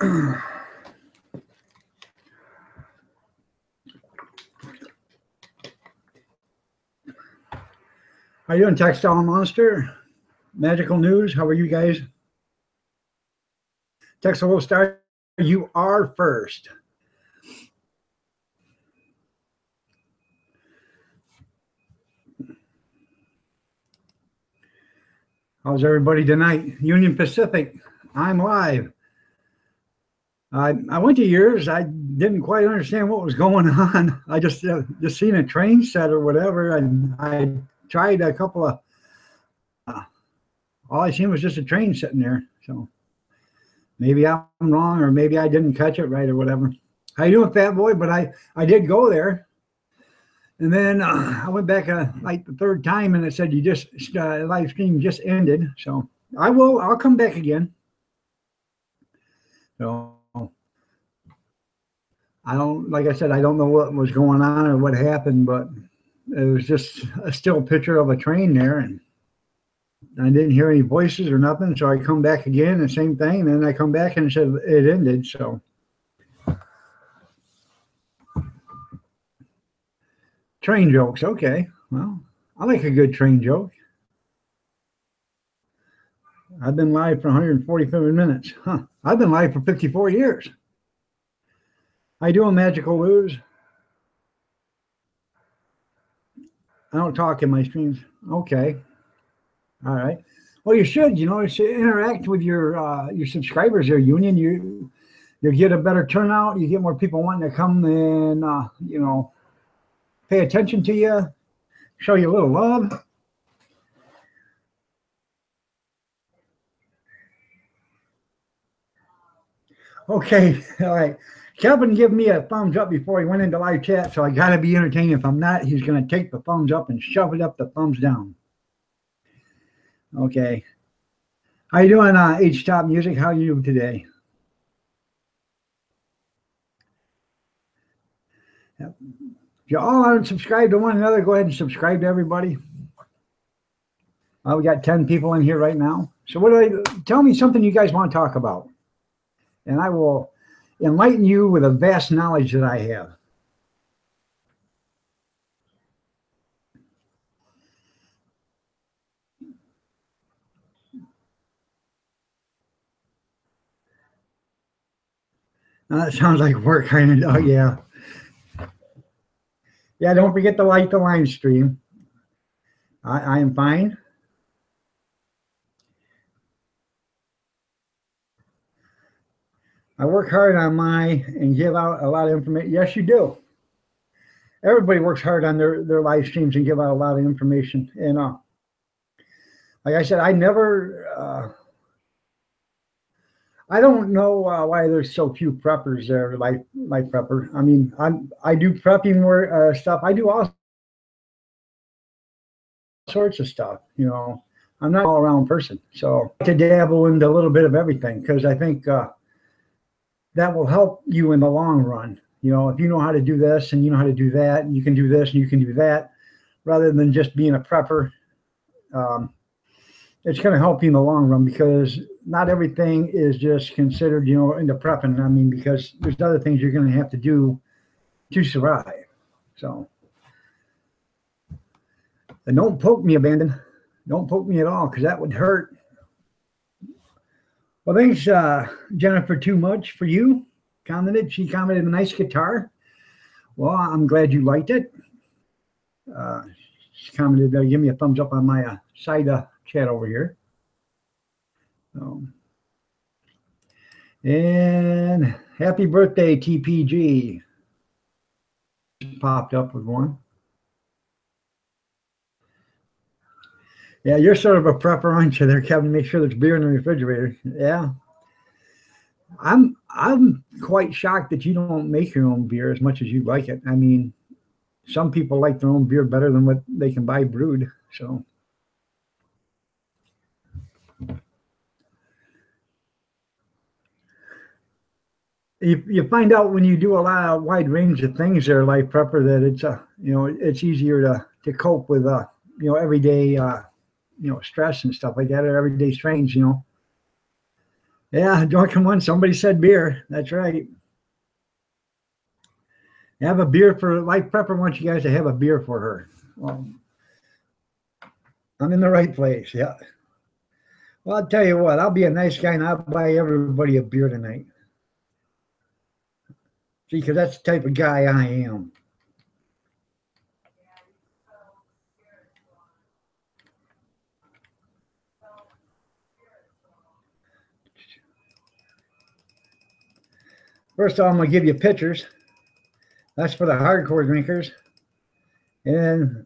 How you doing, Textile Monster? Magical News, how are you guys? Textile Star, you are first. How's everybody tonight? Union Pacific, I'm live. I went to yours. I didn't quite understand what was going on. I just seen a train set or whatever, and I tried a couple of. All I seen was just a train sitting there. So maybe I'm wrong, or maybe I didn't catch it right, or whatever. How you doing, Fat Boy? But I did go there, and then I went back like the third time, and it said you just live stream just ended. So I'll come back again. So. I don't, like I said, I don't know what was going on or what happened, but it was just a still picture of a train there, and I didn't hear any voices or nothing. So I come back again, the same thing, and then I come back and it said it ended. So train jokes, okay. Well, I like a good train joke. I've been live for 147 minutes. Huh. I've been live for 54 years. How you doing, Magical Lose? I don't talk in my streams. Okay. All right. Well, you should. You should interact with your subscribers there, Union. You get a better turnout. You get more people wanting to come and pay attention to you, show you a little love. Okay. All right. Kelvin gave me a thumbs up before he went into live chat, so I got to be entertaining. If I'm not, he's going to take the thumbs up and shove it up the thumbs down. Okay. How you doing, H-Top Music? How are you today? Yep. If you all aren't subscribed to one another, go ahead and subscribe to everybody. We got 10 people in here right now. So tell me something you guys want to talk about, and I will enlighten you with a vast knowledge that I have. That sounds like work. Kind of. Oh, yeah. Yeah, don't forget to like the live stream. I am fine. I work hard on and give out a lot of information. Yes, you do. Everybody works hard on their live streams and give out a lot of information. And like I said, I never, I don't know why there's so few preppers there, like prepper. I mean, I do prepping more stuff. I do all sorts of stuff. I'm not an all-around person, so I like to dabble into a little bit of everything, because I think that will help you in the long run. If you know how to do this and you know how to do that, and you can do this and you can do that, rather than just being a prepper, it's going to help you in the long run, because not everything is just considered, into prepping. I mean, because there's other things you're going to have to do to survive. So, and don't poke me, Abandon. Don't poke me at all, because that would hurt. Well, thanks, Jennifer, too much for you. She commented, a nice guitar. Well, I'm glad you liked it. She commented, give me a thumbs up on my side chat over here. So, and happy birthday, TPG. Popped up with one. Yeah, you're sort of a prepper, aren't you there, Kevin? Make sure there's beer in the refrigerator. Yeah. I'm quite shocked that you don't make your own beer as much as you like it. I mean, some people like their own beer better than what they can buy brewed. So you find out when you do a wide range of things there, like prepper, that it's it's easier to cope with everyday stress and stuff like that, or everyday strains. Yeah, drunken one. Somebody said beer. That's right. Have a beer for Life Prepper wants you guys to have a beer for her. Well, I'm in the right place. Yeah. Well, I'll tell you what. I'll be a nice guy and I'll buy everybody a beer tonight. See, because that's the type of guy I am. First of all, I'm going to give you pictures. That's for the hardcore drinkers. And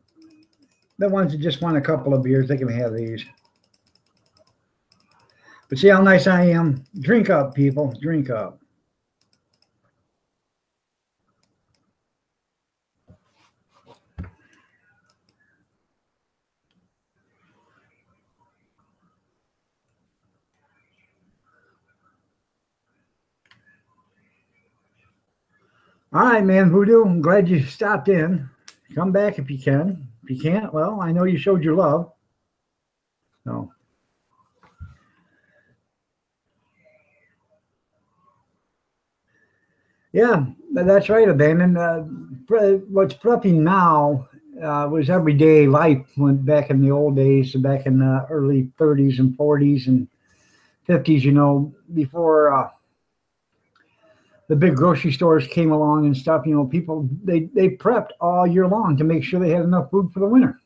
the ones that just want a couple of beers, they can have these. But see how nice I am? Drink up, people. Drink up. All right, man, Voodoo. I'm glad you stopped in. Come back if you can. If you can't, well, I know you showed your love. So. Yeah, that's right, Abandon. What's prepping now was everyday life went back in the old days, back in the early 30s and 40s and 50s, before the big grocery stores came along and stuff. People, they prepped all year long to make sure they had enough food for the winter.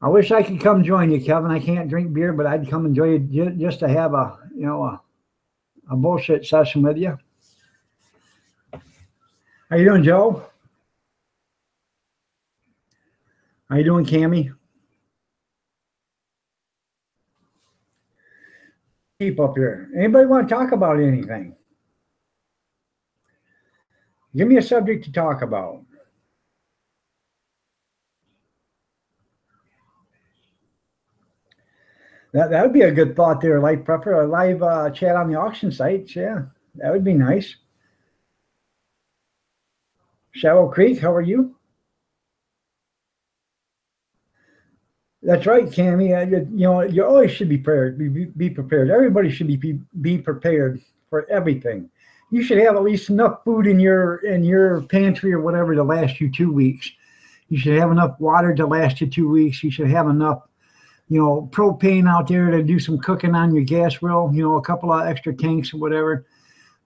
I wish I could come join you, Kevin. I can't drink beer, but I'd come enjoy it just to have a bullshit session with you. How you doing, Joe? How you doing, Cammy? Keep up here. Anybody want to talk about anything? Give me a subject to talk about. That would be a good thought there, Life Prepper. A live chat on the auction sites. Yeah, that would be nice. Shallow Creek, how are you? That's right, Cammy. You always should be prepared. Be prepared. Everybody should be prepared for everything. You should have at least enough food in your pantry or whatever to last you 2 weeks. You should have enough water to last you 2 weeks. You should have enough, propane out there to do some cooking on your gas grill. A couple of extra tanks or whatever.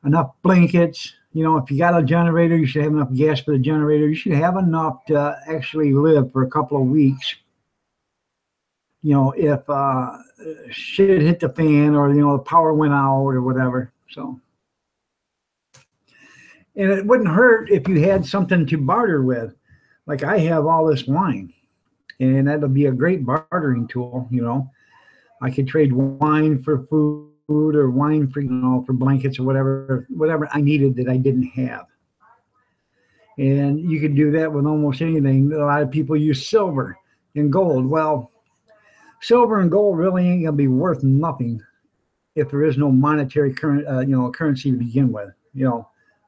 Enough blankets. If you got a generator, you should have enough gas for the generator. You should have enough to actually live for a couple of weeks. If shit hit the fan or the power went out or whatever. So, and it wouldn't hurt if you had something to barter with. Like I have all this wine, and that'll be a great bartering tool. I could trade wine for food or wine for for blankets or whatever I needed that I didn't have. And you could do that with almost anything. A lot of people use silver and gold. Well, silver and gold really ain't gonna be worth nothing if there is no monetary currency to begin with.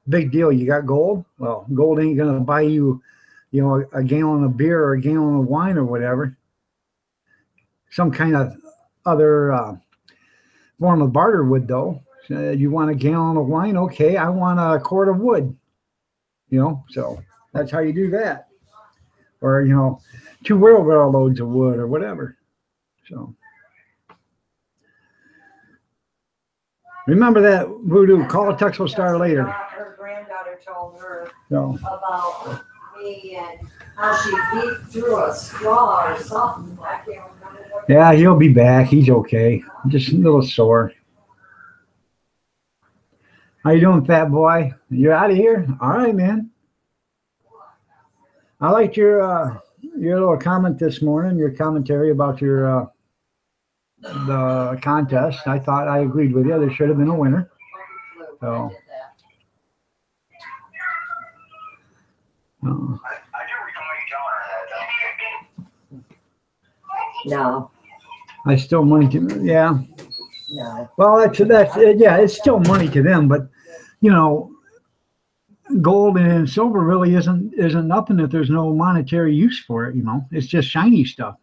Big deal. You got gold. Well, gold ain't gonna buy you, a gallon of beer or a gallon of wine or whatever. Some kind of other form of barter would, though. You want a gallon of wine? Okay, I want a quart of wood. So that's how you do that. Or 2 wheelbarrow loads of wood or whatever. So remember that, Voodoo. Call a Texel Star later. Her granddaughter told her So. about me and how she beat through a straw or something. I can't remember what. Yeah, he'll be back. He's okay. Just a little sore. How you doing, fat boy? You're out of here? All right, man. I liked your little comment this morning, your commentary about your the contest. I thought I agreed with you. There should have been a winner. So. No. I still money to yeah. No. Well, that's yeah. It's still money to them, but gold and silver really isn't nothing if there's no monetary use for it. It's just shiny stuff.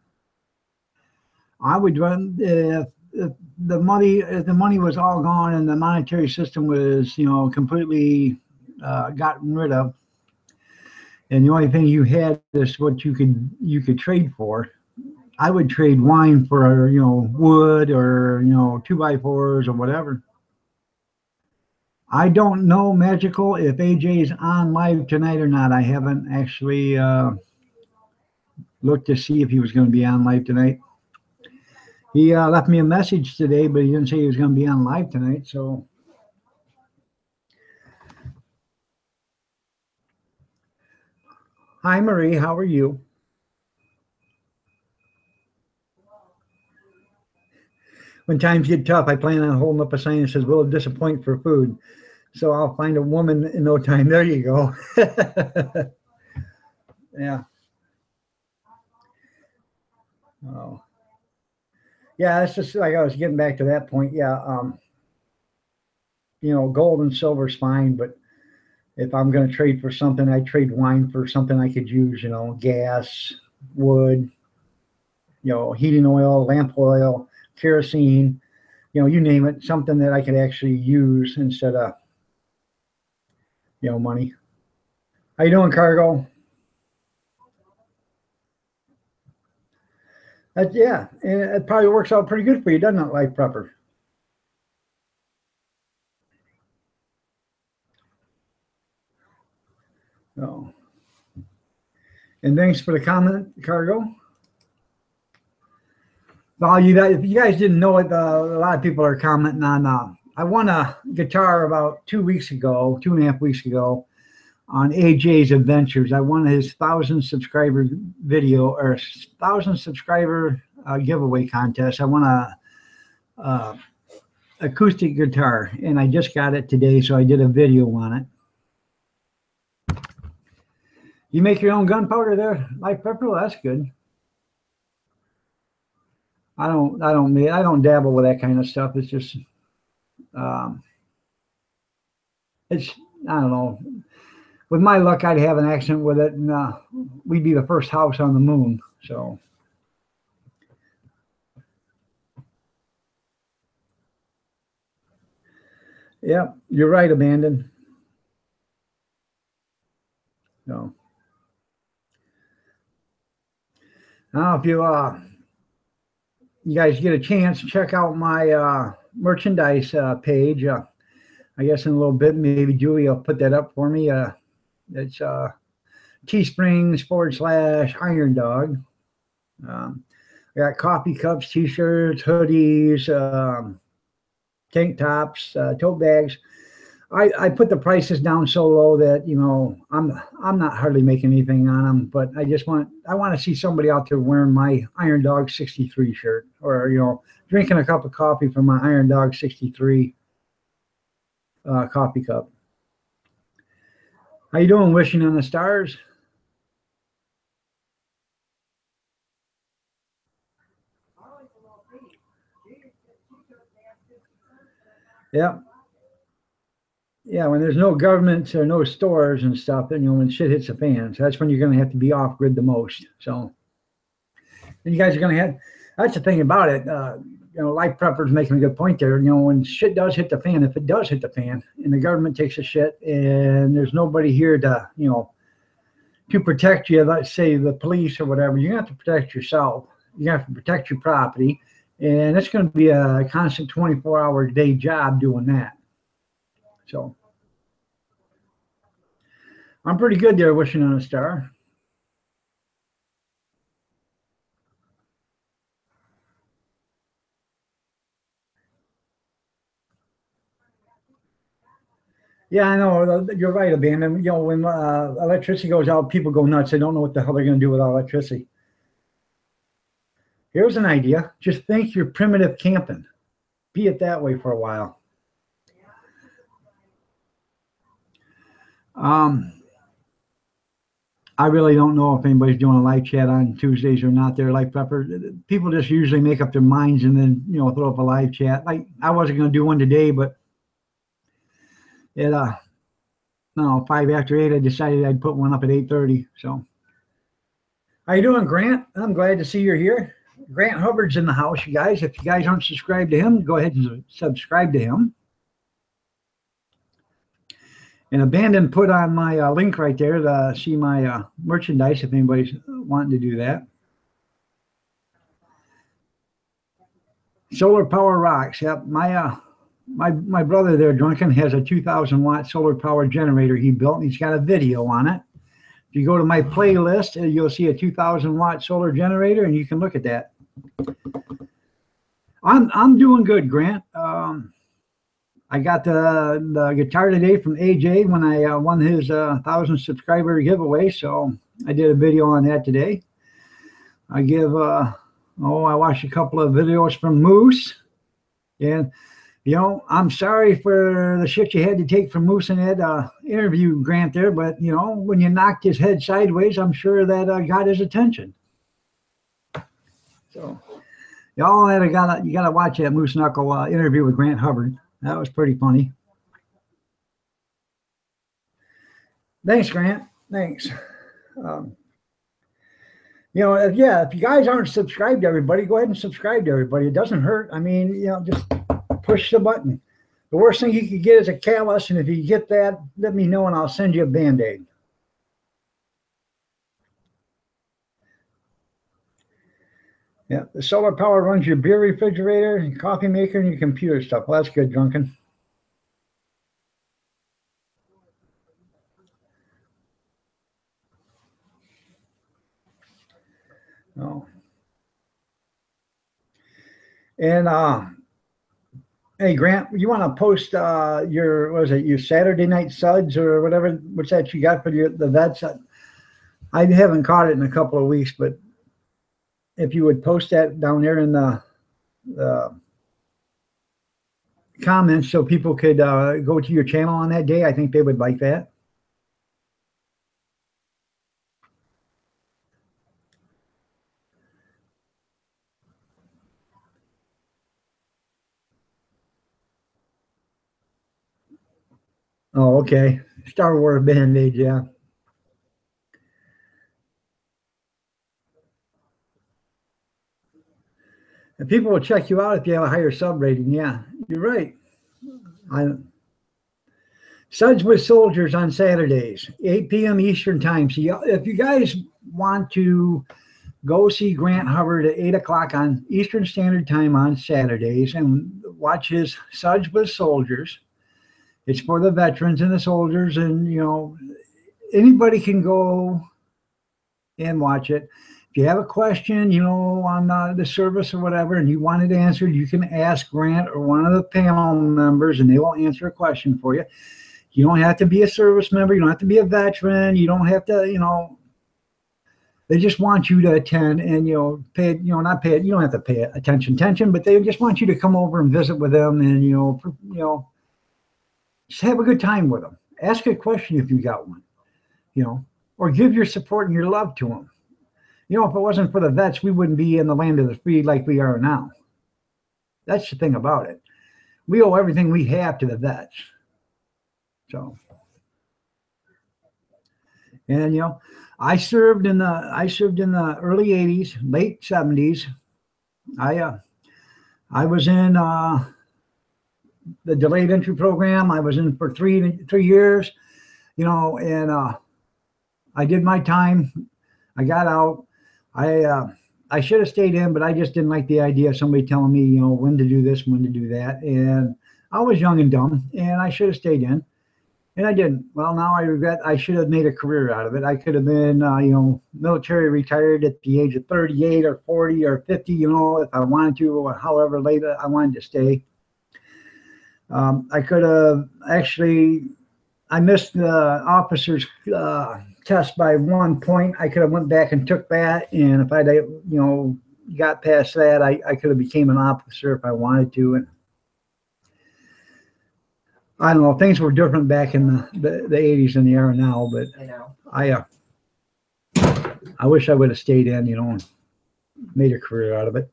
I would run if the money was all gone and the monetary system was, you know, completely gotten rid of, and the only thing you had is what you could trade for. I would trade wine for, you know, wood or, you know, 2x4s or whatever. I don't know, Magical, if AJ's on live tonight or not. I haven't actually looked to see if he was going to be on live tonight. He left me a message today, but he didn't say he was going to be on live tonight. So, hi, Marie. How are you? When times get tough, I plan on holding up a sign that says, "We'll disappoint for food." So I'll find a woman in no time. There you go. Yeah. Oh. Yeah, that's just like I was getting back to that point. Yeah. You know, gold and silver is fine, but if I'm going to trade for something, I trade wine for something I could use, you know, gas, wood, you know, heating oil, lamp oil, kerosene, you know, you name it, something that I could actually use instead of, you know, money. How you doing, Cargo? Yeah, and it probably works out pretty good for you, doesn't it, Life Prepper? Oh. And thanks for the comment, Cargo. Well, if you guys didn't know it, a lot of people are commenting on. I won a guitar about 2 weeks ago, 2.5 weeks ago, on AJ's Adventures. I won his 1,000 subscriber video or 1,000 subscriber giveaway contest. I won a acoustic guitar, and I just got it today, so I did a video on it. You make your own gunpowder there, Life Pepper? Well, that's good. I don't dabble with that kind of stuff. It's just, it's, I don't know. With my luck, I'd have an accident with it, and we'd be the first house on the moon. So, yeah, you're right, Abandon. So, now if you guys get a chance, check out my merchandise page. I guess in a little bit, maybe Julie will put that up for me. It's Teesprings /Iron Dog. I got coffee cups, t-shirts, hoodies, tank tops, tote bags. I put the prices down so low that, you know, I'm not hardly making anything on them, but I want to see somebody out there wearing my Iron Dog 63 shirt, or, you know, drinking a cup of coffee from my Iron Dog 63 coffee cup. How you doing, Wishing on the Stars? Yeah. Yeah, when there's no government or no stores and stuff, and, you know, when shit hits the fan, so that's when you're going to have to be off grid the most. So, and you guys are going to have. That's the thing about it. You know, Life Prepper's making a good point there. You know, when shit does hit the fan, if it does hit the fan, and the government takes a shit, and there's nobody here to, you know, to protect you, let's say the police or whatever, you have to protect yourself. You have to protect your property, and it's going to be a constant 24-hour day job doing that. So, I'm pretty good there, Wishing on a Star. Yeah, I know. You're right, Abandon. You know, when electricity goes out, people go nuts. They don't know what the hell they're going to do without electricity. Here's an idea. Just think you're primitive camping. Be it that way for a while. I really don't know if anybody's doing a live chat on Tuesdays or not there, Life Pepper. People just usually make up their minds and then, you know, throw up a live chat. Like, I wasn't going to do one today, but at 5 after 8, I decided I'd put one up at 8:30. So, how you doing, Grant? I'm glad to see you're here. Grant Hubbard's in the house, you guys. If you guys aren't subscribed to him, go ahead and subscribe to him. And Abandon put on my link right there to see my merchandise if anybody's wanting to do that. Solar Power Rocks. Yep, my brother there, Drunken, has a 2,000 watt solar power generator he built, and he's got a video on it. If you go to my playlist, you'll see a 2,000 watt solar generator, and you can look at that. I'm doing good, Grant. I got the guitar today from AJ when I won his 1,000 subscriber giveaway, so I did a video on that today. I watched a couple of videos from Moose, and you know, I'm sorry for the shit you had to take from Moose in that interview, Grant, there, but you know, when you knocked his head sideways, I'm sure that got his attention. So y'all you gotta watch that Moose Knuckle interview with Grant Hubbard. That was pretty funny. Thanks, Grant. Thanks. You know, if you guys aren't subscribed to everybody, go ahead and subscribe to everybody. It doesn't hurt. I mean, you know, just push the button. The worst thing you could get is a callus, and if you get that, let me know and I'll send you a Band-Aid. Yeah, the solar power runs your beer refrigerator, your coffee maker, and your computer stuff. Well, that's good, Drunken. Oh. And hey, Grant, you want to post your Saturday night suds or whatever? What's that you got for the vets? I haven't caught it in a couple of weeks, but if you would post that down there in the comments so people could go to your channel on that day, I think they would like that. Oh, okay. Star Wars Band-Aid, yeah. And people will check you out if you have a higher sub rating. Yeah, you're right. Suds with Soldiers on Saturdays, 8 p.m. Eastern time. So if you guys want to go see Grant Hubbard at 8 o'clock on Eastern Standard Time on Saturdays and watch his Suds with Soldiers, it's for the veterans and the soldiers, and you know, anybody can go and watch it. If you have a question, you know, on the service or whatever, and you want it answered, you can ask Grant or one of the panel members, and they will answer a question for you. You don't have to be a service member. You don't have to be a veteran. You don't have to, you know, they just want you to attend and, you know, pay, you know, not pay it. You don't have to pay attention, but they just want you to come over and visit with them and, you know, just have a good time with them. Ask a question if you got one, you know, or give your support and your love to them. You know, if it wasn't for the vets, we wouldn't be in the land of the free like we are now. That's the thing about it. We owe everything we have to the vets. So, and you know, I served in the early 80s, late 70s. I was in the delayed entry program. I was in for three years, you know, and I did my time. I got out. I should have stayed in, but I just didn't like the idea of somebody telling me, you know, when to do this, when to do that. And I was young and dumb, and I should have stayed in, and I didn't. Well, now I regret. I should have made a career out of it. I could have been, you know, military retired at the age of 38 or 40 or 50, you know, if I wanted to, or however late I wanted to stay. I could have actually, I missed the officer's test by 1 point. I could have went back and took that, and if I'd, you know, got past that, I could have became an officer if I wanted to. And I don't know, things were different back in the 80s than they are now, but I wish I would have stayed in, you know, and made a career out of it.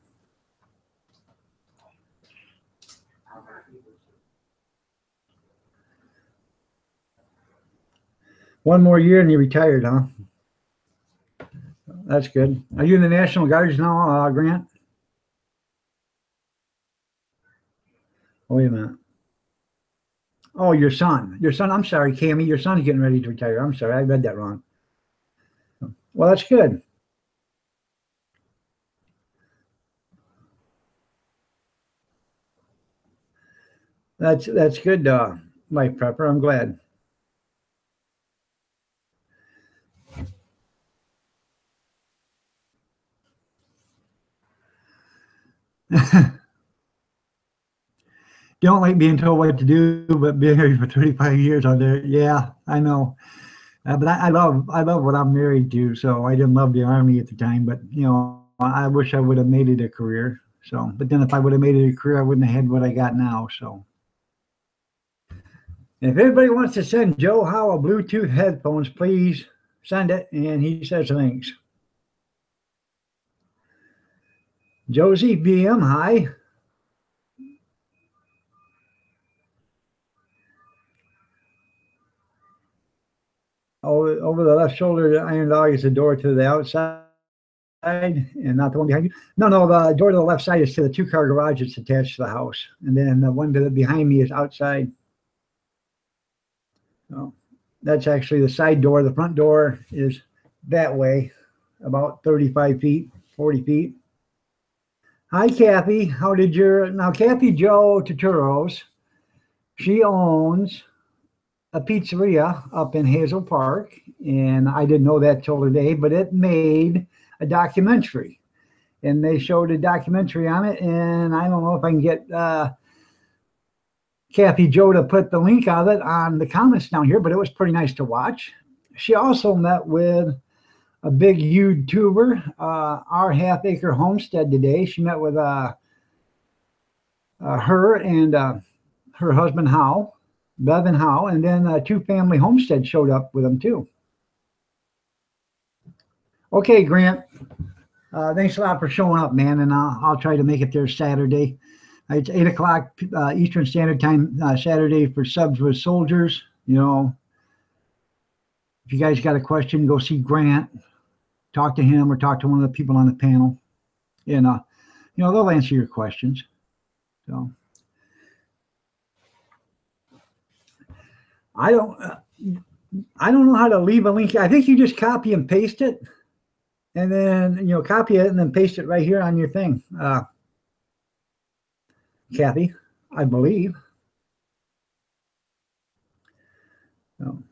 One more year and you retired, huh? That's good. Are you in the National Guards now, Grant? Wait a minute. Oh, your son. Your son. I'm sorry, Cammy. Your son's getting ready to retire. I'm sorry. I read that wrong. Well, that's good. That's good, Life Prepper. I'm glad. Don't like being told what to do, but being married for 35 years on there, yeah, I know. But I love what I'm married to. So I didn't love the Army at the time, but I wish I would have made it a career. So, but then if I would have made it a career, I wouldn't have had what I got now. So, if anybody wants to send Joe Howe a Bluetooth headphones, please send it. And he says thanks. Josie BM, hi. Over the left shoulder, the Iron Dog is the door to the outside and not the one behind you. No, the door to the left side is to the 2-car garage that's attached to the house. And then the one behind me is outside. So that's actually the side door. The front door is that way, about 35 feet, 40 feet. Hi, Kathy. Now Kathy Jo Turturros, she owns a pizzeria up in Hazel Park, and I didn't know that till today, but it made a documentary, and they showed a documentary on it, and I don't know if I can get Kathy Jo to put the link of it on the comments down here, but it was pretty nice to watch. She also met with a big YouTuber, Our Half Acre Homestead today. She met with her and her husband Howe, Bevan Howe, and then 2 Family Homestead showed up with them too. Okay, Grant. Thanks a lot for showing up, man, and I'll try to make it there Saturday. It's 8 o'clock Eastern Standard Time Saturday for Subs with Soldiers. If you guys got a question, go see Grant, talk to him, or talk to one of the people on the panel, and they'll answer your questions. So I don't know how to leave a link. I think you just copy and paste it, and then copy it and then paste it right here on your thing, Kathy, I believe. So.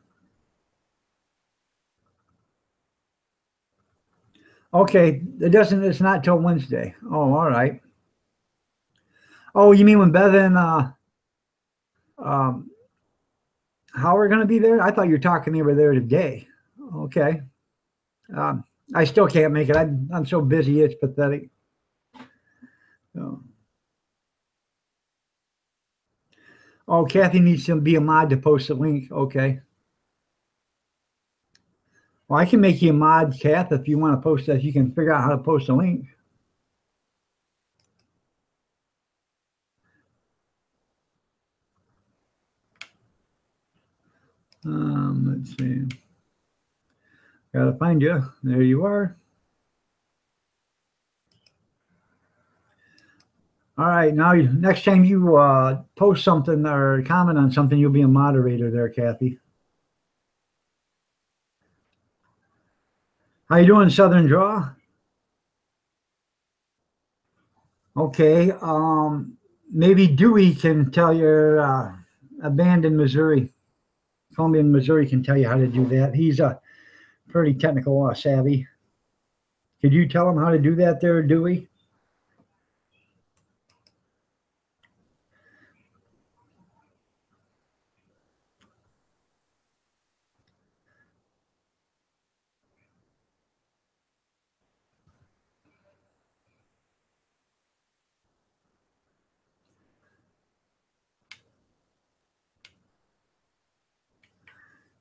Okay, it's not till Wednesday. Oh, all right. Oh, you mean when Beth and How are going to be there? I thought you were talking they were there today. Okay. I still can't make it. I'm so busy. It's pathetic. So. Oh, Kathy needs to be a mod to post a link. Okay. Well, I can make you a mod, Kath, if you want to post that. You can figure out how to post a link. Let's see. Gotta find you. There you are. All right. Now, next time you post something or comment on something, you'll be a moderator there, Kathy. How you doing, Southern Draw? Okay. Maybe Dewey can tell your abandoned Missouri. Columbian, Missouri can tell you how to do that. He's pretty technical savvy. Could you tell him how to do that there, Dewey?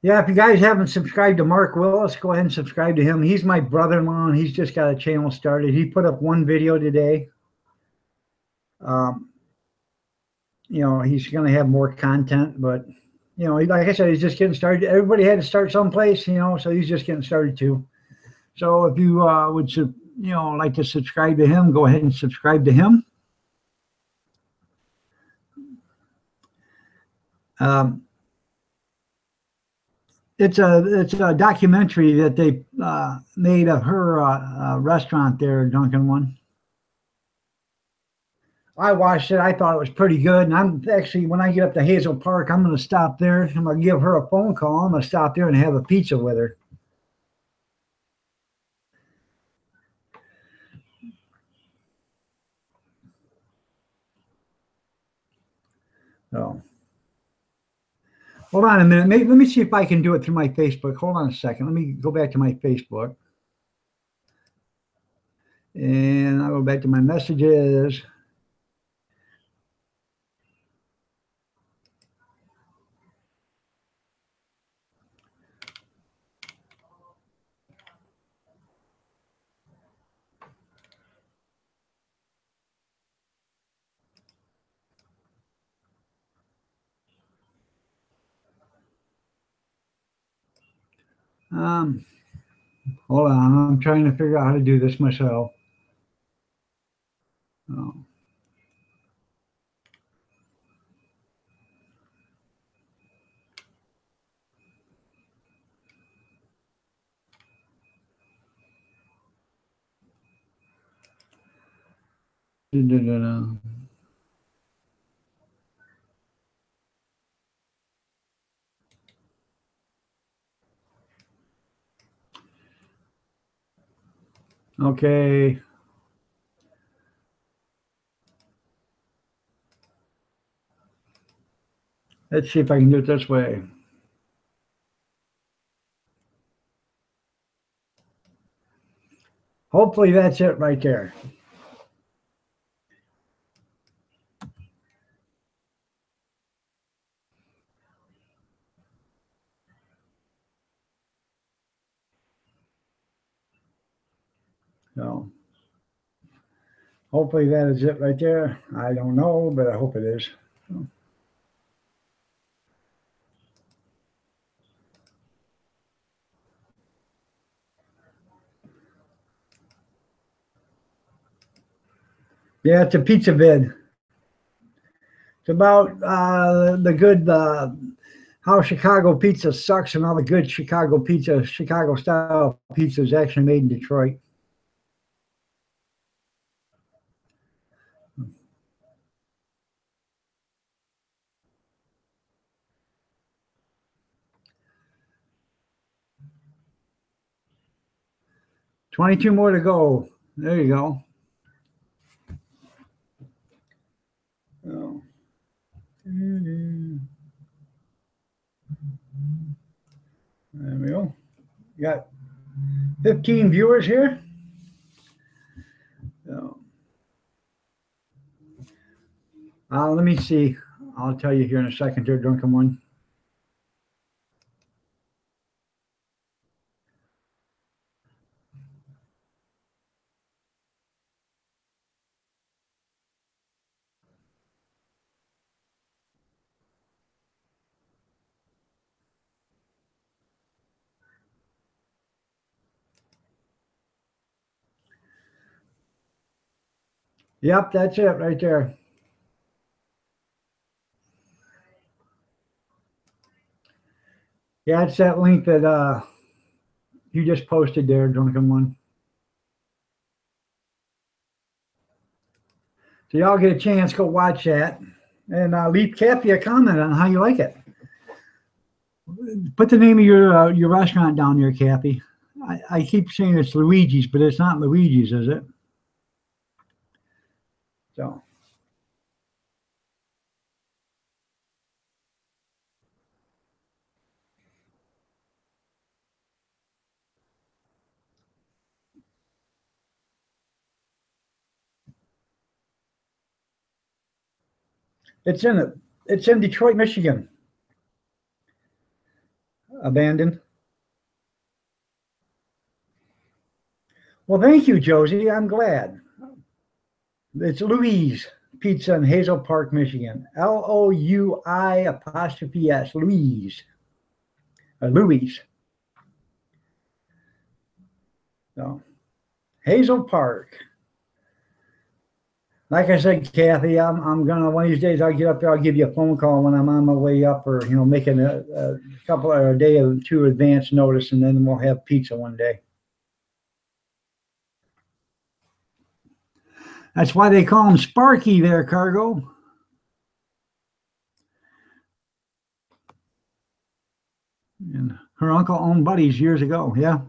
Yeah, if you guys haven't subscribed to Mark Willis, go ahead and subscribe to him. He's my brother-in-law, and he's just got a channel started. He put up one video today. He's going to have more content, but, like I said, he's just getting started. Everybody had to start someplace, so he's just getting started too. So if you would, like to subscribe to him, go ahead and subscribe to him. Um, it's a documentary that they made of her restaurant there, Dunkin' One. I watched it. I thought it was pretty good. And I'm actually, when I get up to Hazel Park, I'm going to stop there. I'm going to give her a phone call. I'm going to stop there and have a pizza with her. So, hold on a minute. Let me see if I can do it through my Facebook. Hold on a second. Let me go back to my Facebook. And I'll go back to my messages. Um, Hold on. I'm trying to figure out how to do this myself. Oh. Da-da-da-da. Okay. Let's see if I can do it this way. Hopefully that's it right there. So hopefully that is it right there. I don't know, but I hope it is. Yeah, it's a pizza vid. It's about the good how Chicago pizza sucks and all the good Chicago pizza, Chicago style pizza is actually made in Detroit. $22 more to go. There you go. Oh. There we go. You got 15 viewers here. So, let me see. I'll tell you here in a second here, Drunken One. Yep, that's it right there. Yeah, it's that link that you just posted there, Drunken One. So y'all get a chance, go watch that, and leave Kathy a comment on how you like it. Put the name of your restaurant down there, Kathy. I keep saying it's Luigi's, but it's not Luigi's, is it? So it's in Detroit, Michigan. Abandoned. Well, thank you, Josie. I'm glad. It's Louise Pizza in Hazel Park, Michigan. Louis', Louise. Louise. So, Hazel Park. Like I said, Kathy, I'm gonna one of these days I'll get up there. I'll give you a phone call when I'm on my way up, or making a couple or a day or two advance notice, and then we'll have pizza one day. That's why they call him Sparky there, Cargo. And her uncle owned Buddies years ago. Yeah.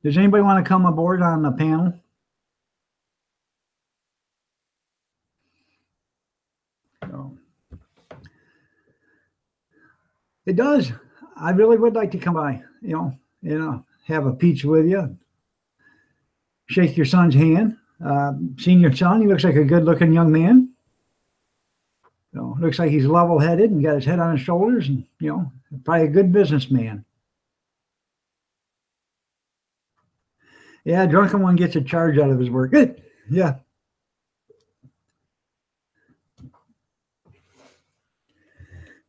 Does anybody want to come aboard on the panel? So, it does. I really would like to come by, have a pizza with you, shake your son's hand. Seen your son, he looks like a good-looking young man. Looks like he's level-headed and got his head on his shoulders, and probably a good businessman. Yeah, drunken one gets a charge out of his work. Good. Yeah.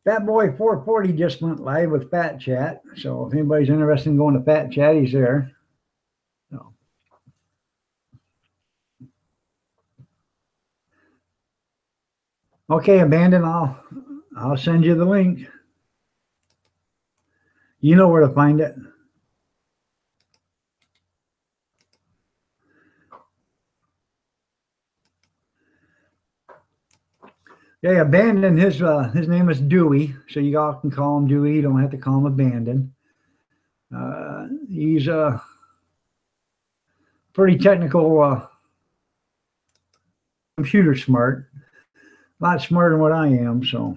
Fat Boy 440 just went live with Fat Chat. So if anybody's interested in going to Fat Chat, he's there. So. Okay, Abandon, I'll send you the link. You know where to find it. Yeah, Abandon, his name is Dewey, so you all can call him Dewey. You don't have to call him Abandon. He's pretty technical, computer smart, a lot smarter than what I am. So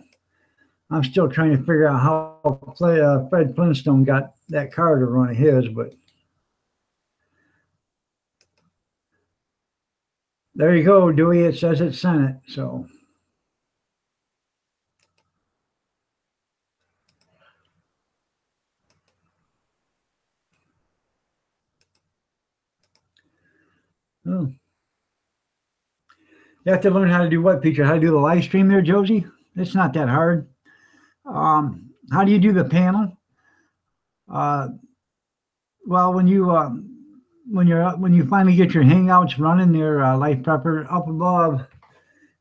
I'm still trying to figure out how Fred Flintstone got that car to run his, but there you go, Dewey. It says it sent it, so. Oh. You have to learn how to do what, Peter? How to do the live stream there, Josie? It's not that hard. How do you do the panel? Well, when you finally get your Hangouts running there, Life Prepper, up above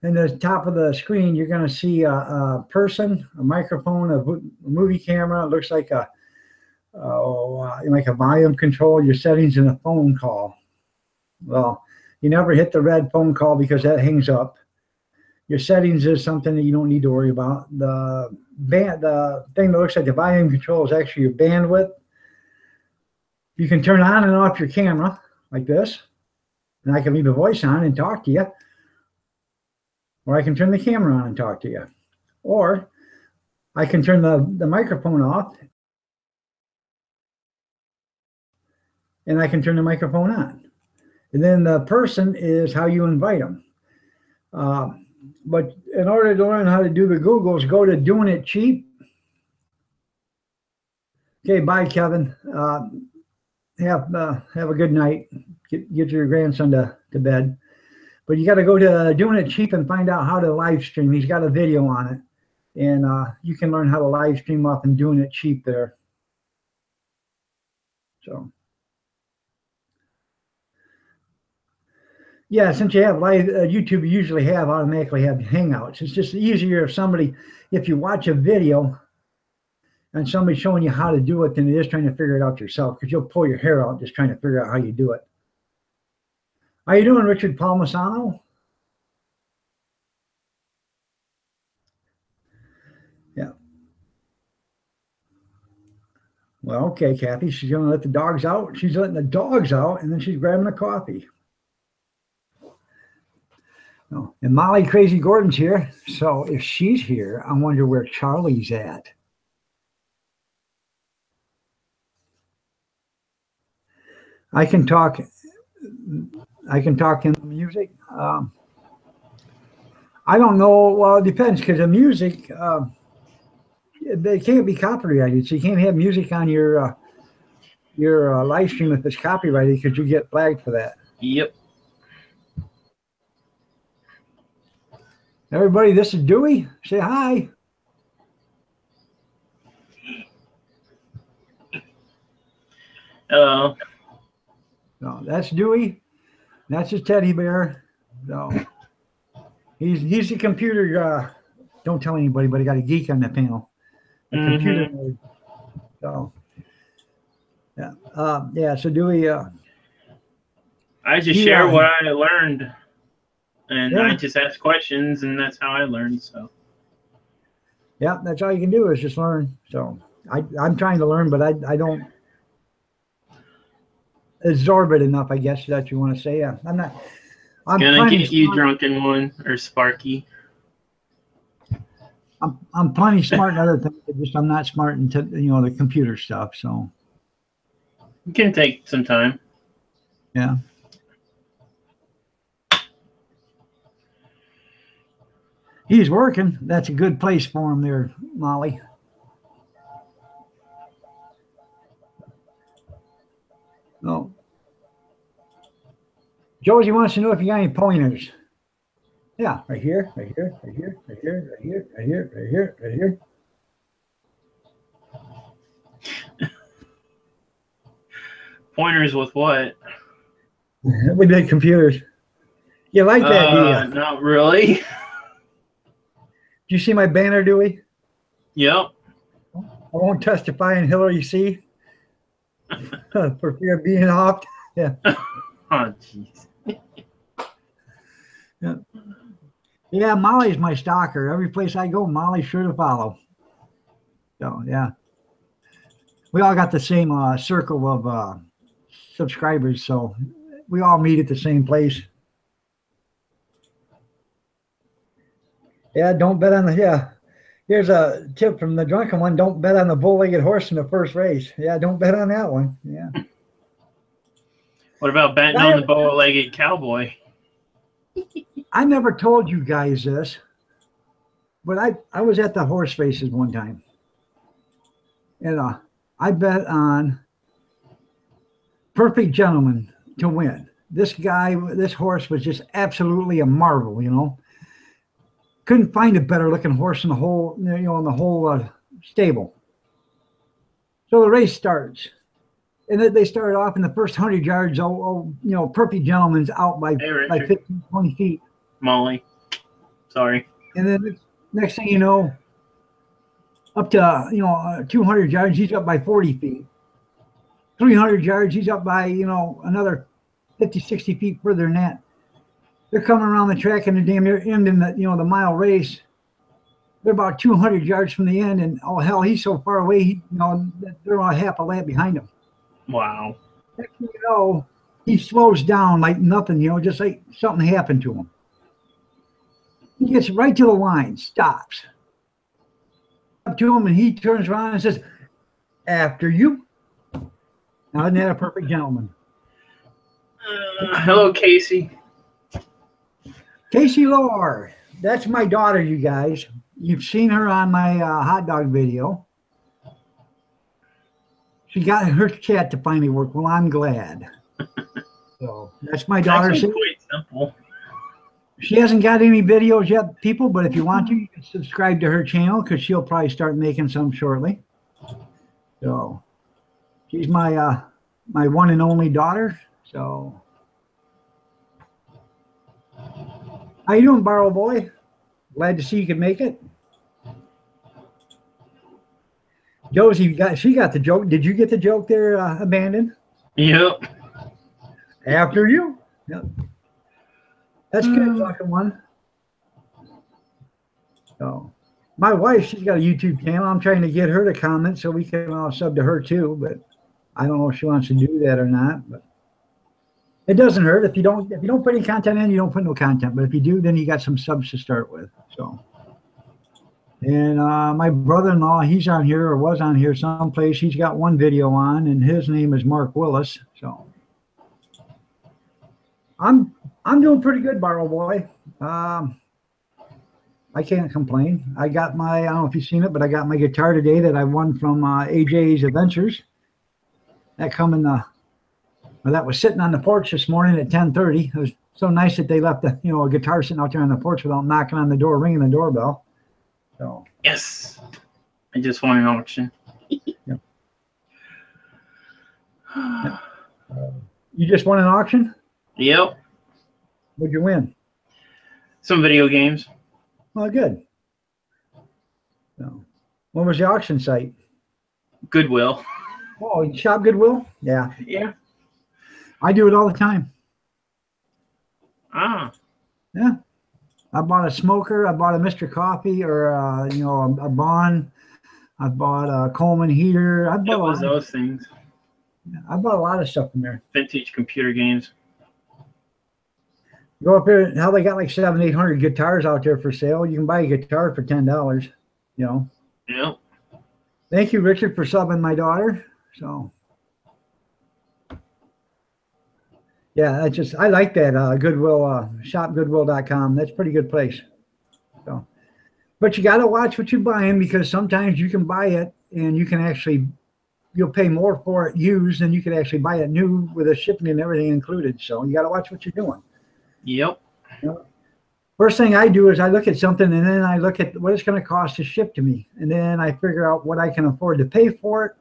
in the top of the screen, you're going to see a person, a microphone, a movie camera. It looks like a volume control, your settings, and a phone call. Well, you never hit the red phone call because that hangs up. Your settings is something that you don't need to worry about. The thing that looks like the volume control is actually your bandwidth. You can turn on and off your camera like this, and I can leave a voice on and talk to you, or I can turn the camera on and talk to you, or I can turn the microphone off and I can turn the microphone on. And then the person is how you invite them. But in order to learn how to do the Googles, go to Doing It Cheap. Okay, bye, Kevin. Have a good night. Get your grandson to bed. But you got to go to Doing It Cheap and find out how to live stream. He's got a video on it. And you can learn how to live stream off and Doing It Cheap there. So. Yeah, since you have live YouTube, you usually automatically have Hangouts. It's just easier if you watch a video and somebody's showing you how to do it than it is trying to figure it out yourself, because you'll pull your hair out just trying to figure out how you do it. How you doing, Richard Palmisano? Yeah. Well, okay, Kathy, she's going to let the dogs out. She's letting the dogs out, and then she's grabbing a coffee. Oh, and Molly Crazy Gordon's here. So if she's here, I wonder where Charlie's at. I can talk in music. I don't know. Well, it depends, because the music, they can't be copyrighted. So you can't have music on your live stream if it's copyrighted, because you get flagged for that. Yep. Everybody, this is Dewey. Say hi. Hello. No, that's Dewey. That's his teddy bear. So he's the computer. Don't tell anybody, but I got a geek on the panel. A computer nerd. So yeah, yeah. So Dewey, I just share what I learned, and Yeah. I just ask questions, and that's how I learned. So yeah, that's all you can do is just learn. So I'm trying to learn, but I don't absorb it enough, I guess that you want to say. Yeah, I'm not. I'm gonna plenty get you smart. drunken one or Sparky. I'm plenty smart in other things. Just I'm not smart in the computer stuff. So You can take some time. yeah. He's working. That's a good place for him there, Molly. No. Josie wants to know if you got any pointers. Yeah, right here, right here, right here, right here, right here, right here, right here, right here. Pointers with what? We did computers. You like that, do you? Not really. Do you see my banner, Dewey? Yep. I won't testify in Hillary C. For fear of being off. Yeah. Oh, jeez. Yeah. Yeah, Molly's my stalker. Every place I go, Molly's sure to follow. So yeah, we all got the same circle of subscribers, so we all meet at the same place. Yeah, don't bet on the Here's a tip from the drunken one: don't bet on the bull-legged horse in the first race. Yeah, don't bet on that one. Yeah. What about betting on the bow-legged cowboy? I never told you guys this, but I was at the horse races one time, and I bet on Perfect Gentleman to win. This horse was just absolutely a marvel. Couldn't find a better looking horse in the whole stable. So the race starts, and then they started off in the first 100 yards. Perfect Gentleman's out by 15, 20 feet. Molly, sorry. And then next thing you know, up to 200 yards, he's up by 40 feet. 300 yards, he's up by another 50, 60 feet further than that. They're coming around the track and they're damn near ending the mile race. They're about 200 yards from the end, and oh hell, he's so far away. They're about half a lap behind him. Wow. Next thing you know, he slows down like nothing. Just like something happened to him. He gets right to the line, stops. Up to him, and he turns around and says, "After you." Now, isn't that a Perfect Gentleman? Hello, Casey. Casey Lohr. That's my daughter, you guys. You've seen her on my hot dog video. She got her chat to finally work. Well, I'm glad. So that's my daughter. It's actually quite simple. She hasn't got any videos yet, people, but if you want to, you can subscribe to her channel because she'll probably start making some shortly. So she's my my one and only daughter. So how you doing, Barrow Boy? Glad to see you could make it. Josie she got the joke. Did you get the joke there, Abandoned? Yep. After you. Yep. That's good, fucking one. So, my wife, she's got a YouTube channel. I'm trying to get her to comment so we can all sub to her too, but I don't know if she wants to do that or not. But it doesn't hurt if you don't put any content in, you don't put no content. But if you do, then you got some subs to start with. So, and my brother-in-law, he's on here or was on here someplace. He's got one video on, and his name is Mark Willis. So, I'm doing pretty good, Barrow Boy. I can't complain. I got I don't know if you've seen it, but I got my guitar today that I won from AJ's Adventures. That that was sitting on the porch this morning at 10:30. It was so nice that they left a guitar sitting out there on the porch without knocking on the door, ringing the doorbell. So yes, I just won an auction. Yeah. You just won an auction? Yep. What'd you win? Some video games. Well, good. So, what was the auction site? Goodwill. Oh, you shop Goodwill? Yeah, Yeah. I do it all the time. Ah. Yeah, I bought a smoker. I bought a Mr. Coffee, or you know, a Bond. I bought a Coleman heater. It was those things. I bought a lot of stuff from there. Vintage computer games. Go up there. How they got like 700-800 guitars out there for sale. You can buy a guitar for $10. You know. Yep. Thank you, Richard, for subbing my daughter. So. Yeah, I like that Goodwill, shopgoodwill.com. That's a pretty good place. So, but you got to watch what you're buying, because sometimes you can buy it and you can actually, you'll pay more for it used than you could actually buy it new with the shipping and everything included. So you got to watch what you're doing. Yep. You know? First thing I do is I look at something, and then I look at what it's going to cost to ship to me. And then I figure out what I can afford to pay for it.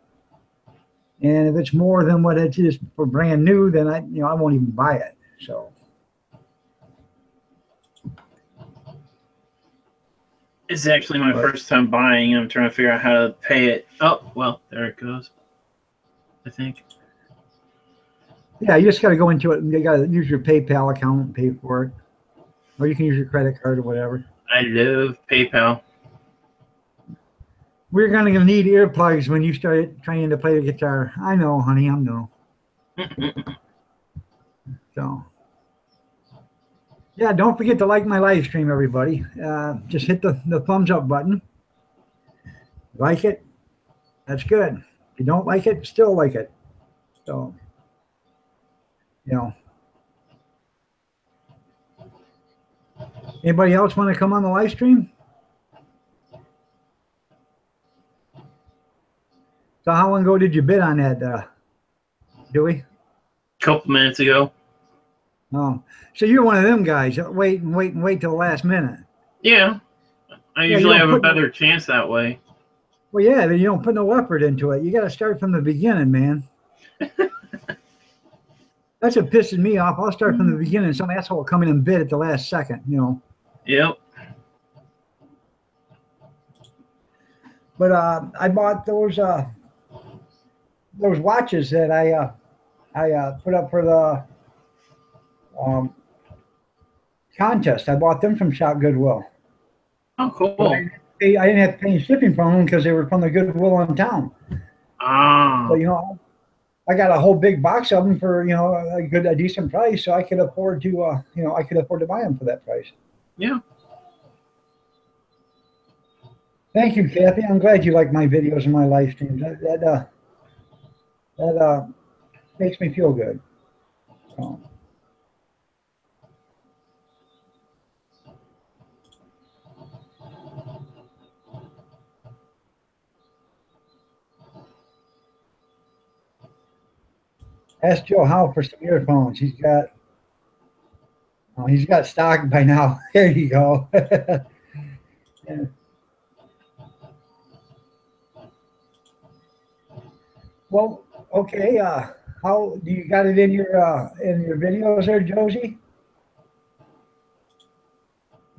And if it's more than what it is for brand new, then I won't even buy it. So It's actually my first time buying. I'm trying to figure out how to pay it. Oh, well, there it goes. I think. yeah, you just got to go into it, and you got to use your PayPal account and pay for it, or you can use your credit card or whatever. I love PayPal. We're going to need earplugs when you start trying to play the guitar. I know, honey, I know. So, yeah, don't forget to like my live stream, everybody. Just hit the thumbs up button. Like it. That's good. If you don't like it, still like it. So, you know. Anybody else want to come on the live stream? So how long ago did you bid on that, Dewey? Couple minutes ago. Oh, so you're one of them guys that wait till the last minute. Yeah. I Yeah, usually you don't have a put- better chance that way. Well, yeah, but you don't put no effort into it. You got to start from the beginning, man. That's what pisses me off. I'll start from the beginning. Some asshole will come in and bid at the last second, you know. Yep. But I bought those watches that I put up for the contest. I bought them from Shop Goodwill. Oh, cool. I didn't have to pay any shipping from them because they were from the Goodwill in town. Ah. But you know, I got a whole big box of them for a decent price, so I could afford to buy them for that price. Yeah. Thank you, Kathy. I'm glad you like my videos and my live streams. That makes me feel good. So. Ask Joe Howe for some earphones. He's got stock by now. There you go. Yeah. Well, okay. How do you got it in your videos there, Josie?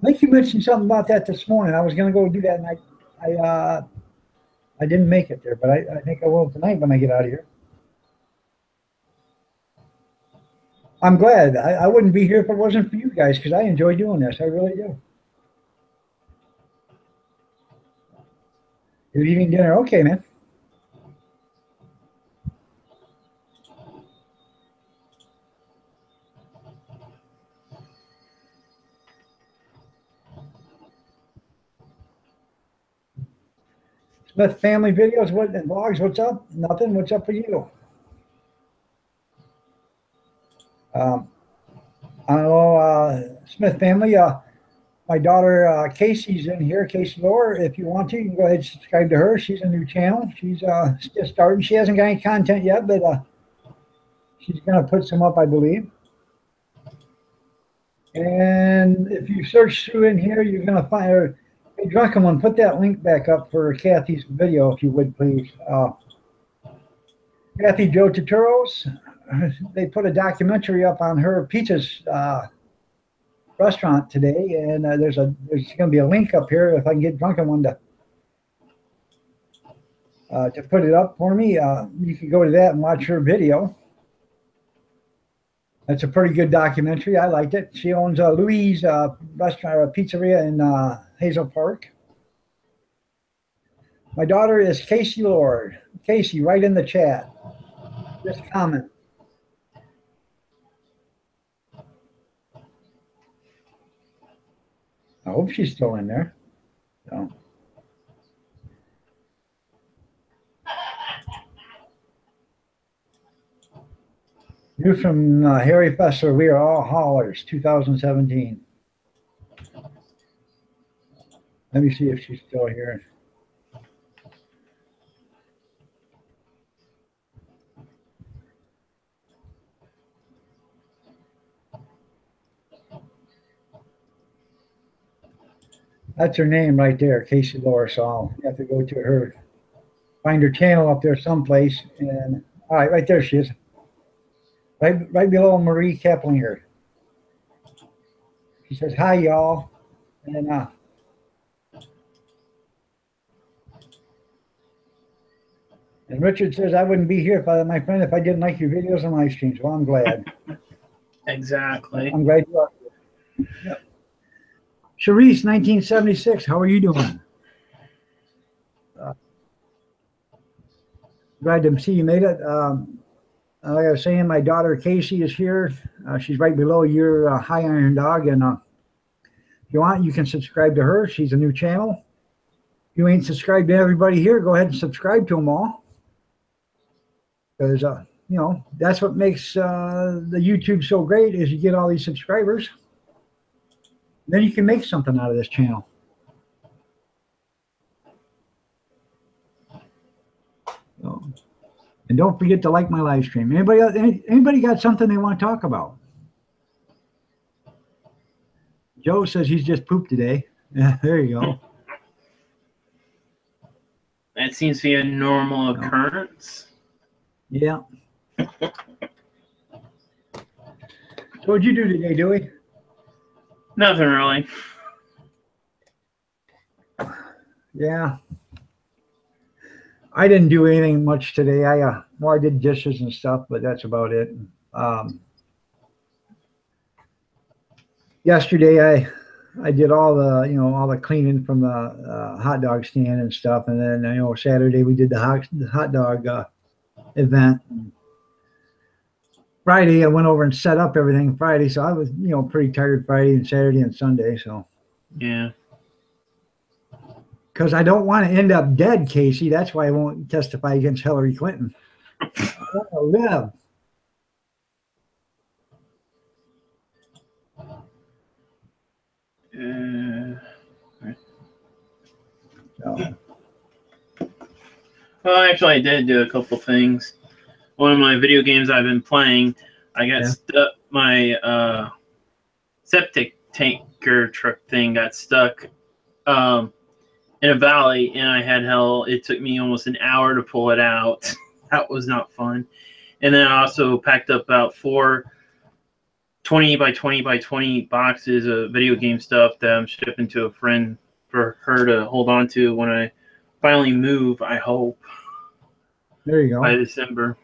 I think you mentioned something about that this morning. I was going to go do that, and I didn't make it there, but I think I will tonight when I get out of here. I'm glad. I wouldn't be here if it wasn't for you guys, because I enjoy doing this. I really do. You're eating dinner. Okay, man. Smith Family Videos and Vlogs, what's up? Nothing. What's up for you? I don't know, Smith Family. My daughter Casey's in here, Casey Lohr. If you want to, you can go ahead and subscribe to her. She's a new channel. She's just starting. She hasn't got any content yet, but she's going to put some up, I believe. And if you search through in here, you're going to find her. Hey, Drunken One, put that link back up for Kathy's video, if you would, please. Kathy Joe Turturros. They put a documentary up on her pizzas restaurant today, and there's going to be a link up here if I can get Drunken One to put it up for me. You can go to that and watch her video. That's a pretty good documentary. I liked it. She owns Louise restaurant or pizzeria in Hazel Park. My daughter is Casey Lord. Casey, write in the chat. Just comment. I hope she's still in there. So. New from Harry Fessler, We Are All Haulers, 2017. Let me see if she's still here. That's her name right there, Casey Lohr. So I'll have to go to her, find her channel up there someplace. And all right, right there she is. Right below Marie Keplinger. She says, hi, y'all. And then, and Richard says, I wouldn't be here, my friend, if I didn't like your videos and live streams. Well, I'm glad. Exactly. I'm glad you are. Yep. Charisse, 1976, how are you doing? Glad to see you made it. Like I was saying, my daughter Casey is here. She's right below your High Iron Dog. And if you want, you can subscribe to her. She's a new channel. If you ain't subscribed to everybody here, go ahead and subscribe to them all. Because, you know, that's what makes the YouTube so great is you get all these subscribers. Then you can make something out of this channel. So, and don't forget to like my live stream. Anybody got something they want to talk about? Joe says he's just pooped today. Yeah, there you go. That seems to be a normal occurrence. Yeah. So what'd you do today, Dewey? Nothing really. Yeah. I didn't do anything much today. I did dishes and stuff, but that's about it. Yesterday I did all the cleaning from the hot dog stand and stuff, and then Saturday we did the hot dog event. Friday I went over and set up everything Friday, so I was pretty tired Friday and Saturday and Sunday. So yeah. Because I don't want to end up dead, Casey. That's why I won't testify against Hillary Clinton. I want to live. So. Well, actually, I did do a couple things. One of my video games I've been playing, I got stuck. My septic tanker truck thing got stuck in a valley, and I had hell. It took me almost an hour to pull it out. That was not fun. And then I also packed up about 4 20 by 20 by 20 boxes of video game stuff that I'm shipping to a friend for her to hold on to when I finally move, I hope. There you go. By December.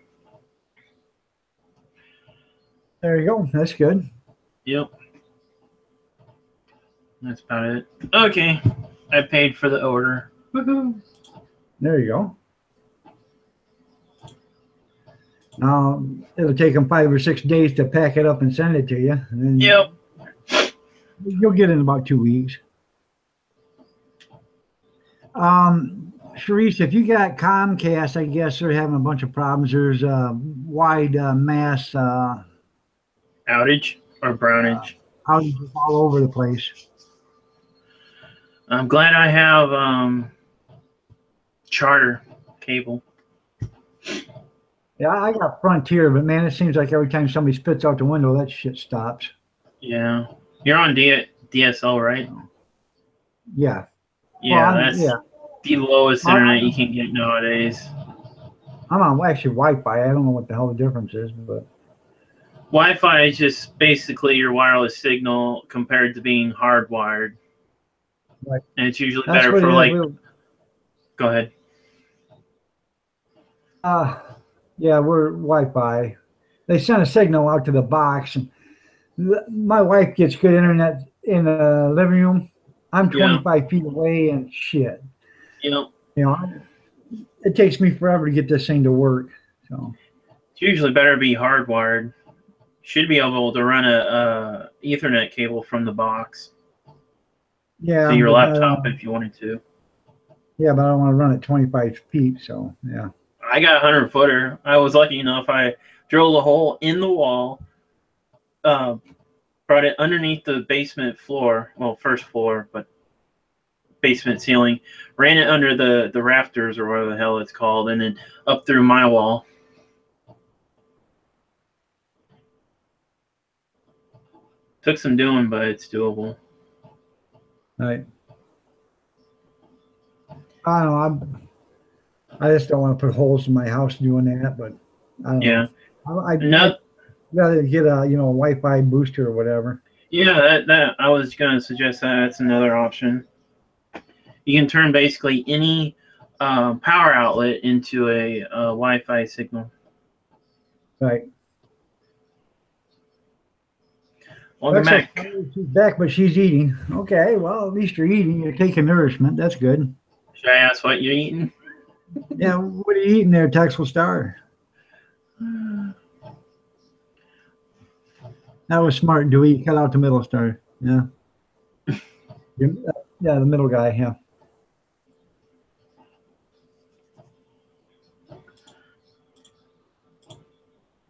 There you go. That's good. Yep. That's about it. Okay. I paid for the order. Woohoo. There you go. Now, it'll take them 5 or 6 days to pack it up and send it to you. And then yep. You'll get it in about 2 weeks. Charisse, if you got Comcast, I guess they're having a bunch of problems. There's a wide mass outage or brownage. Outages all over the place. I'm glad I have Charter cable. Yeah, I got Frontier, but man, it seems like every time somebody spits out the window, that shit stops. Yeah. You're on DSL, right? Yeah. Yeah, that's the lowest internet you can get nowadays. I'm on actually Wi-Fi. I don't know what the hell the difference is, but Wi-Fi is just basically your wireless signal compared to being hardwired. Right. And it's usually That's better what for it like. is. Go ahead. Yeah, we're Wi-Fi. They send a signal out to the box, and my wife gets good internet in the living room. I'm Yeah. 25 feet away, and shit, You know, you know, it takes me forever to get this thing to work. So it's usually better to be hardwired. Should be able to run a Ethernet cable from the box yeah, to your but laptop if you wanted to. yeah, but I don't want to run it 25 feet. So yeah, I got a 100-footer. I was lucky enough. I drilled a hole in the wall, brought it underneath the basement floor. Well, first floor, but basement ceiling. Ran it under the rafters or whatever the hell it's called, and then up through my wall. Took some doing, but it's doable. right. I don't know. I just don't want to put holes in my house doing that, but I don't Yeah. know. I'd No, rather get a Wi-Fi booster or whatever. yeah, that I was gonna suggest that. That's another option. You can turn basically any power outlet into a Wi-Fi signal. Right. Welcome That's back. she's back, but she's eating. Okay, well, at least you're eating. You're taking nourishment. That's good. Should I ask what you're eating? Yeah, what are you eating there, Texel Star? That was smart, Dewey. Cut out the middle star. Yeah. Yeah, the middle guy. Yeah.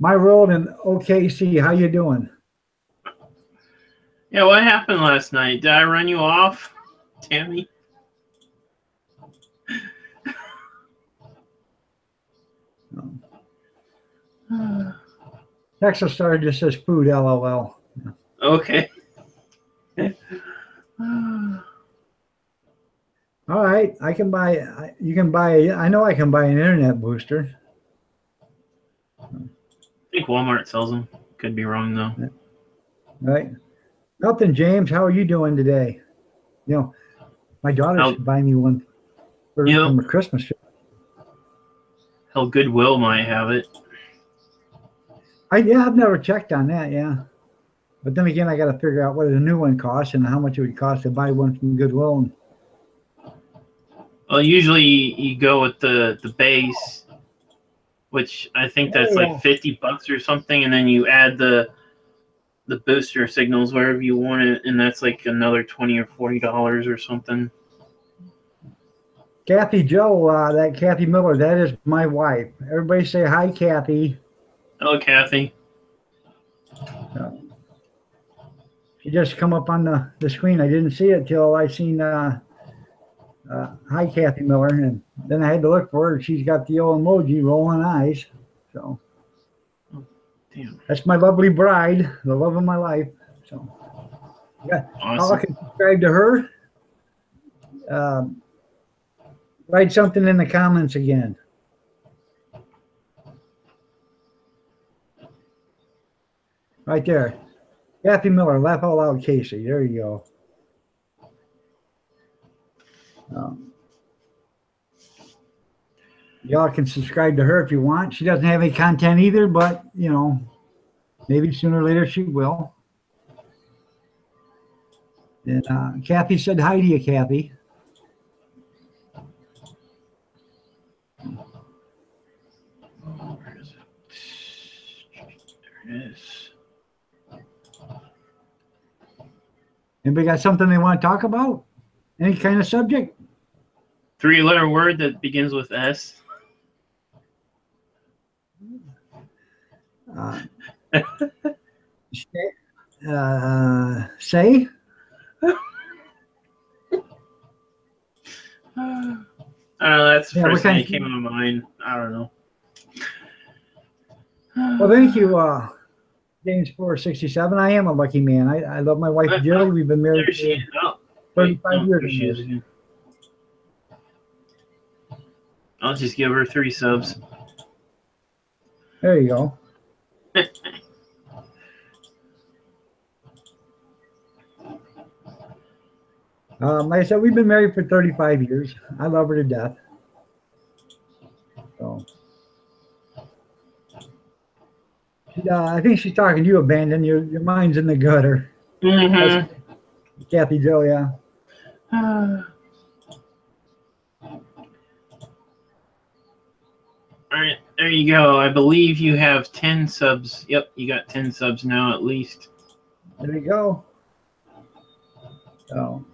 My world in OKC. How you doing? Yeah, what happened last night? Did I run you off, Tammy? Texel Star just says food. LOL. Okay. All right, I can buy. You can buy. I know I can buy an internet booster. I think Walmart sells them. Could be wrong though. Right. Nothing, James. How are you doing today? My daughter should buy me one from a Christmas tree. Hell, Goodwill might have it. I've never checked on that. Yeah, but then again, I got to figure out what a new one costs and how much it would cost to buy one from Goodwill. Well, usually you go with the base, which I think that's like $50 or something, and then you add the booster signals wherever you want it, and that's like another $20 or $40 or something. Kathy Joe, that Kathy Miller, that is my wife. Everybody say hi, Kathy. Hello, Kathy. She just come up on the screen. I didn't see it till I seen hi, Kathy Miller, and then I had to look for her. She's got the old emoji rolling eyes. So damn. That's my lovely bride, the love of my life. So yeah, Awesome. Y'all can subscribe to her. Write something in the comments again. Right there. Kathy Miller, laugh out loud, Casey. There you go. Y'all can subscribe to her if you want. She doesn't have any content either, but maybe sooner or later she will. And Kathy said hi to you, Kathy. Where is it? There it is. Anybody got something they want to talk about? Any kind of subject? 3-letter word that begins with S. Say? I don't know. That's the first thing that came to my mind. I don't know. Well, thank you, James 467. I am a lucky man. I love my wife, Jill. We've been married for 35 years. I'll just give her 3 subs. There you go. Like I said, we've been married for 35 years. I love her to death. So, I think she's talking to you, Abandon. Your mind's in the gutter. Mm-hmm. Kathy Joe, yeah. All right, there you go. I believe you have 10 subs. Yep, you got 10 subs now at least. There you go. So,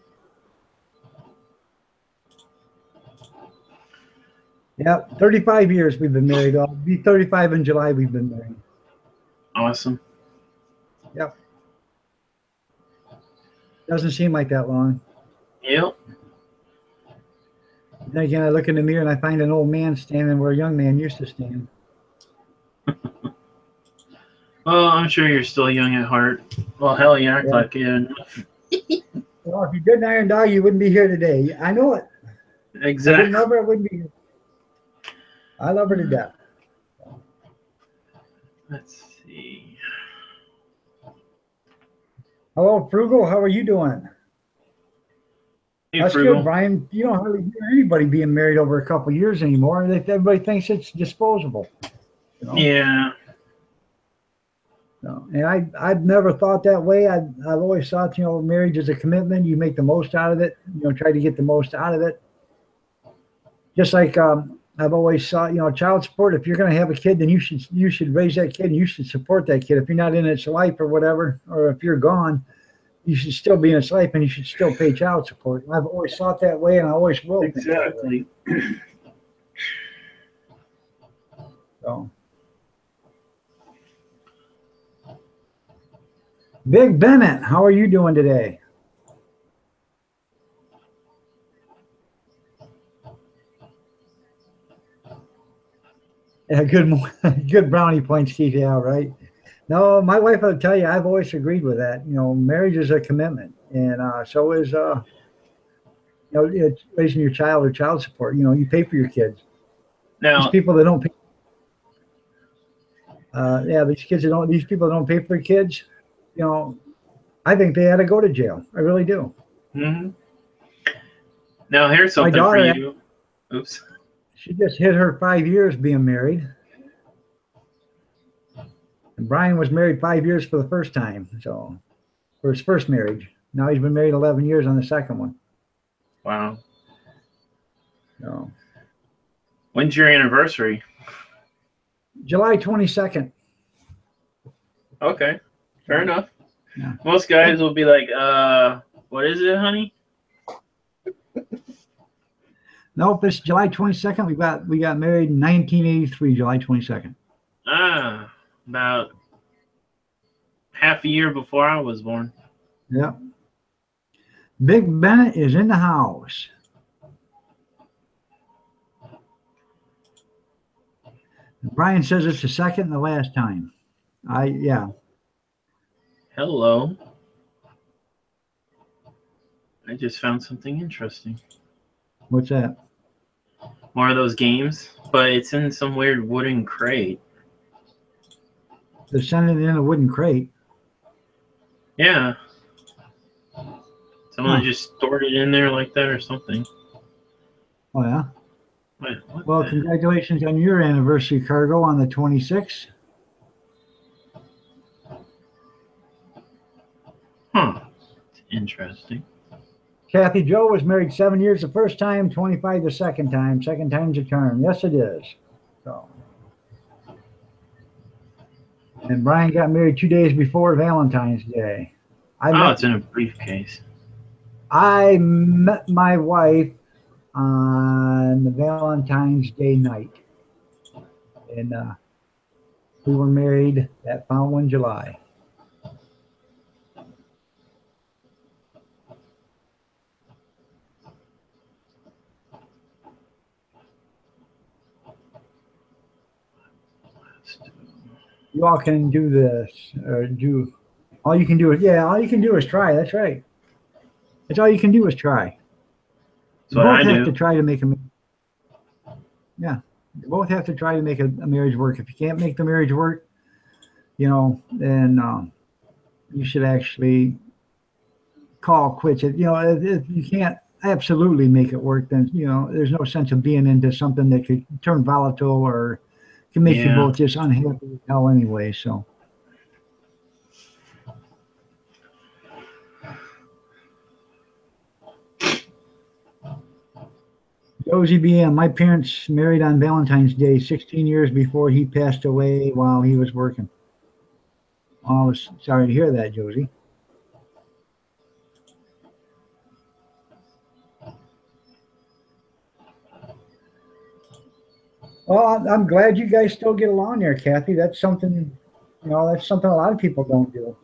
yeah, 35 years we've been married. I'll be 35 in July. We've been married. Awesome. Yep. Doesn't seem like that long. Yep. Then again, I look in the mirror and I find an old man standing where a young man used to stand. Well, I'm sure you're still young at heart. Well, hell, you act like it. Well, if you didn't Iron Dog, you wouldn't be here today. I know it. Exactly. If I didn't love her, I wouldn't be here. I love her to death. Let's see. Hello, Frugal. How are you doing? Hey, That's Frugal. good, Brian. You don't hardly hear anybody being married over a couple of years anymore. Everybody thinks it's disposable. You know? Yeah. No. And I've never thought that way. I've always thought, marriage is a commitment. You make the most out of it. Try to get the most out of it. Just like I've always thought, child support. If you're going to have a kid, then you should raise that kid and you should support that kid. If you're not in its life or whatever, or if you're gone, you should still be in its life and you should still pay child support. I've always thought that way, and I always will. Exactly. So. Big Bennett, how are you doing today? Yeah, good brownie points, Keith. Yeah, right. No, my wife will tell you, I've always agreed with that. Marriage is a commitment, and so is it's raising your child or child support. You pay for your kids. Now, These people that don't pay. These people that don't pay for their kids. I think they ought to go to jail. I really do. mm-hmm. Now here's something for you. Oops. She just hit her 5 years being married. And Brian was married 5 years for the first time, so for his first marriage. Now he's been married 11 years on the second one. Wow. So, when's your anniversary? July 22nd. Okay, fair enough. Yeah. Most guys will be like, what is it, honey? Nope, it's July 22nd. We got married in 1983, July 22nd. About half a year before I was born. Yep. Big Bennett is in the house. Brian says it's the second and the last time. Yeah. Hello. I just found something interesting. What's that? More of those games, but it's in some weird wooden crate. They're sending it in a wooden crate. Yeah. Someone just stored it in there like that or something. Oh, yeah? Wait, what Well, the- congratulations on your anniversary, Cargo, on the 26th. Huh. It's interesting. Kathy Joe was married 7 years the first time, 25 the second time. Second time's a charm. Yes, it is. So. And Brian got married 2 days before Valentine's Day. It's in a briefcase. I met my wife on the Valentine's Day night. And we were married that following July. You all can do this, or do all you can do is all you can do is try. That's right. That's all you can do is try. That's what I You both have do. to try to make a. Yeah, you both have to try to make a marriage work. If you can't make the marriage work, then you should actually call quits. If you can't absolutely make it work, then there's no sense of being into something that could turn volatile or can make you Yeah. both just unhappy as hell anyway. So. Josie BM, my parents married on Valentine's Day 16 years before he passed away while he was working. Oh, I was sorry to hear that, Josie. Well, I'm glad you guys still get along there, Kathy. That's something, that's something a lot of people don't do,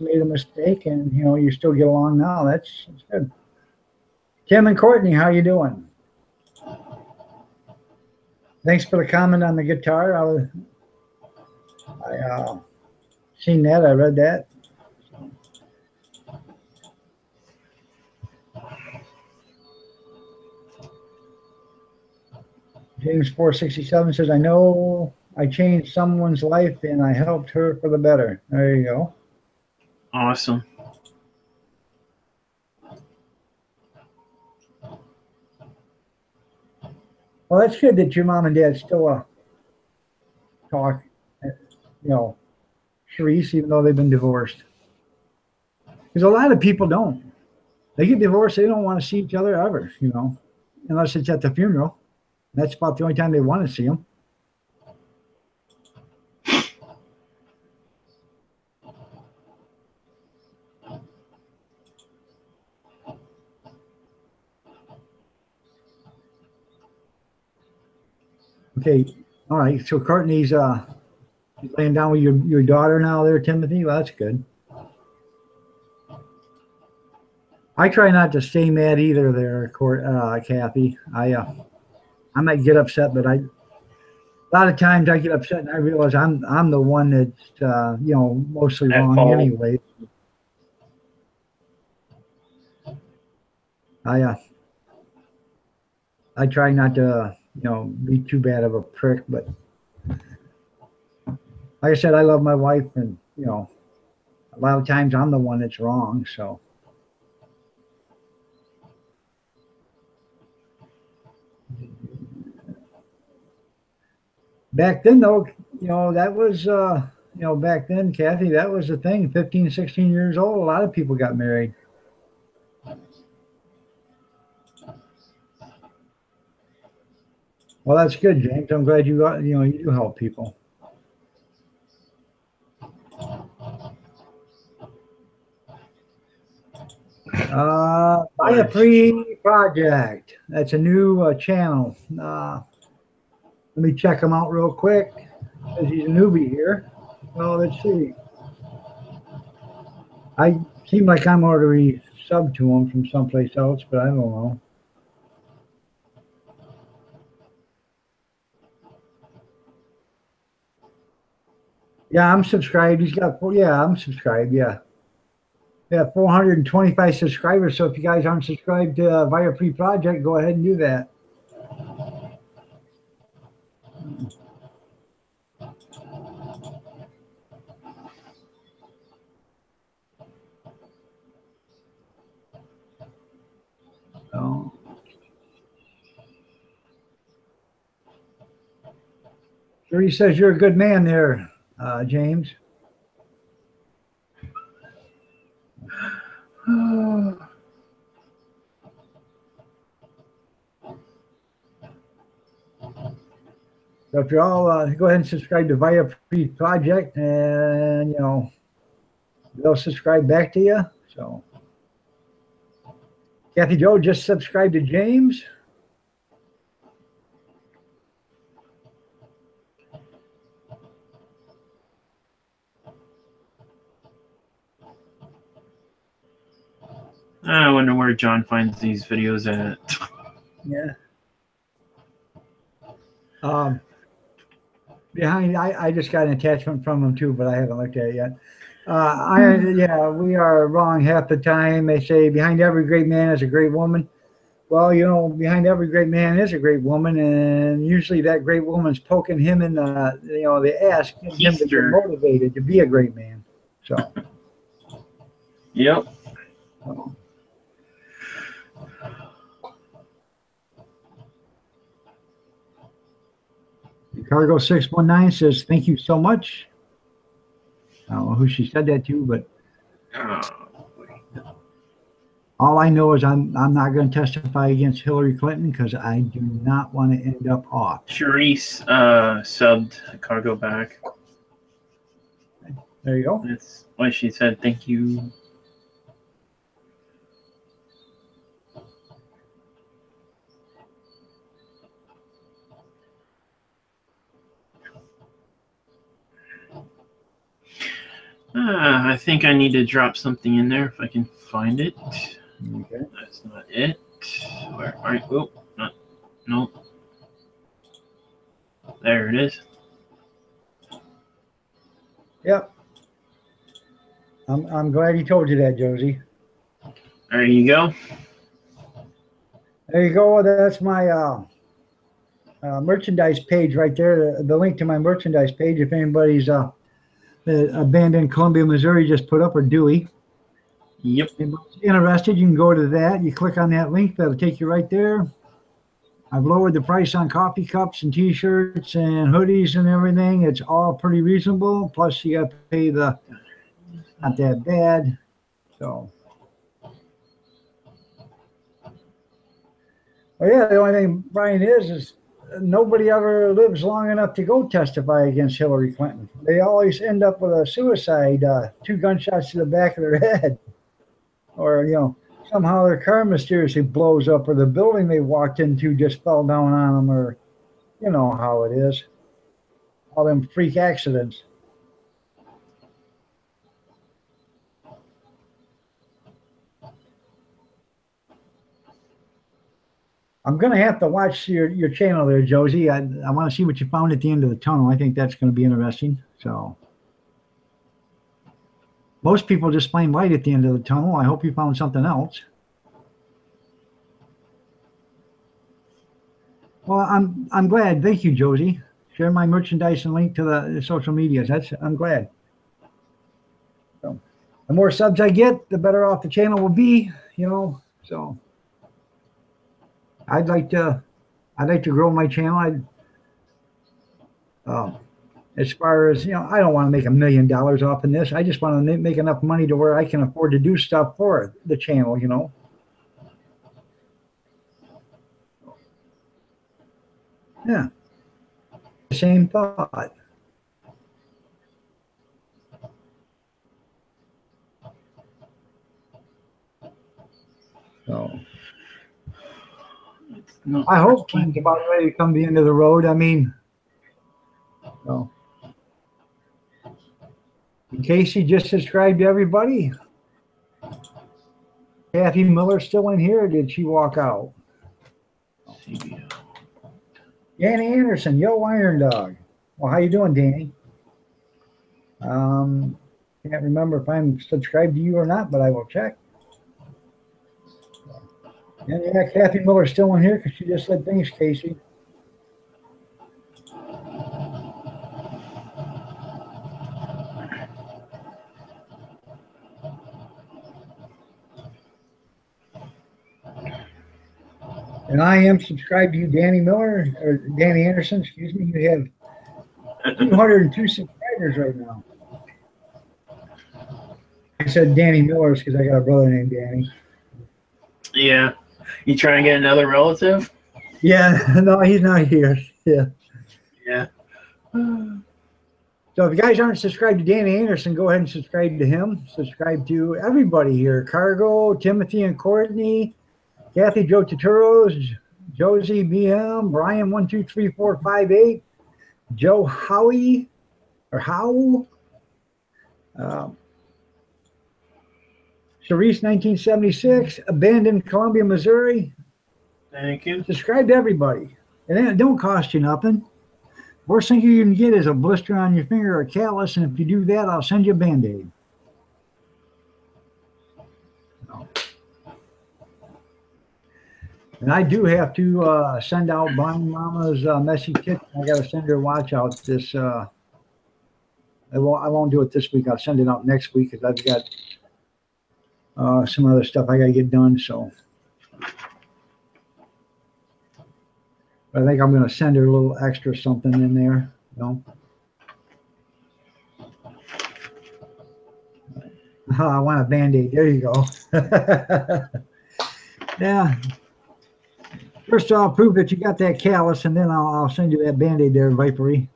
Made a mistake and, you still get along now. That's good. Tim and Courtney, how you doing? Thanks for the comment on the guitar. I seen that. I read that. James 467 says, I know I changed someone's life and I helped her for the better. There you go. Awesome. Well, that's good that your mom and dad still talk, Sharice, even though they've been divorced. Because a lot of people don't. They get divorced, they don't want to see each other ever, unless it's at the funeral. That's about the only time they want to see them. Okay, all right. So Courtney's laying down with your daughter now there, Timothy. Well, that's good. I try not to stay mad either there, Kathy. I might get upset, but a lot of times I get upset and I realize I'm the one that's mostly wrong anyway. I try not to be too bad of a prick, but like I said, I love my wife, and a lot of times I'm the one that's wrong. So. Back then, though, that was, back then, Kathy, that was the thing. 15, 16 years old, a lot of people got married. Well, that's good, James. I'm glad you do help people. Buy a Free Project. That's a new channel. Let me check him out real quick, because he's a newbie here. Well, let's see. I seem like I'm already subbed to him from someplace else, but I don't know. Yeah, I'm subscribed. He's got I'm subscribed. Yeah. 425 subscribers. So if you guys aren't subscribed to Via Free Project, go ahead and do that. Oh. Sure, he says you're a good man there, James. So if you're all go ahead and subscribe to Via Free Project, and they'll subscribe back to you. So Kathy Joe just subscribed to James. I wonder where John finds these videos at. Yeah. Behind, I just got an attachment from him too, but I haven't looked at it yet. We are wrong half the time. They say behind every great man is a great woman. Well, behind every great man is a great woman, and usually that great woman's poking him in the ass, getting him to get motivated to be a great man. So. Yep. So. Cargo 619 says, thank you so much. I don't know who she said that to, but all I know is I'm not going to testify against Hillary Clinton because I do not want to end up off. Charisse subbed Cargo back. There you go. That's why she said thank you. I think I need to drop something in there if I can find it. Okay. That's not it. Where are you? Oh, not, no. There it is. Yep. I'm glad he told you that, Josie. There you go. There you go. That's my merchandise page right there. The link to my merchandise page. If anybody's a band in Columbia, Missouri just put up, or Dewey. Yep. If interested, you can go to that. You click on that link. That'll take you right there. I've lowered the price on coffee cups and T-shirts and hoodies and everything. It's all pretty reasonable. Plus, you got to pay the not that bad. So, well, yeah. The only thing, Brian, is nobody ever lives long enough to go testify against Hillary Clinton. They always end up with a suicide, 2 gunshots to the back of their head, or somehow their car mysteriously blows up, or the building they walked into just fell down on them, or you know how it is. All them freak accidents. I'm going to have to watch your channel there, Josie. I want to see what you found at the end of the tunnel. I think that's going to be interesting. So most people just find light at the end of the tunnel. I hope you found something else. Well, I'm glad. Thank you, Josie. Share my merchandise and link to the social medias. I'm glad. So the more subs I get, the better off the channel will be, so I'd like to grow my channel. As far as, I don't want to make $1 million off in this. I just want to make enough money to where I can afford to do stuff for the channel, Yeah. Same thought. So I hope King's about ready to come to the end of the road. I mean, Casey just subscribed to everybody. Kathy Miller still in here, or did she walk out? Danny Anderson, yo, Iron Dog. Well, how you doing, Danny? Can't remember if I'm subscribed to you or not, but I will check. And yeah, Kathy Miller's still in here because she just said thanks, Casey. And I am subscribed to you, Danny Miller, or Danny Anderson, excuse me. You have 202 subscribers right now. I said Danny Miller's because I got a brother named Danny. Yeah. You trying to get another relative? Yeah, no, he's not here. Yeah. Yeah. So if you guys aren't subscribed to Danny Anderson, go ahead and subscribe to him. Subscribe to everybody here. Cargo, Timothy and Courtney, Kathy Joe Turturos, Josie BM, Brian 123458, Joe Howie or Howell, Charisse 1976, Abandoned Columbia, Missouri. Thank you. Subscribe to everybody. And it don't cost you nothing. Worst thing you can get is a blister on your finger or a callus, and if you do that, I'll send you a Band-Aid. And I do have to send out Blind Mama's messy kit. I got to send her a watch out this. I won't do it this week. I'll send it out next week because I've got some other stuff I got to get done. So I think I'm going to send her a little extra something in there. You know? Oh, I want a Band-Aid. There you go. Yeah. First, I'll prove that you got that callus, and then I'll send you that Band-Aid there, Vipery.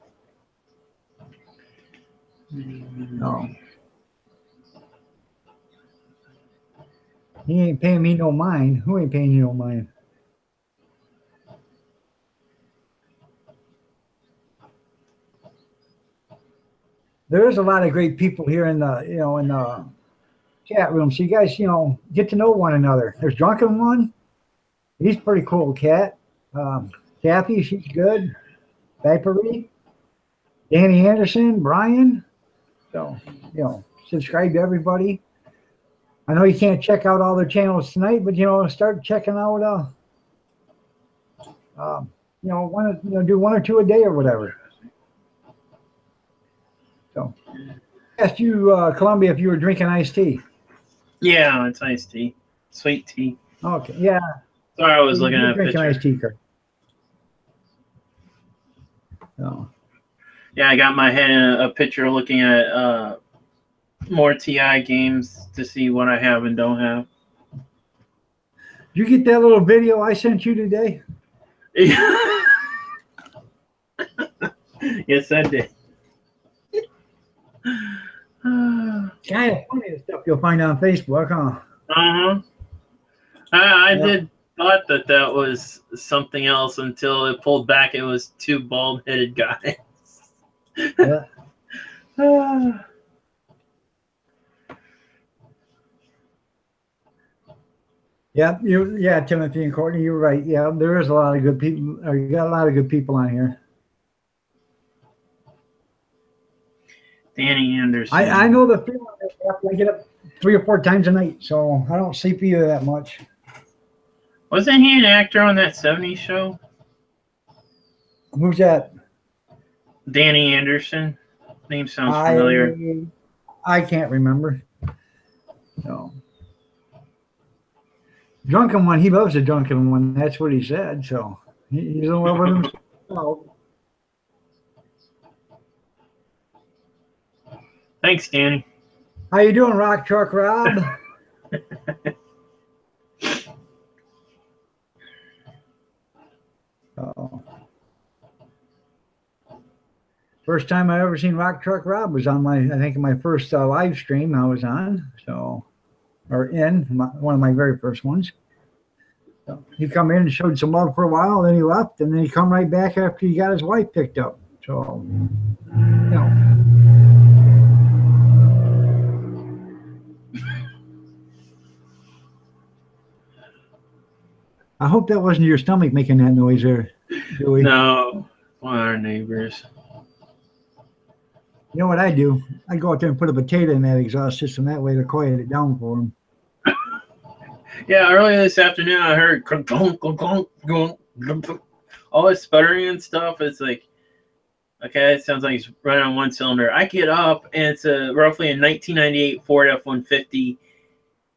No. He ain't paying me no mind. Who ain't paying you no mind? There is a lot of great people here in the, in the chat room. So you guys, get to know one another. There's Drunken One. He's pretty cool cat. Kathy, she's good. Vipery. Danny Anderson, Brian. So, subscribe to everybody. I know you can't check out all their channels tonight, but start checking out. Do one or two a day or whatever. So, I asked you, Columbia, if you were drinking iced tea. Yeah, it's iced tea, sweet tea. Okay, yeah. Sorry, I was looking at a drinking picture. Iced tea, Kurt. So. Yeah, I got my head in a picture looking at more TI games to see what I have and don't have. Did you get that little video I sent you today? Yes, I did. Kind of funny the stuff you'll find on Facebook, huh? Uh-huh. I did thought that was something else until it pulled back. It was two bald-headed guys. Yeah. Yeah, Timothy and Courtney, you're right. Yeah, there is a lot of good people. You got a lot of good people on here. Danny Anderson. I know the feeling after I get up 3 or 4 times a night, so I don't sleep either that much. Wasn't he an actor on that 70s show? Who's that? Danny Anderson. Name sounds familiar. I can't remember. No. Drunken One, he loves the Drunken One. That's what he said. So he's in love with himself. Thanks, Danny. How you doing, Rock Truck Rob? Oh. First time I ever seen Rock Truck Rob was on my first live stream I was on, one of my very first ones. So he come in and showed some love for a while, then he left, and then he come right back after he got his wife picked up. So, I hope that wasn't your stomach making that noise there, Dewey. No, one of our neighbors. You know what I do? I go out there and put a potato in that exhaust system. That way to quiet it down for him. Yeah, earlier this afternoon I heard all this sputtering and stuff. It's like, okay, it sounds like he's running on one cylinder. I get up and it's roughly a 1998 Ford F-150,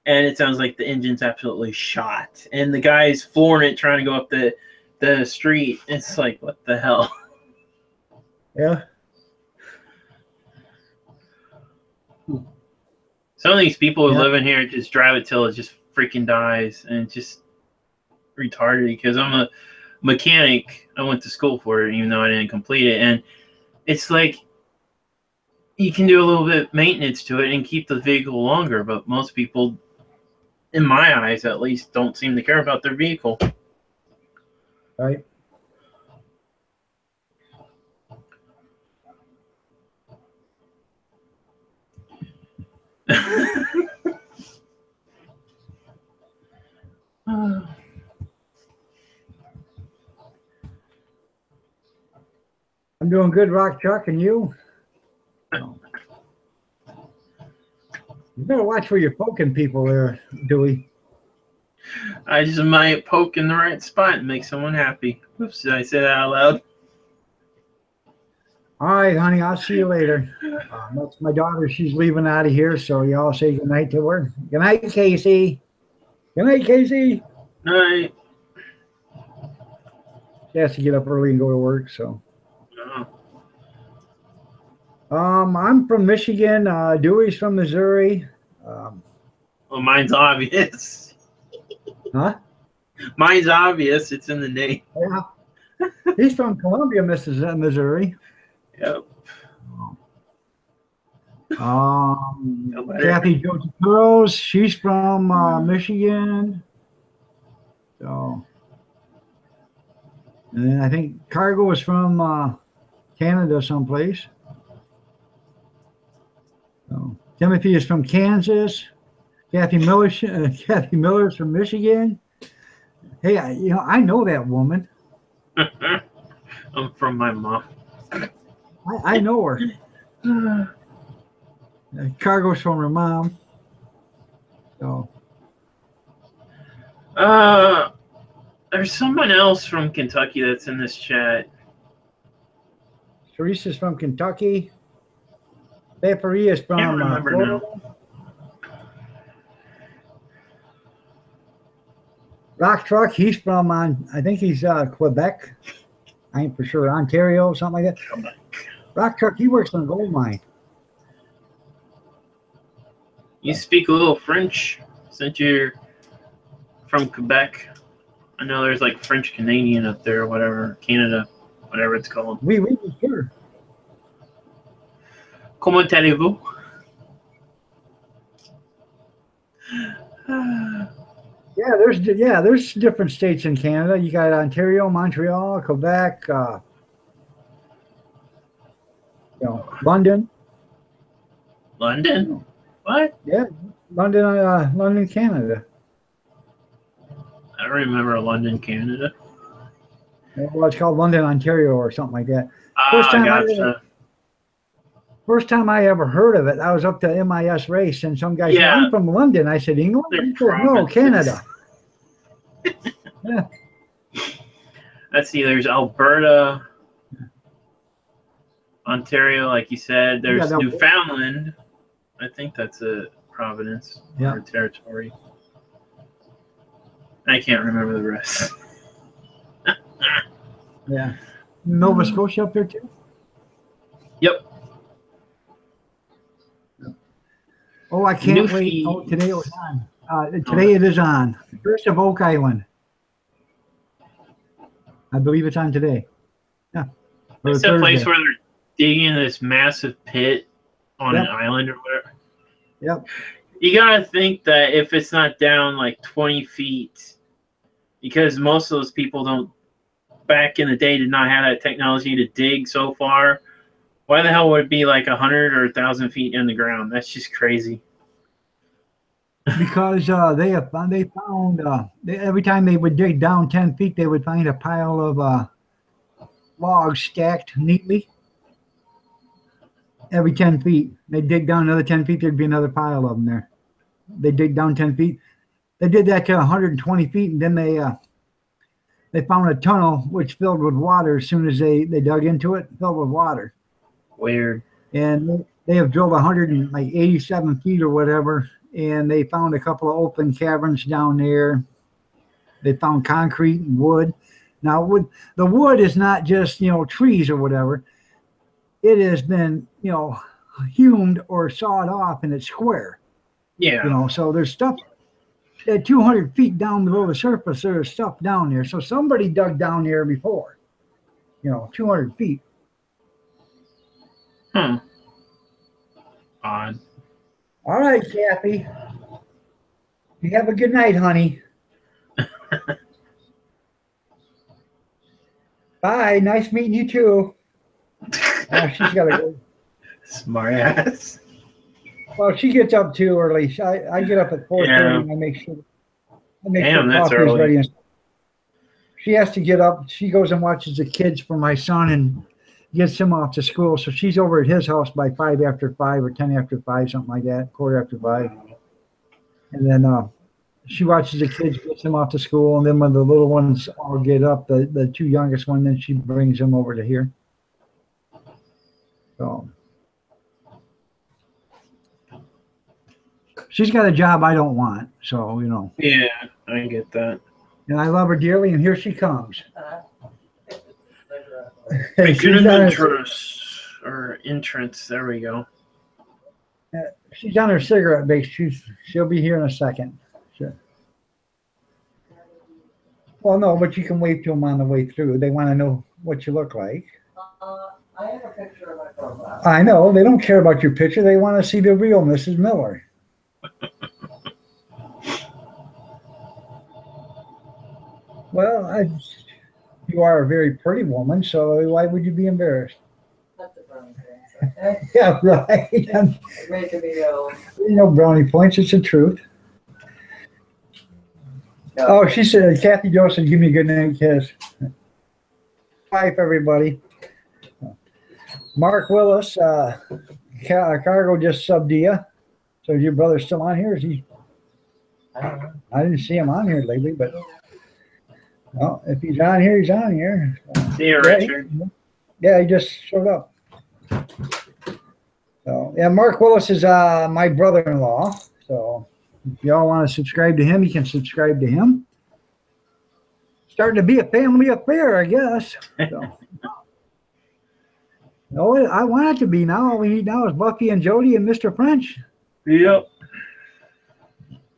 and it sounds like the engine's absolutely shot. And the guy's flooring it, trying to go up the street. It's like, what the hell? Yeah. Some of these people who live in here just drive it till it just freaking dies, and it's just retarded. Because I'm a mechanic, I went to school for it, even though I didn't complete it, and it's like you can do a little bit of maintenance to it and keep the vehicle longer, but most people, in my eyes at least, don't seem to care about their vehicle. Right. I'm doing good, Rock Truck, and you? You better watch where you're poking people there, Dewey. I just might poke in the right spot and make someone happy. Oops, did I say that out loud? All right, honey. I'll see you later. That's my daughter. She's leaving out of here, so y'all say good night to her. Good night, Casey. Good night, Casey. Night. She has to get up early and go to work. So, I'm from Michigan. Dewey's from Missouri. Well, mine's obvious. Huh? Mine's obvious. It's in the name. Yeah. He's from Columbia, Missouri. Yep. Kathy Jones, she's from Michigan. So, and I think Cargo is from Canada someplace. So, Timothy is from Kansas. Kathy Miller's from Michigan. Hey, I know that woman. I'm from my mom. I know her. Cargo's from her mom. So. There's someone else from Kentucky that's in this chat. Teresa's from Kentucky. Peppery is from Can't remember Florida. now. Rock Truck, he's from I think he's Quebec. I ain't for sure. Ontario, something like that. Rock Truck, he works on a gold mine. You speak a little French since you're from Quebec. I know there's like French Canadian up there, or whatever, Canada, whatever it's called. We sure. Comment allez-vous? There's different states in Canada. You got Ontario, Montreal, Quebec, London. London? What? Yeah, London, Canada. I don't remember London, Canada. Well, it's called London, Ontario, or something like that. Gotcha. First time I ever heard of it, I was up to MIS race, and some guy said, "I'm from London." I said, "England?" He said, "No, Canada." Yeah. Let's see. There's Alberta, Ontario, like you said. There's Newfoundland. I think that's a province or territory. I can't remember the rest. Yeah. Nova Scotia up there too? Yep. Oh, I can't wait. Oh, today it was on. Today it is on. First of Oak Island. I believe it's on today. Yeah. It's a place where they're digging this massive pit on an island or whatever. Yep. You got to think that if it's not down like 20 feet, because most of those people don't, back in the day, did not have that technology to dig so far. Why the hell would it be like 100 or 1,000 feet in the ground? That's just crazy. Because they found every time they would dig down 10 feet, they would find a pile of logs stacked neatly. Every 10 feet, they dig down another 10 feet. There'd be another pile of them there. They dig down 10 feet. They did that to 120 feet, and then they found a tunnel which filled with water as soon as they dug into it, filled with water. Weird. And they have drilled 187 feet or whatever, and they found a couple of open caverns down there. They found concrete and wood. Now, the wood is not just, trees or whatever. It has been, hewn or sawed off, and it's square. Yeah. So there's stuff at 200 feet down below the surface. There's stuff down there. So somebody dug down there before, 200 feet. Odd. All right, Kathy. You have a good night, honey. Bye. Nice meeting you too. She's got to go. Smart ass. Well, she gets up too early. I get up at 4:30 and I make sure that's coffee is early. ready. She has to get up. She goes and watches the kids for my son and gets him off to school. So she's over at his house by 5 after 5 or 10 after 5, something like that, quarter after 5. And then she watches the kids, gets them off to school, and then when the little ones all get up, the two youngest one, then she brings them over to here. So she's got a job I don't want. So, you know, Yeah, I get that. and I love her dearly, and here she comes. Make She's an on her- entrance or entrance. There we go. she's on her cigarette break. She'll be here in a second. Sure. Well, no, but you can wave to them on the way through. They want to know what you look like. I have a picture of my profile. I know. They don't care about your picture. They want to see the real Mrs. Miller. Well, you are a very pretty woman, so why would you be embarrassed? That's the brown thing. Okay? Yeah, right. You're making me ill. No brownie points. It's the truth. Oh, she said, Kathy Joseph, give me a good night kiss. Bye, everybody. Mark Willis, Cargo just subbed to you. So is your brother still on here? Is he? I don't know. I didn't see him on here lately, but well, if he's on here, he's on here. See you, Yeah, Richard. Yeah, he just showed up. So yeah, Mark Willis is my brother-in-law. So if y'all want to subscribe to him, you can subscribe to him. Starting to be a family affair, I guess. So. No, I want it to be now. All we need now is Buffy and Jody and Mr. French. Yep.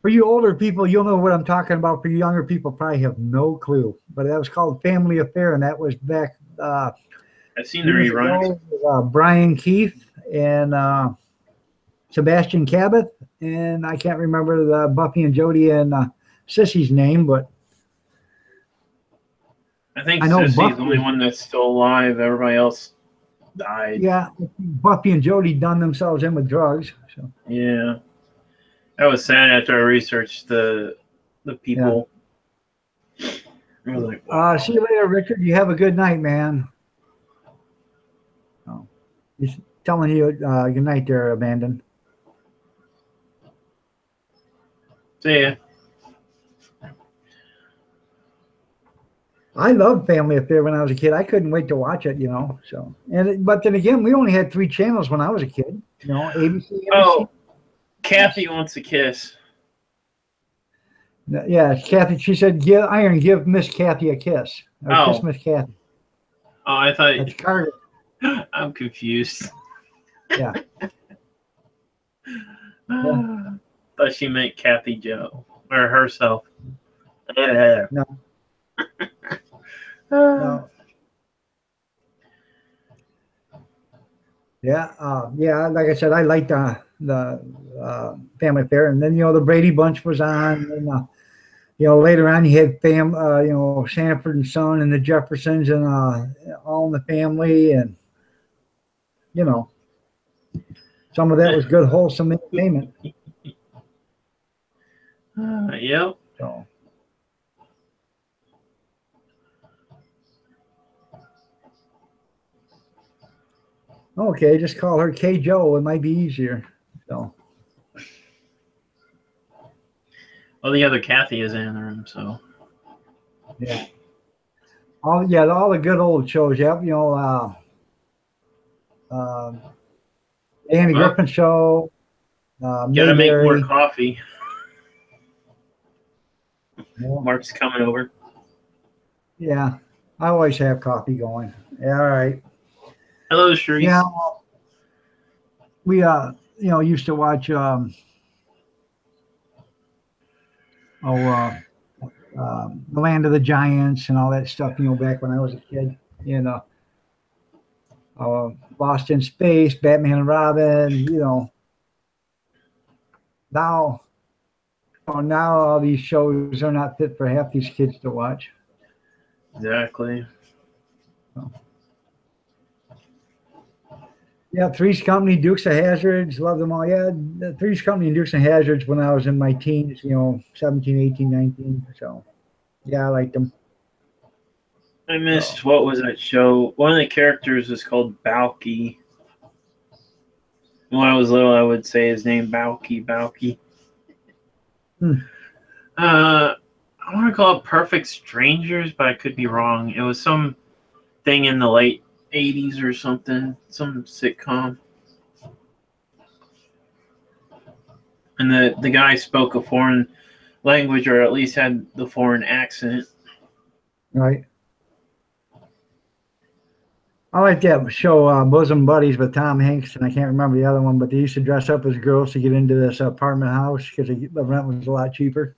For you older people, you'll know what I'm talking about. For you younger people, probably have no clue. But that was called Family Affair, and that was back I've seen the years reruns. ago, Brian Keith and Sebastian Cabot, and I can't remember the Buffy and Jody and Sissy's name, but I think I know Sissy's Buffy- the only one that's still alive. Everybody else died. yeah, Buffy and Jody done themselves in with drugs. So Yeah. That was sad after I researched the people. I was like, wow. see you later, Richard. You have a good night, man. Oh, he's telling you good night there, Abandon. See ya. I loved Family Affair when I was a kid. I couldn't wait to watch it, you know. So, but then again, we only had 3 channels when I was a kid. You know, ABC. NBC. Oh, Kathy wants a kiss. Yeah, Kathy. She said, give Miss Kathy a kiss. Or Oh. Kiss Miss Kathy. Oh, I thought That's Carter. I'm confused. Yeah. Thought she meant Kathy Joe or herself. Yeah. No. No. Yeah. Like I said, I liked the Family Affair, and then the Brady Bunch was on, and later on you had Sanford and Son and the Jeffersons and All in the Family, and some of that was good, wholesome entertainment. Yep. So. Okay, just call her K Joe. It might be easier. So. Well, the other Kathy is in the room, so. Yeah. All the good old shows. Yep. Andy Griffin Show. Gotta make more Mayberry. coffee. Yeah. Mark's coming over. Yeah, I always have coffee going. Yeah, all right. Hello, Shreese. Yeah, we used to watch the Land of the Giants and all that stuff. Back when I was a kid. Lost in Space, Batman and Robin. Now all these shows are not fit for half these kids to watch. Exactly. Yeah, Three's Company, Dukes of Hazzards, love them all. Yeah, the Three's Company and Dukes of Hazzards when I was in my teens, 17, 18, 19. So, yeah, I liked them. I missed, what was that show? One of the characters was called Balky. When I was little, I would say his name, Balky. I want to call it Perfect Strangers, but I could be wrong. It was some thing in the late 80s or something, some sitcom. And the guy spoke a foreign language, or at least had the foreign accent. Right. I like that show, Bosom Buddies with Tom Hanks, and I can't remember the other one, but they used to dress up as girls to get into this apartment house because the rent was a lot cheaper.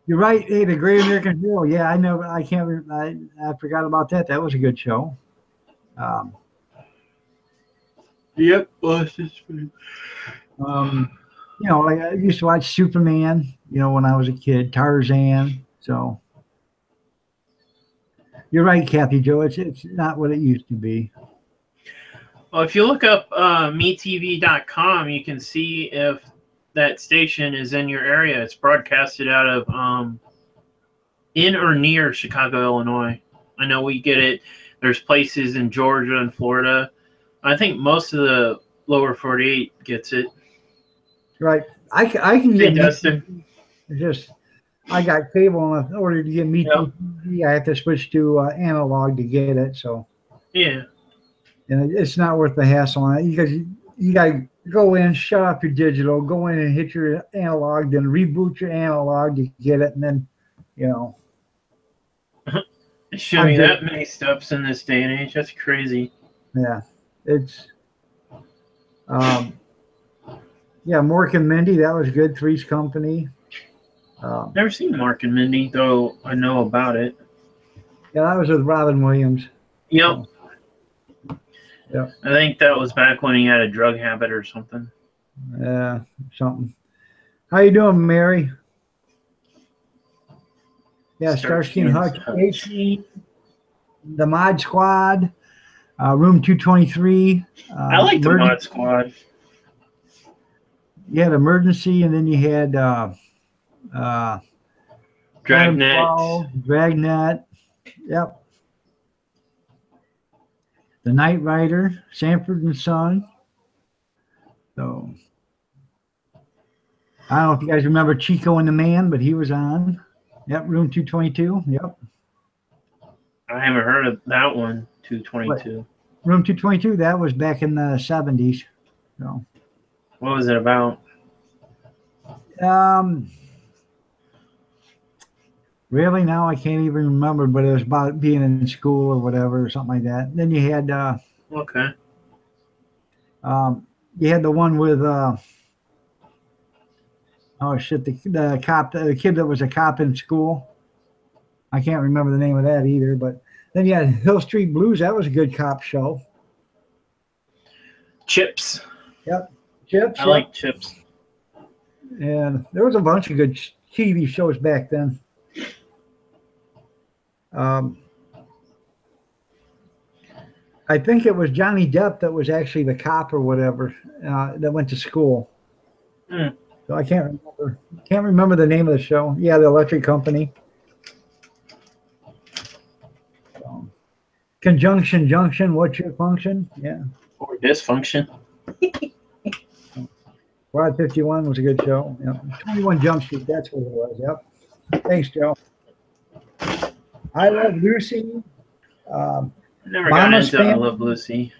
You're right. Hey, the Great American Hero. Yeah, I know. I can't. I forgot about that. That was a good show. Um, Yep. Well, it's just like I used to watch Superman. When I was a kid, Tarzan. So you're right, Kathy Joe. It's not what it used to be. Well, if you look up metv.com, you can see if that station is in your area. It's broadcasted out of in or near Chicago, Illinois. I know we get it. There's places in Georgia and Florida. I think most of the lower 48 gets it. Right. I can Hey, get Dustin. I got cable, and in order to get me Yep. TV, I have to switch to analog to get it. So, Yeah. and it's not worth the hassle on it because you got to go in, shut off your digital, go in and hit your analog, then reboot your analog to get it, and then, They show me that many steps in this day and age. That's crazy. Yeah, it's, Mork and Mindy, that was good. Three's Company. Never seen Mark and Mindy, though I know about it. Yeah, that was with Robin Williams. Yep. Yep. I think that was back when he had a drug habit or something. Something. How you doing, Mary? Yeah, Starsky and Hutch, 18, the Mod Squad, Room 223. I like the Mod Squad. You had Emergency, and then you had Dragnet. Yep. The Knight Rider, Sanford and Son. So I don't know if you guys remember Chico and the Man, but he was on. Yep, Room 222. Yep. I haven't heard of that one, 222. Room 222, that was back in the 70s. So what was it about? Really now I can't even remember, but it was about being in school or whatever, or something like that. Then you had okay. You had the one with the cop, the kid that was a cop in school. I can't remember the name of that either. But then you had Hill Street Blues. That was a good cop show. Chips. Yep, Chips. I like Chips. And there was a bunch of good TV shows back then. I think it was Johnny Depp that was actually the cop or whatever that went to school. Mm. So I can't remember the name of the show. Yeah, the Electric Company. Conjunction Junction. What's your function? Yeah. Or Dysfunction. Quad 51 was a good show. Yep. 21 Jump Street. That's what it was. Yep. Thanks, Joe. I Love Lucy. Never got into I Love Lucy.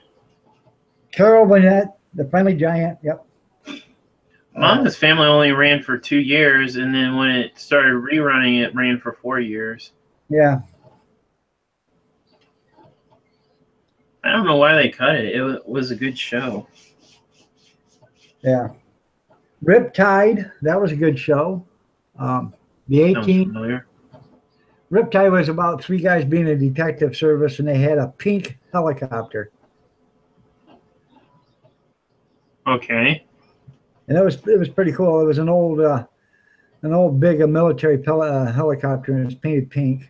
Carol Burnett, The Friendly Giant. Yep. Mama's Family only ran for 2 years, and then when it started rerunning, it ran for 4 years. Yeah. I don't know why they cut it. It was a good show. Yeah. Riptide, that was a good show. The 18. Riptide was about 3 guys being a detective service, and they had a pink helicopter. Okay. And it was pretty cool. It was an old big military helicopter, and it was painted pink.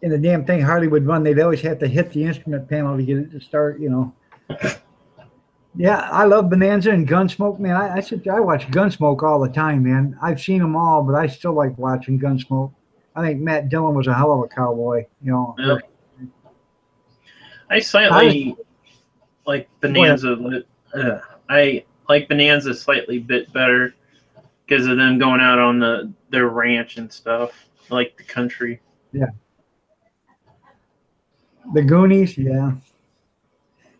And the damn thing hardly would run. They'd always have to hit the instrument panel to get it to start, Yeah, I love Bonanza and Gunsmoke, man. I watch Gunsmoke all the time, man. I've seen them all, but I still like watching Gunsmoke. I think Matt Dillon was a hell of a cowboy, Yep. I slightly like Bonanza. I like Bonanza slightly bit better because of them going out on their ranch and stuff. I like the country The Goonies, yeah.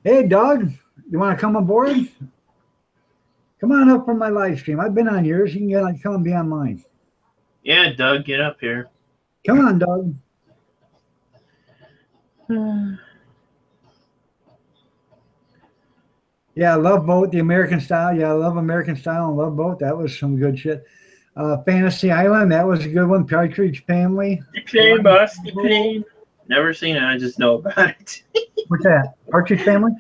Hey, Doug, you want to come aboard? Come on up from my live stream. I've been on yours. You can come and be on mine. Yeah, Doug, get up here. Come on, Doug. Yeah, Love Boat, the American Style. Yeah, I love American Style and Love Boat. That was some good shit. Fantasy Island, that was a good one. Partridge Family. The plane, boss, the plane. Never seen it. I just know about it. What's that? Partridge Family?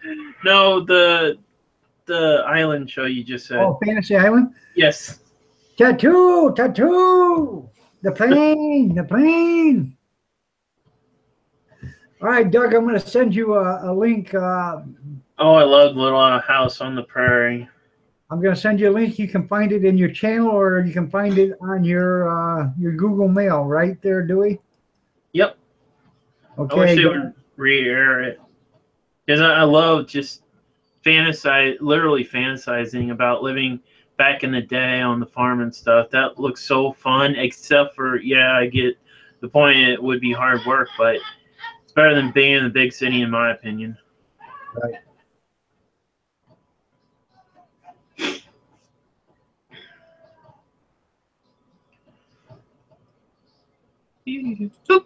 No, the island show you just said. Oh, Fantasy Island? Yes. Tattoo, tattoo. The plane, the plane. All right, Doug, I'm going to send you a link. Oh, I love Little House on the Prairie. I'm going to send you a link. You can find it in your channel, or you can find it on your Google Mail, right there, Dewey? Yep. Okay. I wish they would re-air it. Because I love just literally fantasizing about living back in the day on the farm and stuff. That looks so fun, except for, yeah, I get the point, it would be hard work, but it's better than being in the big city, in my opinion. Right. Boop.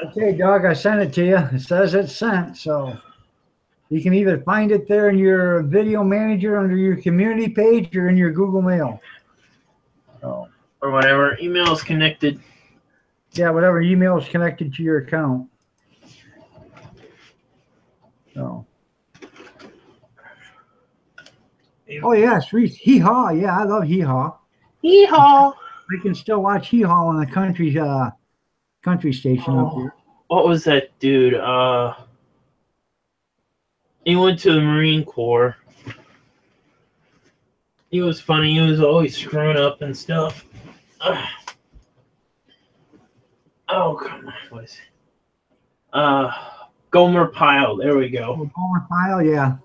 Okay, Doug, I sent it to you. It says it's sent, so you can either find it there in your video manager under your community page or in your Google Mail. So, Or whatever. Email is connected. yeah, whatever email is connected to your account. So. Oh, yeah, sweet. Hee Haw. Yeah, I love Hee Haw. Hee Haw. I can still watch Hee Haw on the country station up here. What was that dude? He went to the Marine Corps. He was funny. He was always screwing up and stuff. Oh, come on. What is it? Gomer Pyle. There we go. Gomer Pyle, yeah.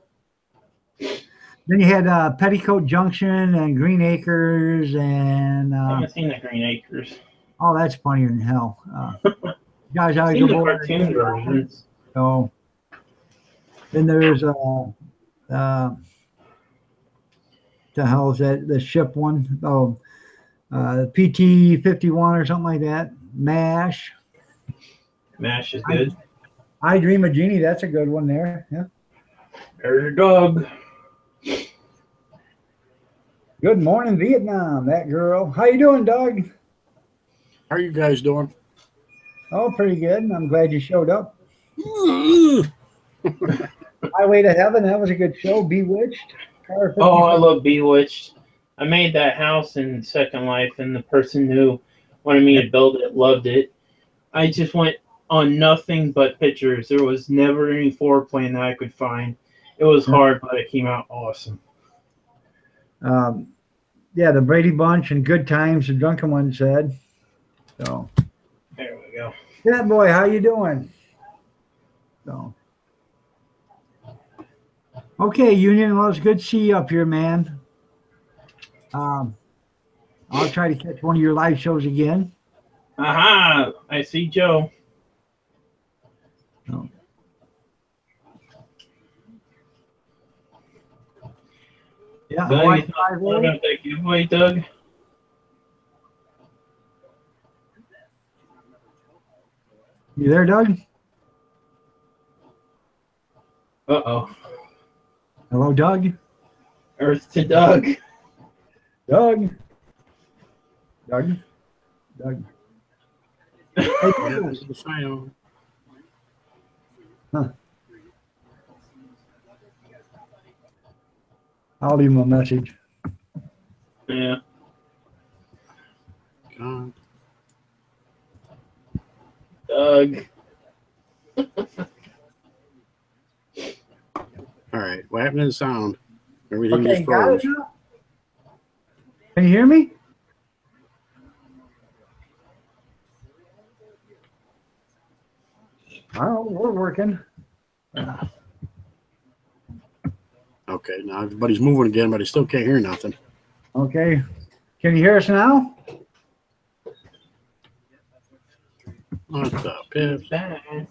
Then you had Petticoat Junction and Green Acres and. I haven't seen the Green Acres. Oh, that's funnier than hell. Guys, I've seen the cartoon versions. So then there's the hell is that? The ship one? Oh, PT-51 or something like that. MASH. MASH is good. I Dream of Jeannie. That's a good one there. Yeah. There's your dog. Good morning, Vietnam. That girl. How you doing, Doug? How are you guys doing? Oh, pretty good. I'm glad you showed up. Highway to Heaven. That was a good show. Bewitched. Oh, I love Bewitched. I made that house in Second Life, and the person who wanted me to build it loved it. I just went on nothing but pictures. There was never any floor plan that I could find. It was hard, but it came out awesome. Yeah, the Brady Bunch and Good Times, the Drunken One said. So there we go. Yeah, boy, how you doing? So okay, Union. Well, it's good to see you up here, man. I'll try to catch one of your live shows again. Aha! I see Joe. Oh. Yeah, I'm going to take you away, Doug. You there, Doug? Uh-oh. Hello, Doug? Earth to Doug. Doug? Doug? Doug? Hey, Doug. Huh. I'll leave him a message. Yeah. God. Doug. All right. What happened to the sound? Everything Okay, just got froze. it now? Can you hear me? Oh, we're working. Okay, now everybody's moving again, but I still can't hear nothing. Okay. Can you hear us now? What's up, Pips? Back. Here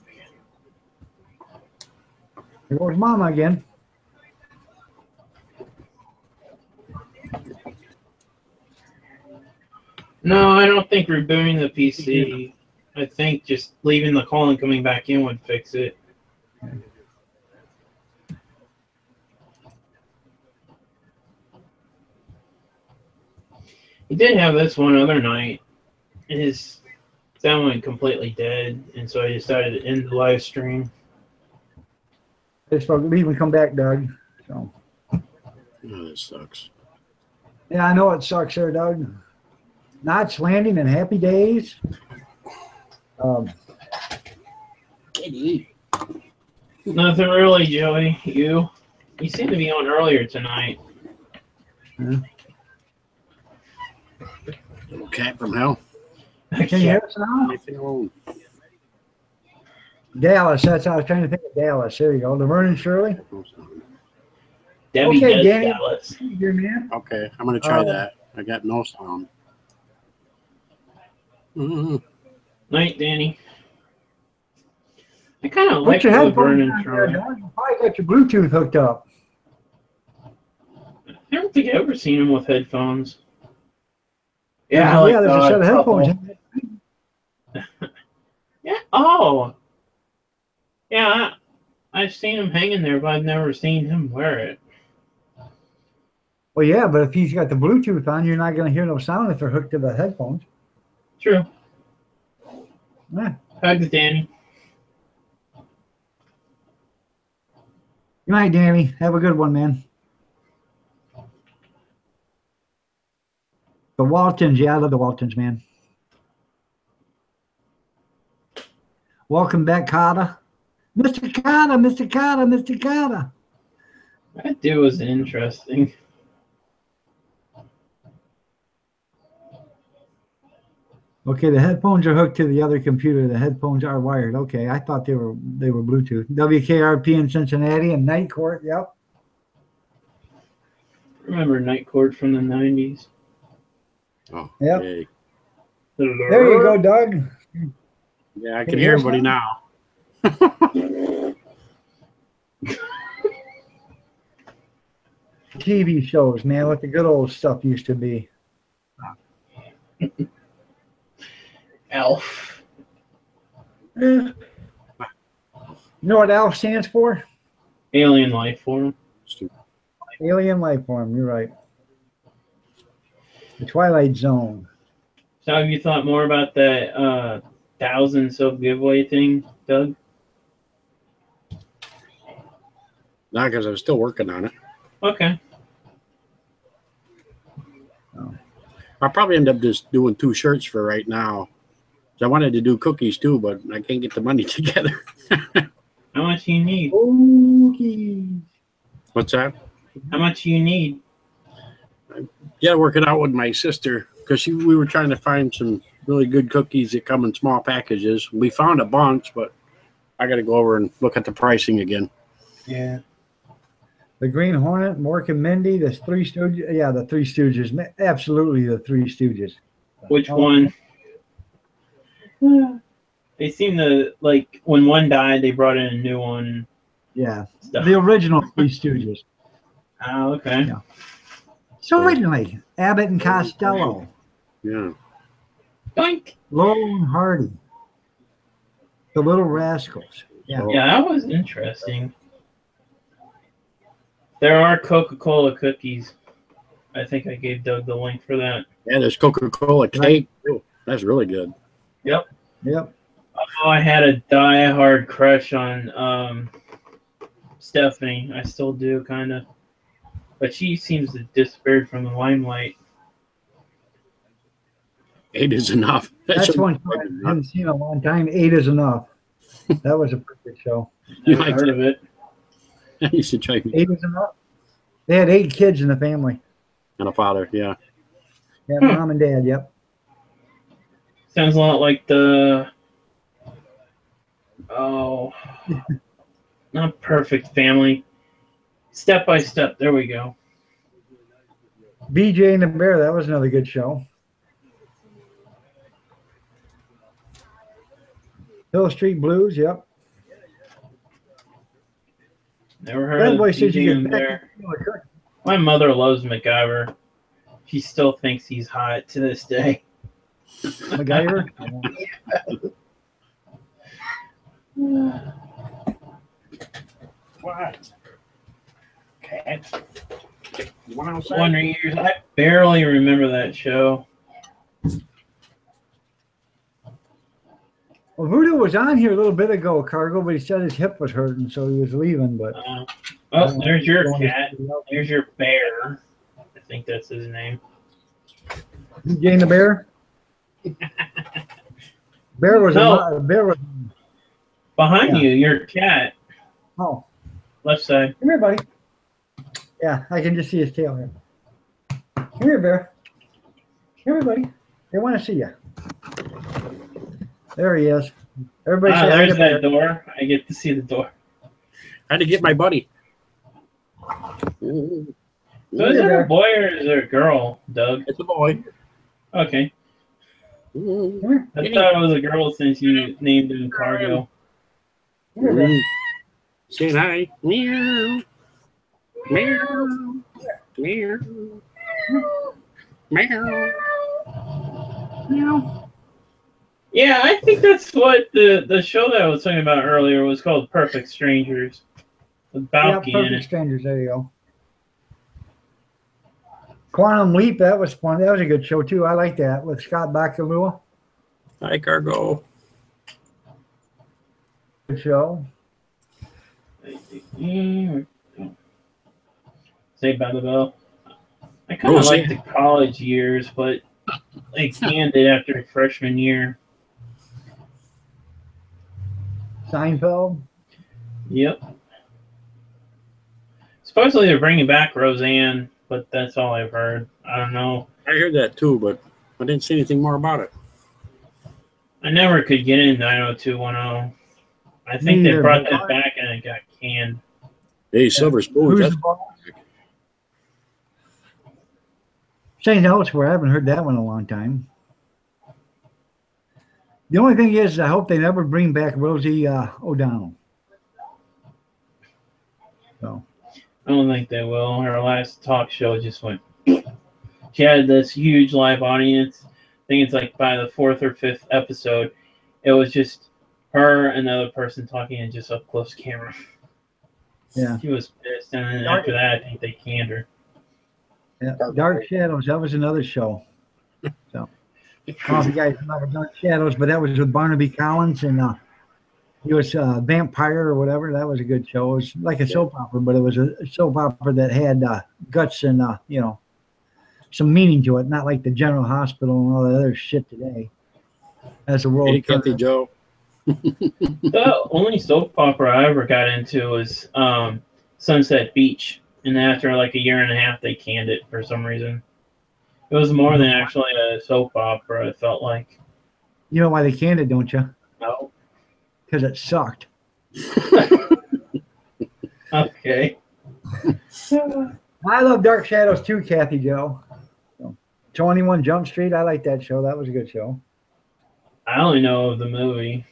goes Mama again. No, I don't think rebooting the PC. I think just leaving the call and coming back in would fix it. He did have this one other night. His sound went completely dead, and so I decided to end the live stream. I just thought leave and come back, Doug. So Oh, that sucks. yeah, I know it sucks there, Doug. Notch landing and happy days. Kitty. Nothing really, Joey. You seem to be on earlier tonight. Little cat from hell. Can you hear us now? Anything alone. Dallas. That's I was trying to think of Dallas. There you go. Laverne and Shirley. No sound. Debbie Okay, does Danny. Dallas. You hear me? Man? Okay, I'm gonna try that. I got no sound. Night, Danny. I kind of like Put your Laverne headphones and on there, Shirley. Doug. You probably got your Bluetooth hooked up. I don't think I've ever seen him with headphones. Yeah, like, there's a set of headphones. Yeah. Oh. Yeah, I've seen him hanging there, but I've never seen him wear it. Well, yeah, but if he's got the Bluetooth on, you're not going to hear no sound if they're hooked to the headphones. True. Yeah. Hugs, Danny. Good night, Danny. Have a good one, man. The Waltons. Yeah, I love the Waltons, man. Welcome back, Carter. Mr. Carter, Mr. Carter, Mr. Carter. That dude was interesting. Okay, the headphones are hooked to the other computer. The headphones are wired. Okay, I thought they were Bluetooth. WKRP in Cincinnati and Night Court. Yep. Remember Night Court from the 90s? Oh, Yep. yay. There you go, Doug. Yeah, I Can can you hear hear everybody something? now. TV shows, man, what the good old stuff used to be. Elf. You know what ALF stands for? Alien life form. Alien Life Form. You're right. The Twilight Zone. So have you thought more about that 1,000 sub giveaway thing, Doug? Not because I'm still working on it. Okay. I'll probably end up just doing 2 shirts for right now. I wanted to do cookies too, but I can't get the money together. How much do you need? Okay. What's that? How much do you need? Yeah, work it out with my sister because we were trying to find some really good cookies that come in small packages. We found a bunch, but I got to go over and look at the pricing again. Yeah. The Green Hornet, Mork and Mindy, the Three Stooges. Yeah, the Three Stooges. Absolutely the Three Stooges. Which Oh. one? They seem to, like, when one died, they brought in a new one. Yeah. Stuff. The original Three Stooges. Oh, okay. Yeah. So originally, Abbott and Costello, Yeah. Doink. Laurel and Hardy, the Little Rascals. Yeah. Yeah, that was interesting. There are Coca-Cola cookies. I think I gave Doug the link for that. Yeah, there's Coca-Cola cake. Oh, that's really good. Yep. Oh, I had a die-hard crush on Stephanie. I still do, kind of. But she seems to have disappeared from the limelight. 8 is enough. That's one show I haven't seen in a long time. 8 is enough. That was a perfect show. You Never liked heard it? of it. You should try 8 is enough. They had 8 kids in the family. and a father. Yeah. Yeah, mom and dad. Yep. Sounds a lot like the not Perfect Family. Step by Step. There we go. BJ and the Bear. That was another good show. Hill Street Blues. Yep. Never heard Bad of Boy says you him get there. back. My mother loves MacGyver. She still thinks he's hot to this day. MacGyver. What? Cat. You want outside? Wonder Years. I barely remember that show. Well, Voodoo was on here a little bit ago, Cargo, but he said his hip was hurting, so he was leaving. But Oh, there's your cat. There's your bear. I think that's his name. Jane the Bear. Bear was No. Bear was. Behind Yeah. you, your cat. Oh, Left side. come here, buddy. Yeah, I can just see his tail here. Come here, Bear. Come here, buddy. They want to see you. There he is. Everybody say hi There's to Bear. that door. I get to see the door. I had to get my buddy. So is Hey, it Bear. a boy or is it a girl, Doug? It's a boy. Okay. Come here. I thought it was a girl since you named him Cargo. Come here, Bear. Saying hi. Meow. Meow. Meow. Meow. Meow. Yeah, I think that's what the show that I was talking about earlier was called Perfect Strangers. With Yeah, Balky in Perfect it. Strangers. There you go. Quantum Leap. That was fun. That was a good show too. I like that with Scott Bakula. Hi, Cargo. Good show. Saved by the Bell. I kind of like the college years, but they canned it after freshman year. Seinfeld. Yep. Supposedly they're bringing back Roseanne, but that's all I've heard. I don't know. I heard that too, but I didn't see anything more about it. I never could get in 90210. I think they Neither, brought but that back and it got canned. Hey, Silver Spoons. Who's That's the boss? St. Elsewhere. I haven't heard that one in a long time. The only thing is, I hope they never bring back Rosie O'Donnell. So I don't think they will. Her last talk show just went. She had this huge live audience. I think it's like by the 4th or 5th episode, it was just her and the other person talking in just up close camera. yeah, She was pissed, and then after that, I think they canned her. yeah. Dark Shadows. That was another show. So I don't know if you guys remember Dark Shadows, but that was with Barnaby Collins and he was a vampire or whatever. That was a good show. It was like a soap opera, but it was a soap opera that had guts and some meaning to it, not like the General Hospital and all that other shit today. As the world Hey, Kathy Joe. The only soap opera I ever got into was Sunset Beach, and after like a year and a half, they canned it for some reason. It was more than actually a soap opera. It felt like. You know why they canned it, don't you? No. Because it sucked. Okay. I love Dark Shadows too, Kathy Joe. 21 Jump Street. I like that show. That was a good show. I only know of the movie.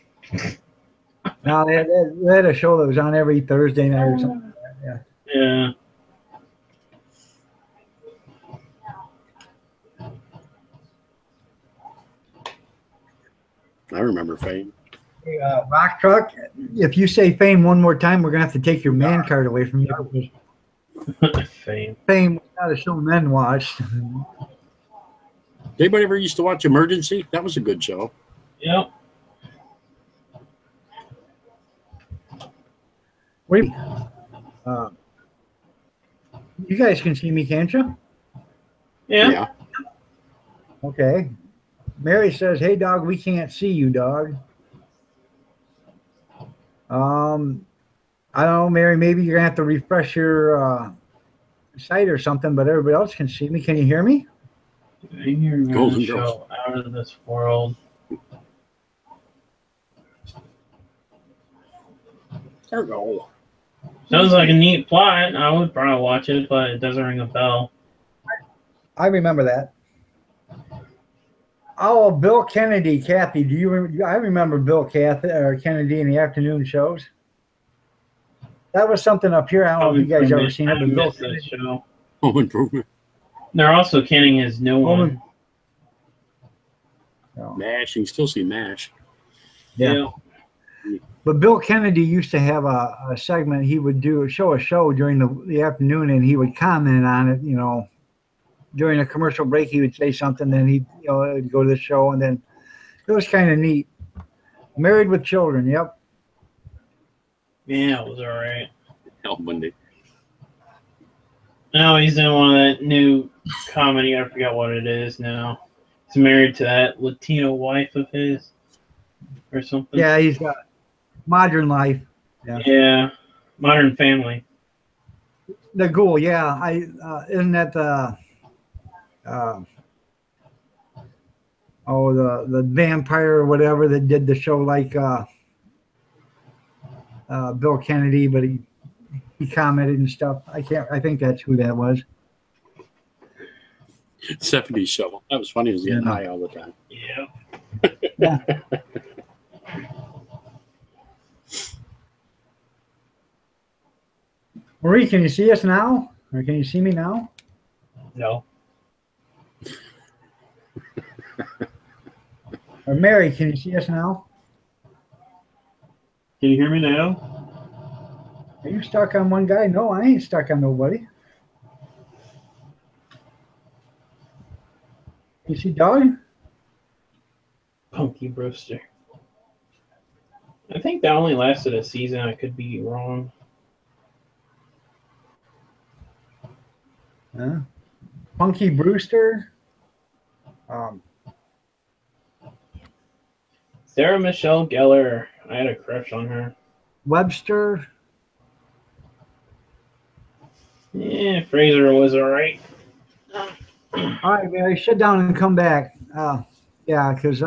Now they had a show that was on every Thursday night or something. Yeah. I remember Fame. Hey, Rock Truck. If you say Fame one more time, we're gonna have to take your man card away from you. Fame. Fame was not a show men watched. Anybody ever used to watch Emergency? That was a good show. Yep. Wait. You guys can see me, can't you? Yeah. Okay. Mary says, "Hey, dog, we can't see you, dog." I don't know, Mary. Maybe you're gonna have to refresh your site or something. But everybody else can see me. Can you hear me? I hear Golden a show Girls. out of this world. Cargo. Sounds like a neat plot. I would probably watch it, but it doesn't ring a bell. I remember that. Oh, Bill Kennedy, Kathy. I remember Bill Kennedy in the afternoon shows. That was something up here. I don't know if you guys ever seen it, I but Bill missed that Kennedy. show. Home Improvement. They're also canning his new one. Oh. MASH. You can still see MASH. Yeah. But Bill Kennedy used to have a segment. He would show a show during the afternoon, and he would comment on it. You know, during a commercial break, he would say something. Then he'd go to the show, and then it was kind of neat. Married with Children. Yep. Yeah, it was all right. Hell, Monday. No, he's in one of that new comedy. I forgot what it is now. He's married to that Latino wife of his, or something. Yeah, he's got Modern Life. Yeah, Modern Family. The Ghoul. Yeah, isn't that the the vampire or whatever that did the show like Bill Kennedy, but he commented and stuff. I think that's who that was. 70s show. That was funny. He was getting high all the time. Yeah. Yeah. Marie, can you see us now? Or can you see me now? No. Or Mary, can you see us now? Can you hear me now? Are you stuck on one guy? No, I ain't stuck on nobody. You see Doug? Punky Brewster. I think that only lasted a season. I could be wrong. Punky Brewster. Sarah Michelle Gellar. I had a crush on her. Webster. Yeah, Fraser was all right. All right, Mary, shut down and come back. Yeah, because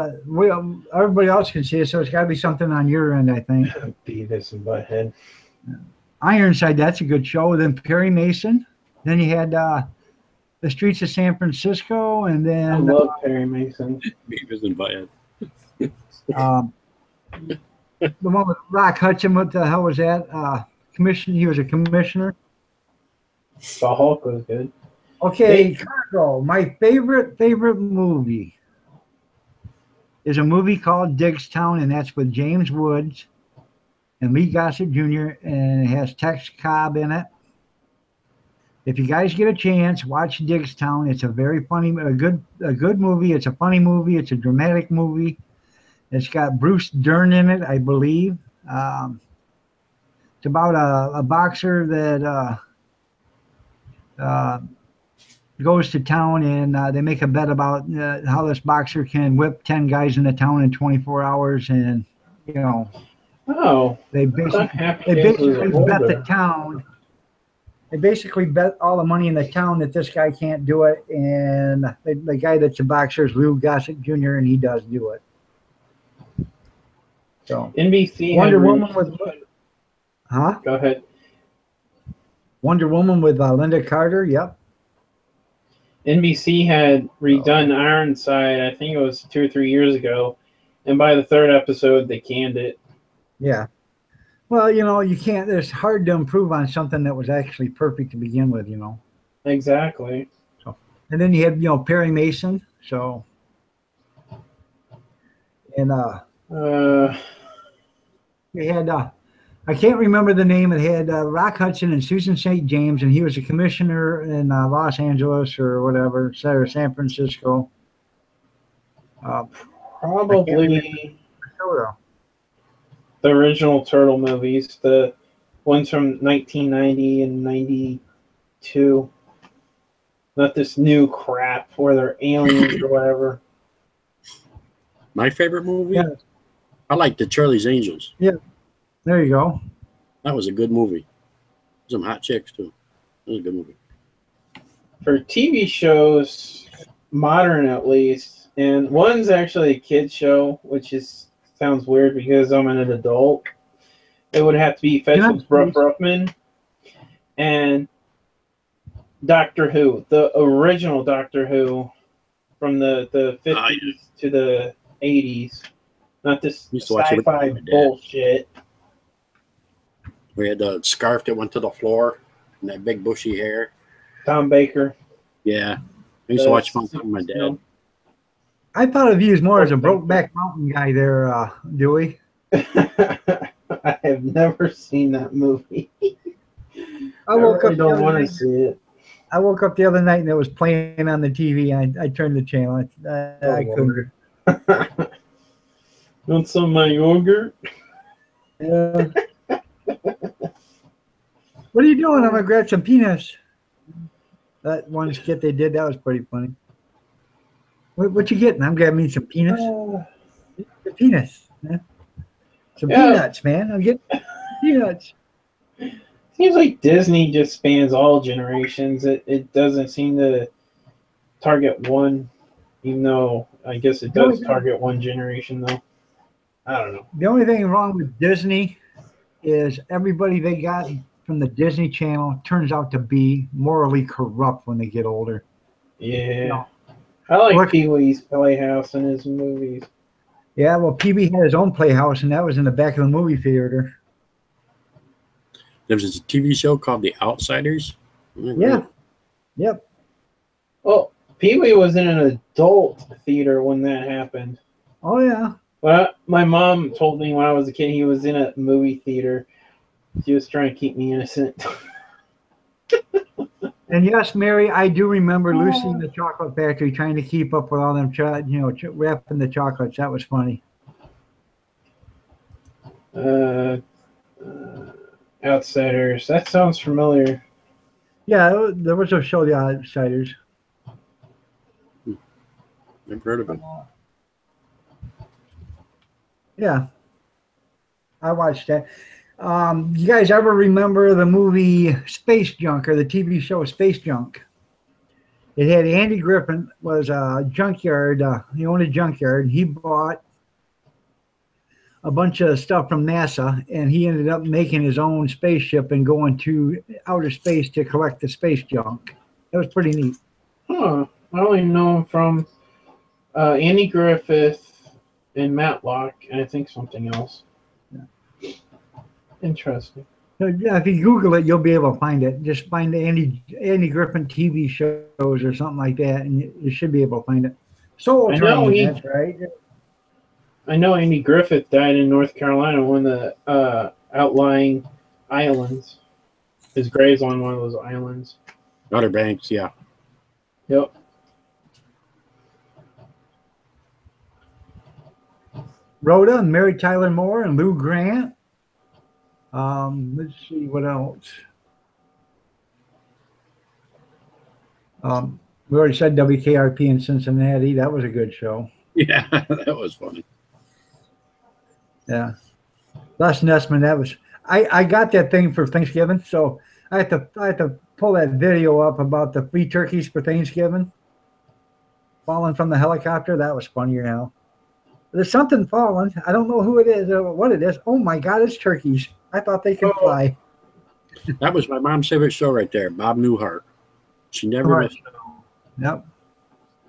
everybody else can see it, so it's got to be something on your end, I think. Beavis and Butthead. Ironside, that's a good show. Then Perry Mason. Then you had The Streets of San Francisco, and then I love Perry Mason. Beavis and Butthead. the one with Rock Hudson. What the hell was that? Commission. He was a commissioner. The Hulk was good. Okay, Cargo. My favorite movie is a movie called Diggstown, and that's with James Woods and Lee Gossett Jr. and it has Tex Cobb in it. If you guys get a chance, watch Diggstown. It's a very funny, a good movie. It's a funny movie. It's a dramatic movie. It's got Bruce Dern in it, I believe. It's about a boxer that goes to town, and they make a bet about how this boxer can whip 10 guys in the town in 24 hours. And, you know, they basically bet the town. They basically bet all the money in the town that this guy can't do it. And the guy that's a boxer is Lou Gossett Jr., and he does do it. So NBC Wonder Woman with Go ahead. Wonder Woman with Linda Carter. Yep. NBC had redone Ironside, I think it was 2 or 3 years ago, and by the 3rd episode, they canned it. Yeah. Well, you know, you can't. It's hard to improve on something that was actually perfect to begin with. You know. Exactly. So, and then you have Perry Mason. So. And they had I can't remember the name. It had Rock Hudson and Susan St. James, and he was a commissioner in Los Angeles or whatever, or San Francisco. Probably the original Turtle movies, the ones from 1990 and 92. Not this new crap where they're aliens or whatever. My favorite movie? Yeah. I like the Charlie's Angels. Yeah. There you go. That was a good movie. Some hot chicks, too. That was a good movie. For TV shows, modern at least, and one's actually a kid's show, which sounds weird because I'm an adult. It would have to be Fetch with Bruff Ruffman and Doctor Who, the original Doctor Who from the 50s to the 80s. Not this Used to watch it with sci-fi my dad. bullshit. We had the scarf that went to the floor and that big bushy hair. Tom Baker. Yeah. I used to watch them with my dad. I thought of you as more as a Brokeback Mountain guy there, Dewey. I have never seen that movie. I woke really up. don't want to see it. I woke up the other night and it was playing on the TV. I turned the channel. I couldn't. Want some of my yogurt? Yeah. What are you doing? I'm gonna grab some peanuts. That one skit they did, that was pretty funny. What you getting? I'm grabbing me some peanuts. The peanuts. Yeah. Some peanuts, man. I'm getting peanuts. Seems like Disney just spans all generations. It doesn't seem to target one, even though I guess it does target one generation, though. I don't know. The only thing wrong with Disney is everybody they got from the Disney Channel turns out to be morally corrupt when they get older. Yeah. No. I like Pee-wee's Playhouse and his movies. Yeah, well, PB had his own playhouse, and that was in the back of the movie theater. There was a TV show called The Outsiders. Yeah. Yep. Well, Pee-wee was in an adult theater when that happened. Oh, yeah. Well, my mom told me when I was a kid he was in a movie theater. She was trying to keep me innocent. And yes, Mary, I do remember Lucy in the Chocolate Factory trying to keep up with all them, wrapping the chocolates. That was funny. Outsiders. That sounds familiar. Yeah, there was a show, The Outsiders. Never heard of it. Yeah, I watched that. You guys ever remember the movie Space Junk or the TV show Space Junk? It had Andy Griffin was a junkyard. He owned a junkyard. He bought a bunch of stuff from NASA, and he ended up making his own spaceship and going to outer space to collect the space junk. That was pretty neat. Huh. I only know him from Andy Griffith and Matlock, and I think something else. Yeah. Interesting. So, yeah, if you Google it, you'll be able to find it. Just find the Andy Griffin TV shows or something like that, and you should be able to find it. Soul Train, that's right. I know Andy Griffith died in North Carolina, one of the outlying islands. His grave's on one of those islands. Outer Banks, yeah. Yep. Rhoda and Mary Tyler Moore and Lou Grant. Let's see what else. We already said WKRP in Cincinnati. That was a good show. Yeah, that was funny. Yeah. Les Nessman, that was I got that thing for Thanksgiving, so I had to pull that video up about the free turkeys for Thanksgiving. Falling from the helicopter. That was funnier now. There's something falling. I don't know who it is or what it is. Oh my God, it's turkeys. I thought they could fly. That was my mom's favorite show right there, Bob Newhart. She never missed it. Yep.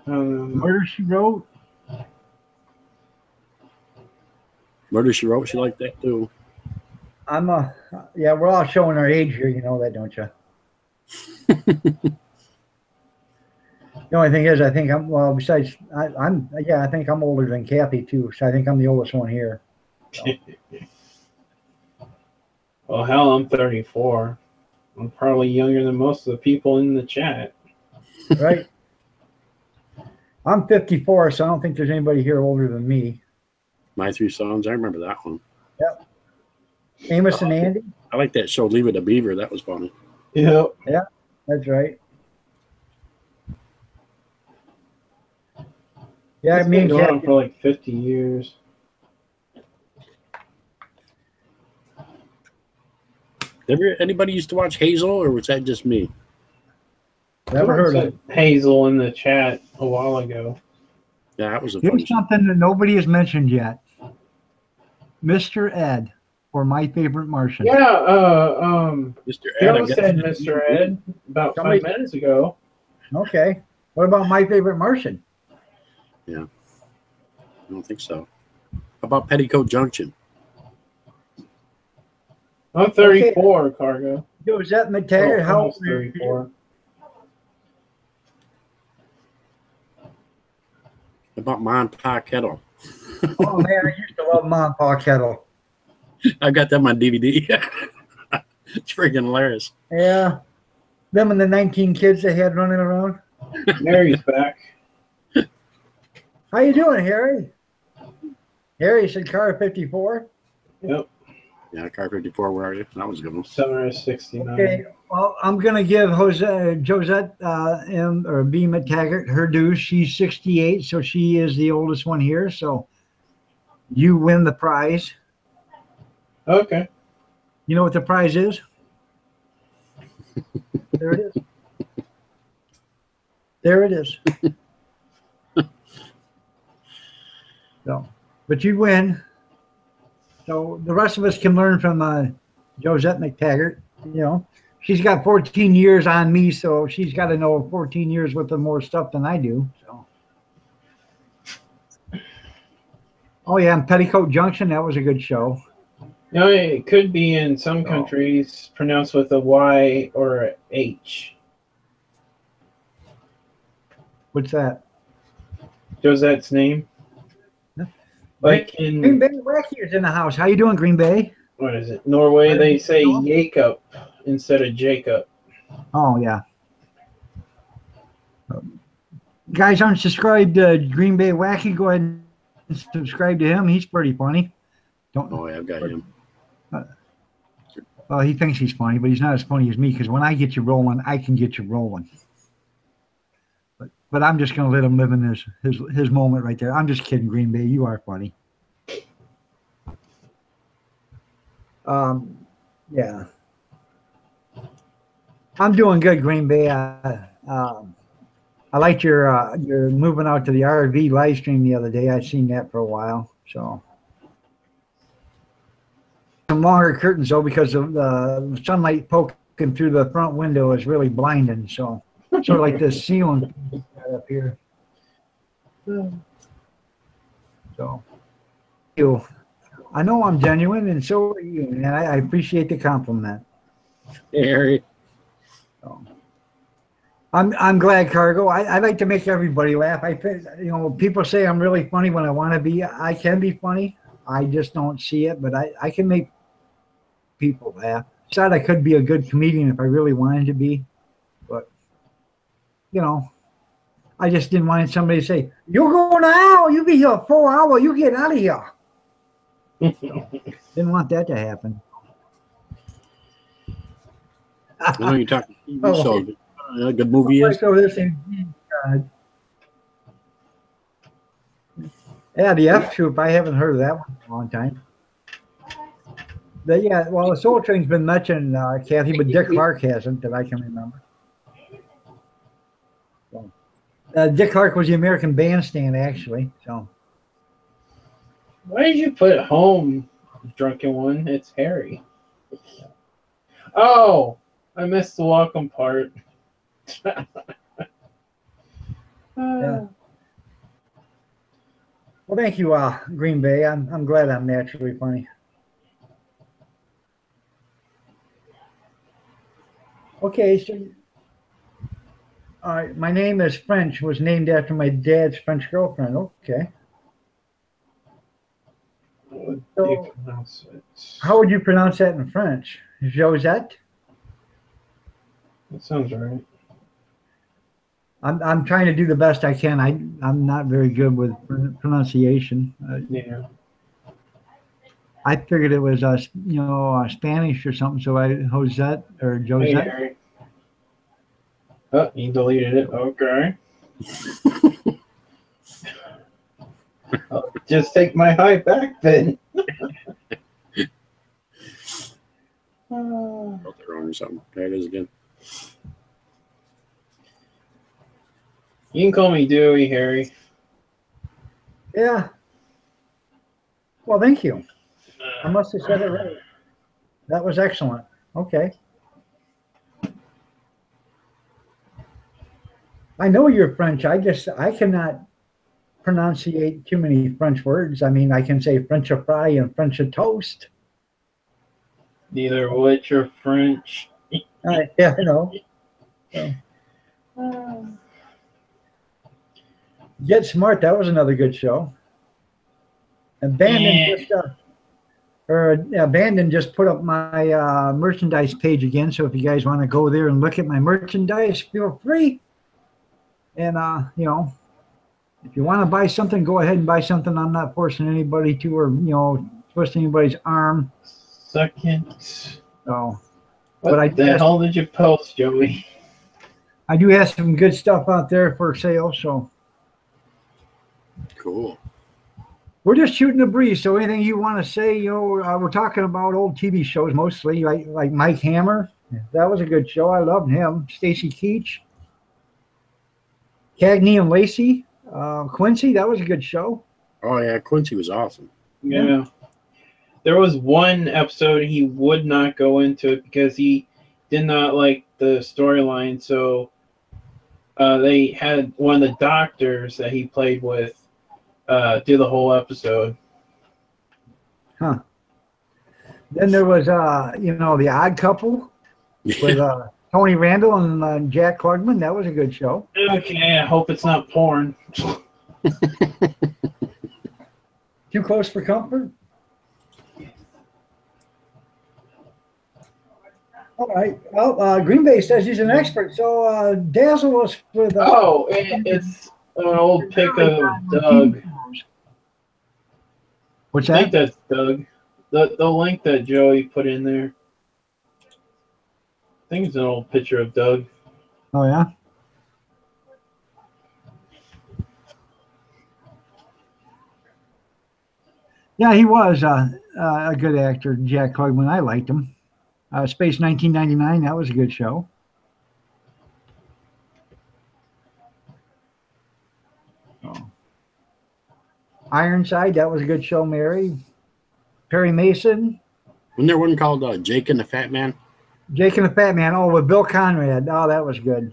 Murder, She Wrote. Murder, She Wrote, she liked that too. Yeah, we're all showing our age here. You know that, don't you? The only thing is, I think besides, I think I'm older than Kathy too. So I think I'm the oldest one here. So. Well, hell, I'm 34. I'm probably younger than most of the people in the chat. Right. I'm 54, so I don't think there's anybody here older than me. My Three Sons, I remember that one. Yep. Amos and Andy. I like that show, Leave It to Beaver. That was funny. Yep. Yeah, that's right. Yeah, It's been going on for like 50 years. Anybody used to watch Hazel, or was that just me? Never heard of it. Hazel in the chat a while ago. Yeah, that was a funny Here's something that nobody has mentioned yet. Mr. Ed, or My Favorite Martian. Yeah, Mr. Ed. Joe said Mr. Ed about 5 minutes ago. Okay. What about My Favorite Martian? I don't think so. How about Petticoat Junction? I'm 34, Cargo. Josette McTaggart, Oh, how almost 34. How about Ma and Pa Kettle? Oh man, I used to love Mom and Pa Kettle. I got them on DVD. It's freaking hilarious. Yeah. Them and the 19 kids they had running around. Mary's back. How you doing, Harry? Harry said car 54. Yep. Yeah, Car 54, where are you? That was a good one. Summer of 69. Okay. Well, I'm gonna give Josette M or B McTaggart her due. She's 68, so she is the oldest one here. So you win the prize. Okay. You know what the prize is? There it is. There it is. So, but you win. So the rest of us can learn from Josette McTaggart. You know, she's got 14 years on me, so she's got to know 14 years worth of more stuff than I do. So, oh yeah, and Petticoat Junction, that was a good show. No, it could be in some countries pronounced with a Y or a H. What's that? Josette's name. Like Green in, Bay Wacky is in the house. How you doing, Green Bay? what is it? Norway, they say Jacob instead of Jacob. Oh yeah. Guys aren't subscribed to Green Bay Wacky. Go ahead and subscribe to him. He's pretty funny. Oh, yeah, I've got him. Well, he thinks he's funny, but he's not as funny as me because when I get you rolling, I can get you rolling. But I'm just going to let him live in his moment right there. I'm just kidding, Green Bay. You are funny. Yeah. I'm doing good, Green Bay. I liked your moving out to the RV live stream the other day. I've seen that for a while. So some longer curtains though because of the sunlight poking through the front window is really blinding. So sort of like this ceiling up here. So I know I'm genuine, and so are you, and I appreciate the compliment. Hey, Harry. So, I'm glad, Cargo. I like to make everybody laugh. People say I'm really funny when I want to be. I can be funny. I just don't see it, but I can make people laugh. Said I could be a good comedian if I really wanted to be, but I just didn't want somebody to say, "You're going now. You be here 4 hours. You get out of here." Didn't want that to happen. I know you're talking TV Oh. shows. A good movie is. So this thing, yeah, the F Troop. I haven't heard of that one in a long time. The Soul Train's been mentioned, Kathy, but Dick Clark hasn't that I can remember. So, Dick Clark was the American Bandstand, actually. So Why did you put home, drunken one? It's Harry. Oh, I missed the welcome part. Yeah. Well, thank you, Green Bay. I'm glad I'm naturally funny. Okay, so my name is French. Was named after my dad's French girlfriend. Okay. What So- do you pronounce it? How would you pronounce that in French? Josette? That sounds right. I'm trying to do the best I can. I'm not very good with pronunciation. Yeah. I figured it was Spanish or something. So Josette or Hey, Josette. Harry. Oh, you deleted it. Okay. I'll just take my high back then. Wrote it wrong or something. There it is again. You can call me Dewey, Harry. Yeah. Well, thank you. I must have said it right. That was excellent. Okay. I know you're French. I cannot pronunciate too many French words. I mean, I can say French fry and French toast. Neither which are French. Yeah, I know. So. Get Smart, that was another good show. Abandon just put up my merchandise page again. So if you guys want to go there and look at my merchandise, feel free. And you know, if you want to buy something, go ahead and buy something. I'm not forcing anybody to, or twisting anybody's arm. Second. So, What the hell did you post, Joey? I do have some good stuff out there for sale. So Cool. we're just shooting the breeze. So anything you want to say, we're talking about old TV shows mostly, like Mike Hammer. That was a good show. I loved him. Stacy Keach, Cagney and Lacey, Quincy. That was a good show. Oh yeah, Quincy was awesome. Yeah. There was one episode he would not go into it because he did not like the storyline. So they had one of the doctors that he played with do the whole episode. Huh. Then there was, The Odd Couple with Tony Randall and Jack Klugman. That was a good show. Okay, I hope it's not porn. Too Close for Comfort. All right. Well, Green Bay says he's an expert. So dazzle us with. It's an old pic of Doug. What's I think that? that's Doug. The link that Joey put in there. I think it's an old picture of Doug. Oh yeah. Yeah, he was a good actor, Jack Klugman. I liked him. Space 1999, that was a good show. Oh. Ironside, that was a good show, Mary. Perry Mason. Wasn't there one called Jake and the Fat Man? Jake and the Fat Man. Oh, with Bill Conrad. Oh, that was good.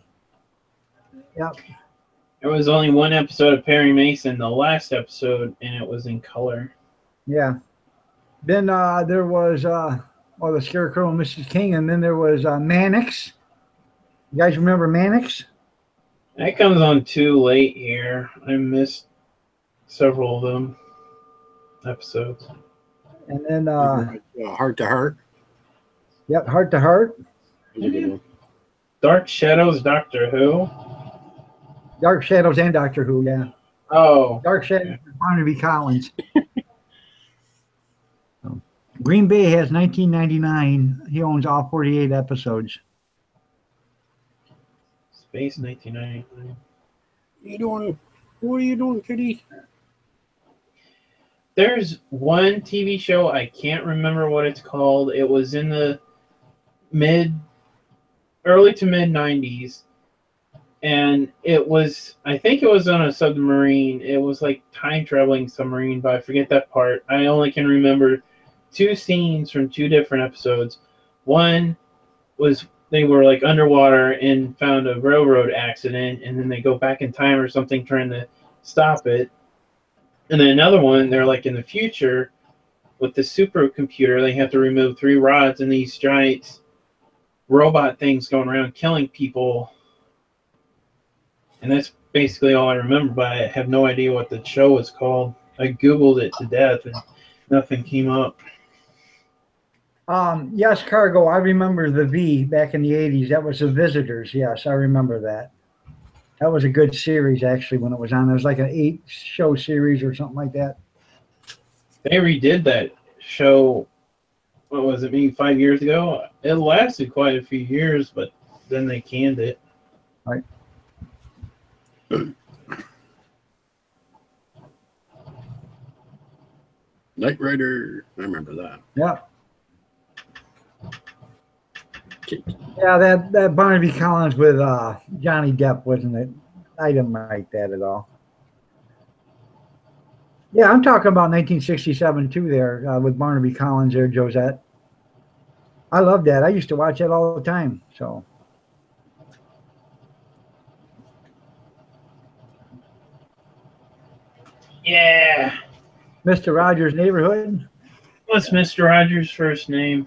Yep. There was only one episode of Perry Mason, the last episode, and it was in color. Yeah. Then there was the Scarecrow and Mrs. King, and then there was Mannix. You guys remember Mannix? That comes on too late here. I missed several of them episodes. And then Heart to Heart. Yep, Heart to Heart. Was a good one. Dark Shadows, Doctor Who. Dark Shadows and Doctor Who, yeah. Oh. Dark Shadows, Barnaby Collins. Green Bay has 1999. He owns all 48 episodes. Space 1999. What are you doing, Kitty? There's one TV show, I can't remember what it's called. It was in the early to mid 90s. And I think it was on a submarine. It was like time traveling submarine, but I forget that part. I only can remember two scenes from two different episodes. One was they were like underwater and found a railroad accident, and then they go back in time or something trying to stop it. And then another one, they're like in the future with the supercomputer. They have to remove 3 rods and these giant robot things going around killing people. And that's basically all I remember, but I have no idea what the show was called. I Googled it to death and nothing came up. Yes, Cargo. I remember the V back in the 80s. That was The Visitors. Yes, I remember that. That was a good series, actually, when it was on. It was like an 8-show series or something like that. They redid that show, what was it, maybe 5 years ago? It lasted quite a few years, but then they canned it. Right. Knight Rider. I remember that. Yeah. Yeah, that Barnaby Collins with Johnny Depp wasn't it? I didn't like that at all. Yeah, I'm talking about 1967 too. There with Barnaby Collins there, Josette. I love that. I used to watch that all the time. So. Yeah. Mr. Rogers' Neighborhood. What's Mr. Rogers' first name?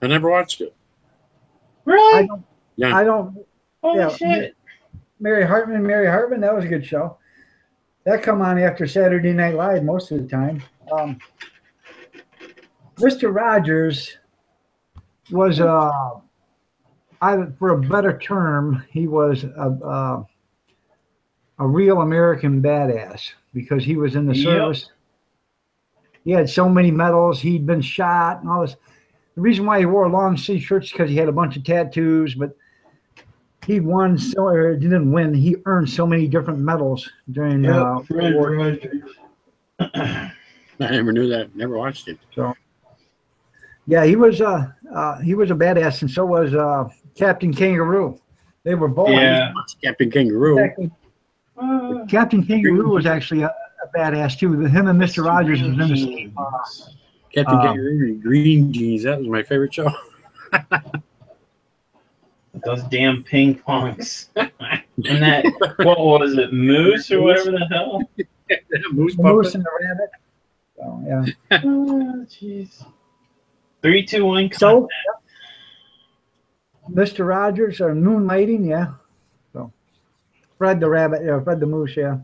I never watched it. I Really? don't. Yeah. I don't. Holy yeah. shit. Mary Hartman. That was a good show. That come on after Saturday Night Live most of the time. Mr. Rogers was for a better term, he was a real American badass because he was in the Yep. service. He had so many medals. He'd been shot and all this. The reason why he wore long sleeve shirts is because he had a bunch of tattoos, but he won or didn't win. He earned so many different medals during Fred war. Rogers. I never knew that. Never watched it. So, yeah, he was a badass, and so was Captain Kangaroo. They were both. Yeah. Captain Kangaroo. Actually, Captain Kangaroo was actually a badass too. Him and Mr. Rogers was in the same. Captain Kangaroo and Green Jeans. That was my favorite show. Those damn ping pongs. And that, what was it, Moose or whatever the hell? Moose The Moose and the Rabbit. So, yeah. Oh, jeez. 3, 2, 1. So, Mr. Rogers or Moonlighting, yeah. So, Fred the Rabbit, yeah, Fred the Moose, yeah.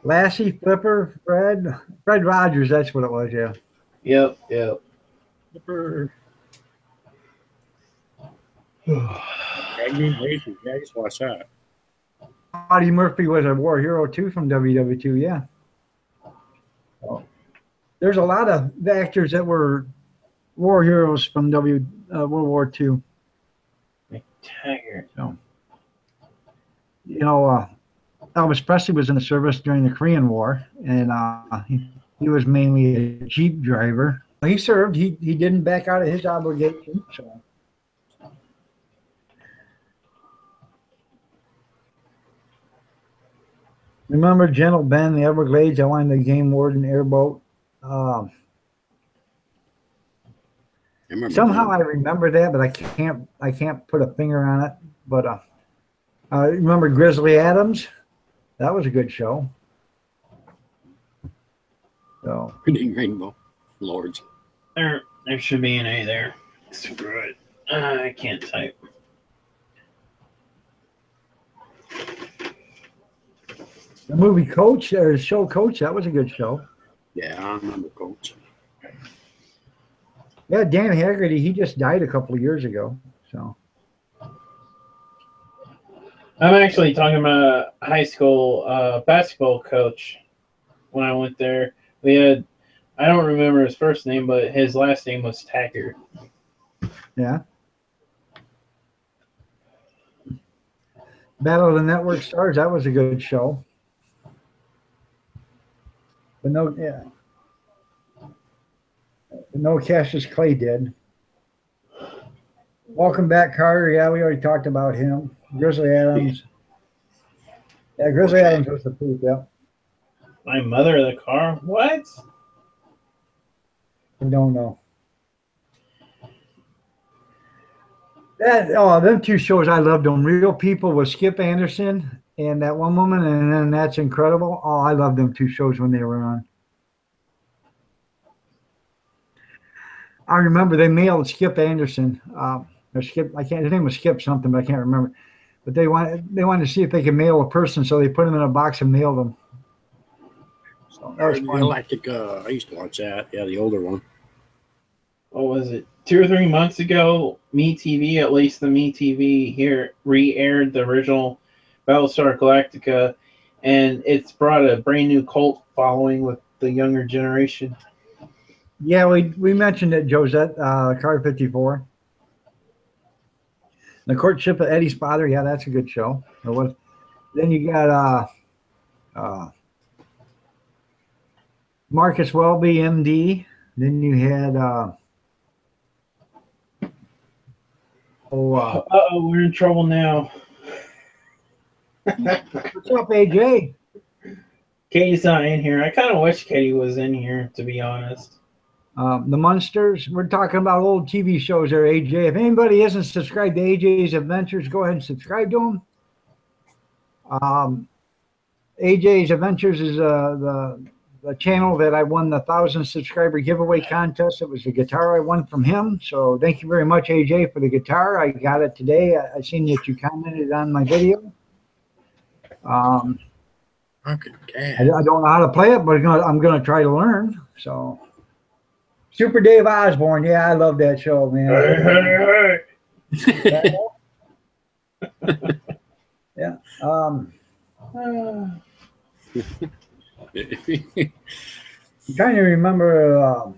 Lassie, Flipper, Fred Rogers, that's what it was, yeah. Yep. Magnum. Yeah, I just watched that. Audie Murphy was a war hero too from WW2, yeah. So, there's a lot of actors that were war heroes from World War II. McTaggart. So, Elvis Presley was in the service during the Korean War, and he was mainly a Jeep driver. He served. He didn't back out of his obligation. So. Remember Gentle Ben, the Everglades? I wanted the game warden airboat. Somehow I remember that, but I can't put a finger on it. But remember Grizzly Adams? That was a good show. So Reading Rainbow Lords. There should be an A there. Screw it. I can't type. the movie Coach, or show Coach, that was a good show. Yeah, I remember Coach. Yeah, Dan Haggerty, he just died a couple of years ago. So I'm actually talking about a high school basketball coach. When I went there, we had, I don't remember his first name, but his last name was Taggart. yeah. Battle of the Network Stars, that was a good show. But no Cassius Clay did. Welcome Back, Carter. Yeah, we already talked about him. Grizzly Adams. Yeah, Grizzly Adams was the proof, yeah. My mother of the car? What? I don't know. Them two shows, I loved them. Real People with Skip Anderson and that one woman, and then That's Incredible. Oh, I loved them two shows when they were on. I remember they mailed Skip Anderson, or Skip. His name was Skip something, but I can't remember. But they wanted to see if they could mail a person, so they put him in a box and mailed him. So that was fun. Galactic. I used to watch that. Yeah, the older one. What was it? 2 or 3 months ago, MeTV, at least the MeTV here, re-aired the original Battlestar Galactica, and it's brought a brand new cult following with the younger generation. Yeah, we mentioned it, Josette, Car 54. The Courtship of Eddie's Father, yeah, that's a good show. Then you got Marcus Welby, MD. Then you had we're in trouble now. what's up, AJ? Katie's not in here. I kind of wish Katie was in here, to be honest. The Munsters. We're talking about old TV shows there, AJ. If anybody isn't subscribed to AJ's Adventures, go ahead and subscribe to them. AJ's Adventures is the channel that I won the 1,000 subscriber giveaway contest. It was the guitar I won from him. So thank you very much, AJ, for the guitar. I got it today. I seen that you commented on my video. Okay. I don't know how to play it, but I'm gonna try to learn. So, Super Dave Osborne, yeah, I love that show, man. Yeah. I'm trying to remember.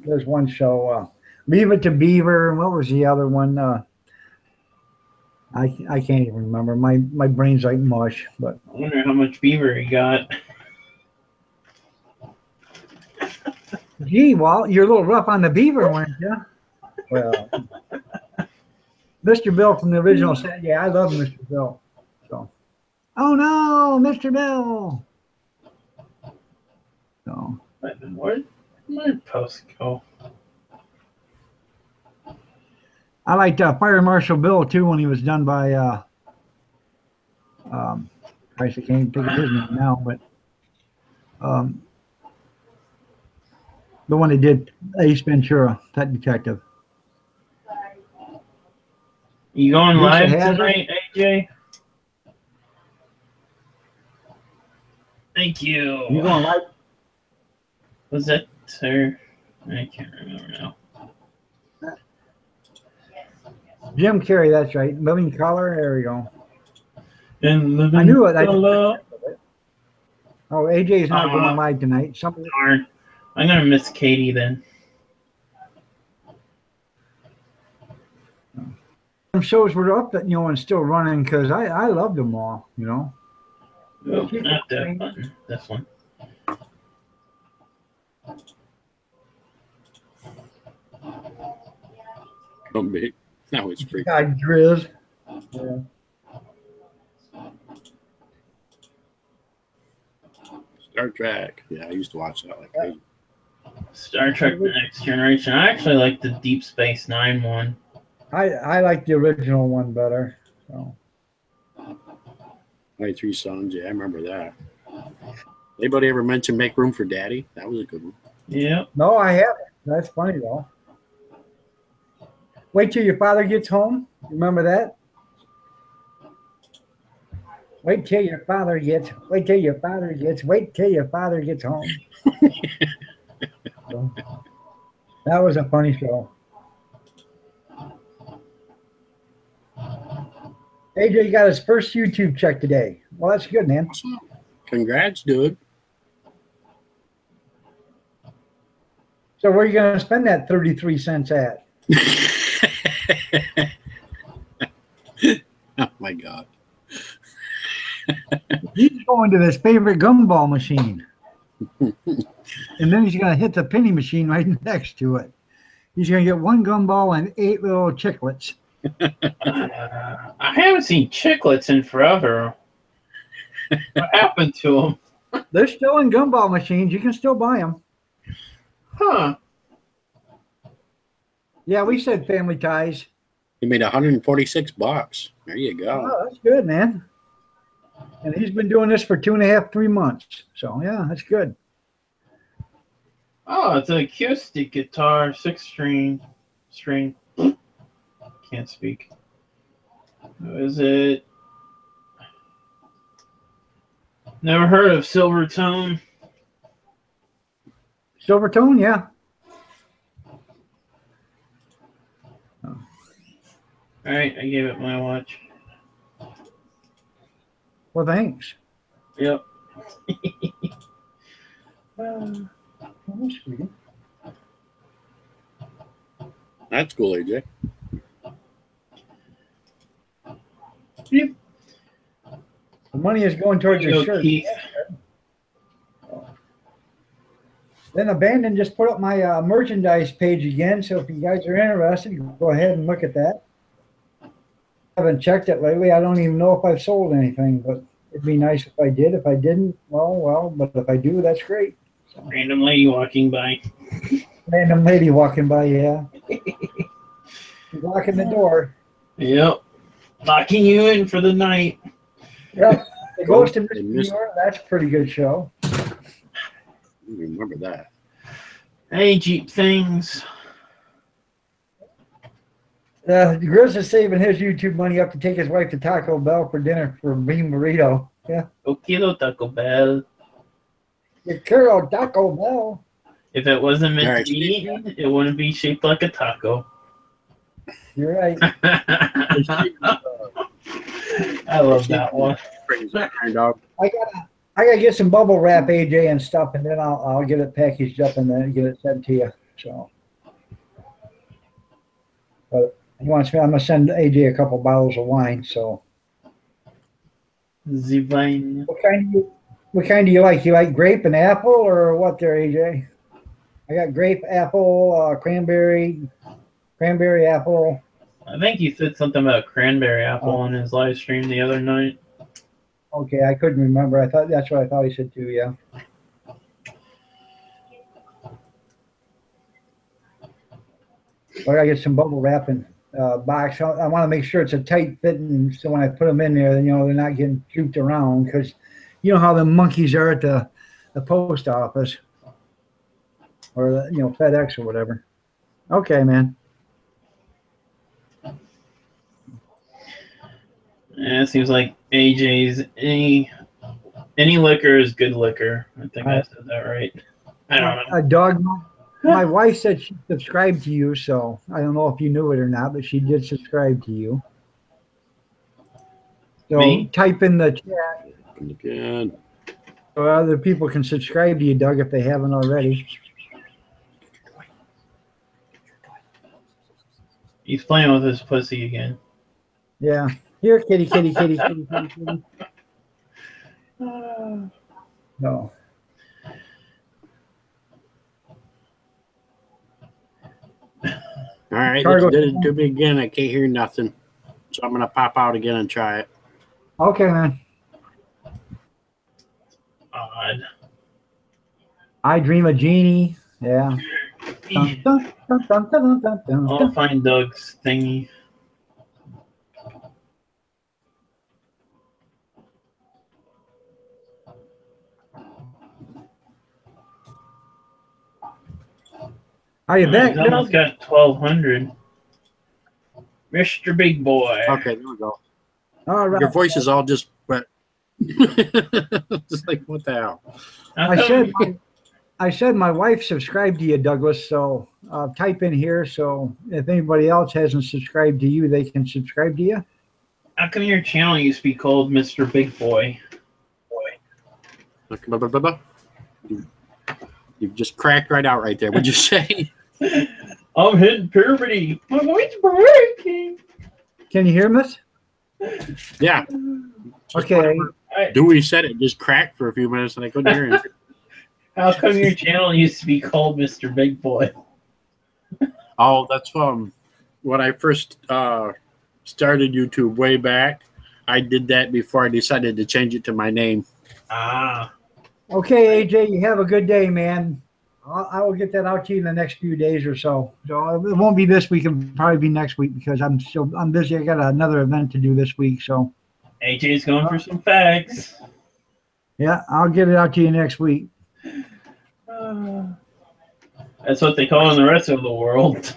There's one show. Leave It to Beaver. What was the other one? I can't even remember. My brain's like mush. But I wonder how much beaver he got. gee, Walt, you're a little rough on the beaver, weren't you? Well, Mr. Bill from the original set. Yeah, I love Mr. Bill. So, oh no, Mr. Bill. So, Where'd my post go? I liked Fire Marshal Bill too when he was done by Christ, I can't think of his name now, but the one that did Ace Ventura, Pet Detective. You going Lisa live Hazard? tonight, AJ? Thank you. You going live? Was that sir? I can't remember now. Jim Carrey, that's right. Living Color, there we go. And I knew it. Oh, Oh, AJ's not going live tonight. Something. darn. I'm gonna miss Katie then. Some shows were up that and still running because I loved them all. Oh, not that one. This one. Don't be. That was freaky. God, Grizz. Yeah. Star Trek. Yeah, I used to watch that like crazy. Star Trek: The Next Generation. I actually like the Deep Space Nine one. I like the original one better. So. My Three Sons. Yeah, I remember that. Anybody ever mention Make Room for Daddy? That was a good one. Yep. No, I haven't. That's funny though. Wait till your father gets home. Remember that? Wait till your father gets home. So, that was a funny show. AJ got his first YouTube check today. Well, that's good, man. Congrats, dude. So where are you going to spend that 33 cents at? Oh my God. He's going to his favorite gumball machine. And then he's going to hit the penny machine right next to it. He's going to get one gumball and 8 little chiclets. I haven't seen chiclets in forever. What happened to them? They're still in gumball machines. You can still buy them. Huh. Yeah, we said Family Ties. He made $146. There you go. Oh, that's good, man. And he's been doing this for 2.5, 3 months. So, yeah, that's good. Oh, it's an acoustic guitar, 6-string. Can't speak. Who is it? Never heard of Silvertone. Silvertone, yeah. All right, I gave it my watch. Well, thanks. Yep. That's cool, AJ. Yep. The money is going towards your shirt. Keith. Then Abandon just put up my merchandise page again. So if you guys are interested, you can go ahead and look at that. I haven't checked it lately. I don't even know if I've sold anything, but it'd be nice if I did. If I didn't, well, but if I do, that's great. So, Random lady walking by. random lady walking by, yeah. She's locking the door. Yep. Locking you in for the night. Yep. The Ghost of They Mr. New missed- York, that's a pretty good show. I remember that. Hey, Jeep things. Grizz is saving his YouTube money up to take his wife to Taco Bell for dinner for bean burrito. Yeah. Okilo Taco Bell. You Kuro Taco Bell. If it wasn't meant Alright, to be eaten, it wouldn't be shaped like a taco. You're right. I love that one. Brings that kind of. I gotta get some bubble wrap, AJ, and stuff, and then I'll get it packaged up and then get it sent to you. So, but he wants me. I'm gonna send AJ a couple bottles of wine. So, Zivine. what kind do you like? You like grape and apple, or what? There, AJ. I got grape, apple, cranberry, apple. I think he said something about cranberry apple on his live stream the other night. Okay, I couldn't remember. I thought that's what I thought he said too. Yeah. But I get some bubble wrap and box. I want to make sure it's a tight fitting, so when I put them in there, then they're not getting trooped around, because you know how the monkeys are at the post office or the, FedEx or whatever. Okay, man. Yeah, it seems like AJ's any liquor is good liquor. I think I said that right. I don't know. A dog. My wife said she subscribed to you, so I don't know if you knew it or not, but she did subscribe to you. So Me? type in the chat Again. so other people can subscribe to you, Doug, if they haven't already. He's playing with his pussy again. Yeah. Here, kitty, kitty, kitty, kitty, kitty, kitty. No. All right, Cargo- let's did it to me again. I can't hear nothing. So I'm going to pop out again and try it. Okay, man. Odd. I Dream of Jeannie. Yeah. Dun, dun, dun, dun, dun, dun, dun, I'll dun. find Doug's thingy. Are you back? He's almost got 1,200. Mr. Big Boy. Okay, there we go. All right. Your voice is all just wet. Just like, what the hell? How I come- said my wife subscribed to you, Douglas. So type in here. So if anybody else hasn't subscribed to you, they can subscribe to you. How come your channel used to be called Mr. Big Boy? Blah, blah, blah, blah. You just cracked right out right there. What'd you say? I'm hitting puberty. My voice breaking. Can you hear me? Yeah. Okay. Dewey said it just cracked for a few minutes and I couldn't hear him. How come your channel used to be called Mr. Big Boy? Oh, that's when I first started YouTube way back. I did that before I decided to change it to my name. Ah. Okay, AJ, you have a good day, man. I will get that out to you in the next few days or so. So it won't be this week. It'll probably be next week because I'm busy. I got another event to do this week. So AJ's going for some facts. yeah, I'll get it out to you next week. That's what they call in the rest of the world.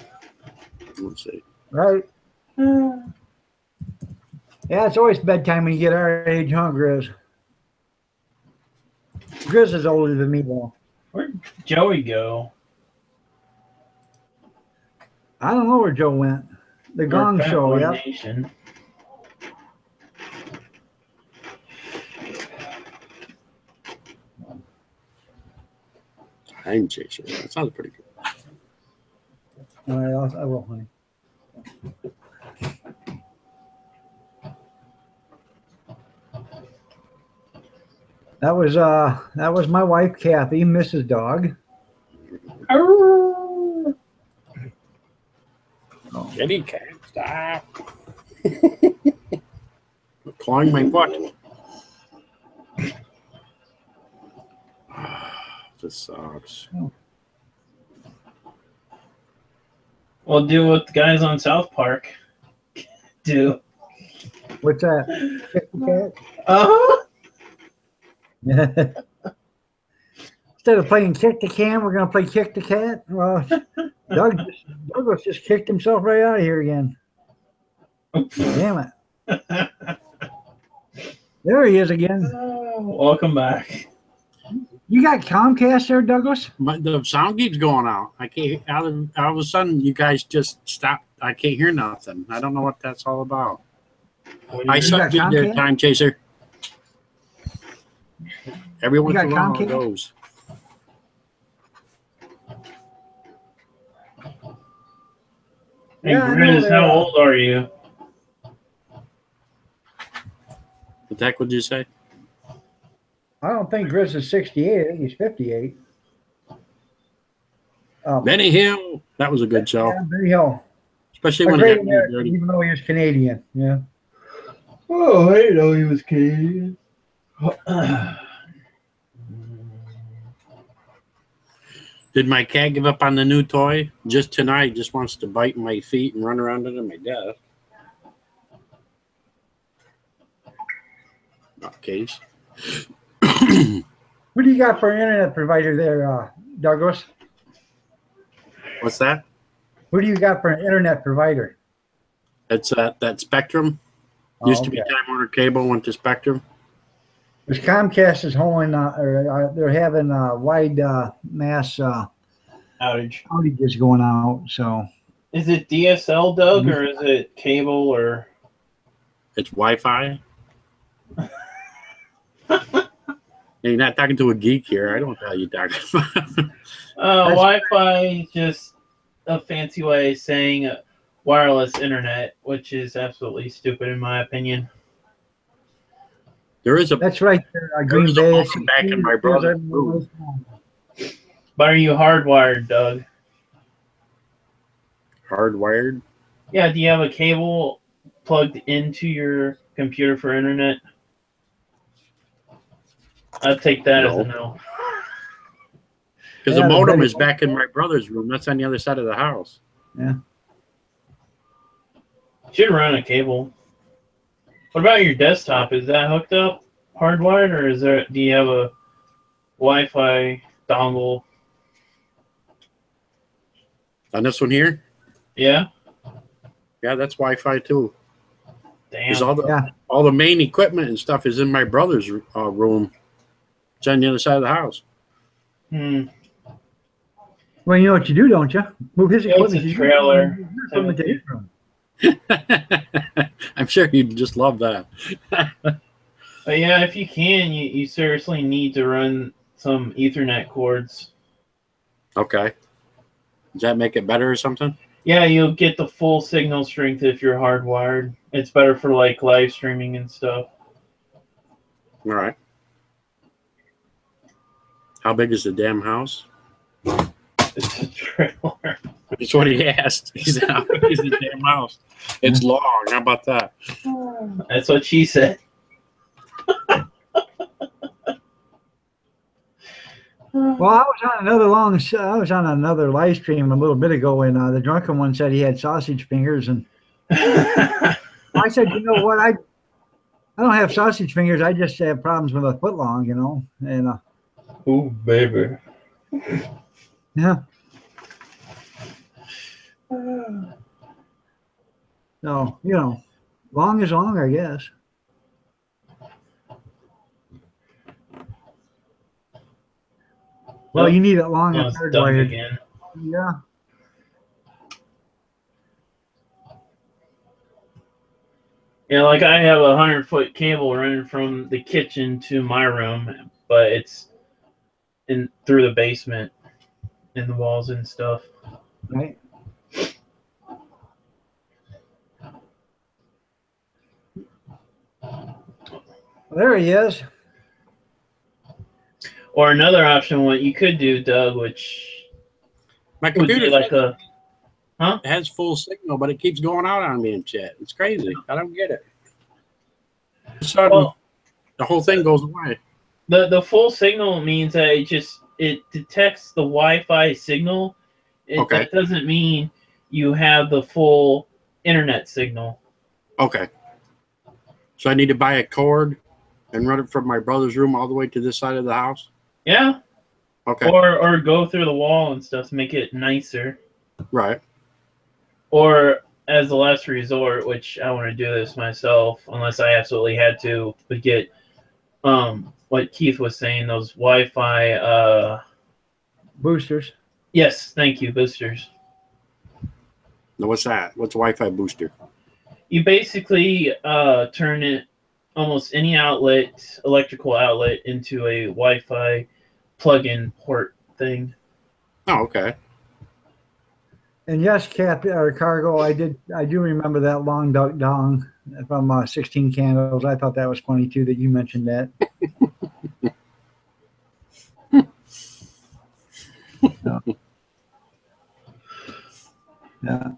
Let's see. Right? Yeah, it's always bedtime when you get our age, huh, Grizz? Grizz is older than me, though. Where'd Joey go? I don't know where Joe went. The Gong Or Show, yeah. Nation. Time chaser. That sounds pretty good. All right, I will, honey. That was my wife, Kathy, Mrs. Dog. Kitty cat, stop. Clawing my foot. This sucks. We'll do what the guys on South Park do. What's that? Kick the Uh-huh. cat? Instead of playing kick the can, we're gonna play kick the cat. Well, Douglas just kicked himself right out of here again. Damn it! There he is again. Welcome back. You got Comcast there, Douglas? But the sound keeps going out. I can't. All of a sudden, you guys just stop. I can't hear nothing. I don't know what that's all about. I sucked in there, Comcast? Time Chaser. Every once got in a while it Comcast? goes. Hey, Yeah, I know Grizz, they how are. old are you? What the heck would you say? I don't think Grizz is 68. I think he's 58. Benny Hill. That was a good show, Yeah, Benny Hill. especially A when it great happened. American, even though he was Canadian. Yeah. Oh, I didn't know he was Canadian. Did my cat give up on the new toy? Just tonight, just wants to bite my feet and run around under my desk. Okay. Who do you got for an internet provider there, Douglas? What's that? Who do you got for an internet provider? It's that Spectrum. Oh, Used to be okay. Time Warner Cable, went to Spectrum. Because Comcast is holding, they're having wide mass Outage. outages going out. So Is it DSL, Doug, or is it cable, or? It's Wi-Fi. You're not talking to a geek here. I don't know what you're talking about. Wi-Fi is just a fancy way of saying wireless internet, which is absolutely stupid in my opinion. There is a that's right there, there Green was a Bay. moment back in my brother's room. But are you hardwired, Doug? Hardwired. Yeah, do you have a cable plugged into your computer for internet? I'd take that as a no. Because Yeah, the the modem Betty is back in my brother's room. That's on the other side of the house. Should run a cable. What about your desktop? Is that hooked up hardwired, or is there? Do you have a Wi-Fi dongle? On this one here, Yeah. yeah, that's Wi-Fi too. Because Damn. all the main equipment and stuff is in my brother's room. It's on the other side of the house. Hmm. Well, you know what you do, don't you? Move his Yeah, it's equipment. a to trailer. your equipment to his room. I'm sure you'd just love that. But yeah, if you can, you seriously need to run some Ethernet cords. Okay. Does that make it better or something? Yeah, you'll get the full signal strength if you're hardwired. It's better for like live streaming and stuff. All right. How big is the damn house? It's a trailer. That's what he asked. He said, how big is the damn house? It's long. How about that? That's what she said. Well, I was on another live stream a little bit ago, and the drunken one said he had sausage fingers, and I said, you know what, I don't have sausage fingers. I just have problems with a foot long, you know, and Ooh, baby. yeah. So you know, long is long, I guess. Well, you need it long and It's done hardwired. again. Yeah. Yeah, like I have a 100-foot cable running from the kitchen to my room, but it's in through the basement, in the walls and stuff. Right. There he is. Or another option, what you could do, Doug, which My would be computer like a has full signal, but it keeps going out on me and shit. It's crazy. I don't get it. All of a sudden, well, the whole thing goes away. the full signal means that it detects the Wi-Fi signal. Okay. That doesn't mean you have the full internet signal. Okay. So I need to buy a cord and run it from my brother's room all the way to this side of the house? Yeah. Okay. Or go through the wall and stuff to make it nicer. Right. Or as a last resort, which I want to do this myself, unless I absolutely had to, would get what Keith was saying, those Wi-Fi Boosters. yes, thank you, boosters. Now, what's that? What's a Wi-Fi booster? You basically turn it almost any outlet, electrical outlet, into a Wi-Fi plug-in port thing. Oh, okay. And yes, Cap or Cargo, I do remember that long duck dong from 16 Candles. I thought that was funny too that you mentioned that. Yeah. Yeah.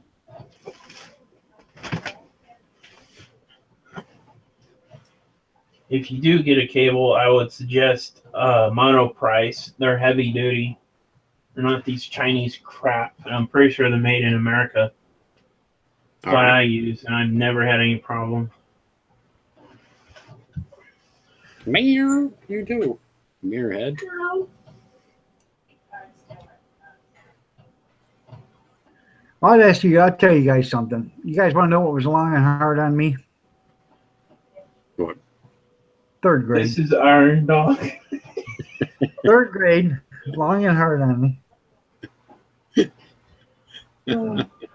If you do get a cable, I would suggest Monoprice. They're heavy duty. They're not these Chinese crap. And I'm pretty sure they're made in America. That's what I use, and I've never had any problem. Mayor, you do. Mirrorhead. I'll tell you guys something. You guys want to know what was long and hard on me? What? Third grade. This is Iron Dog. Third grade, long and hard on me.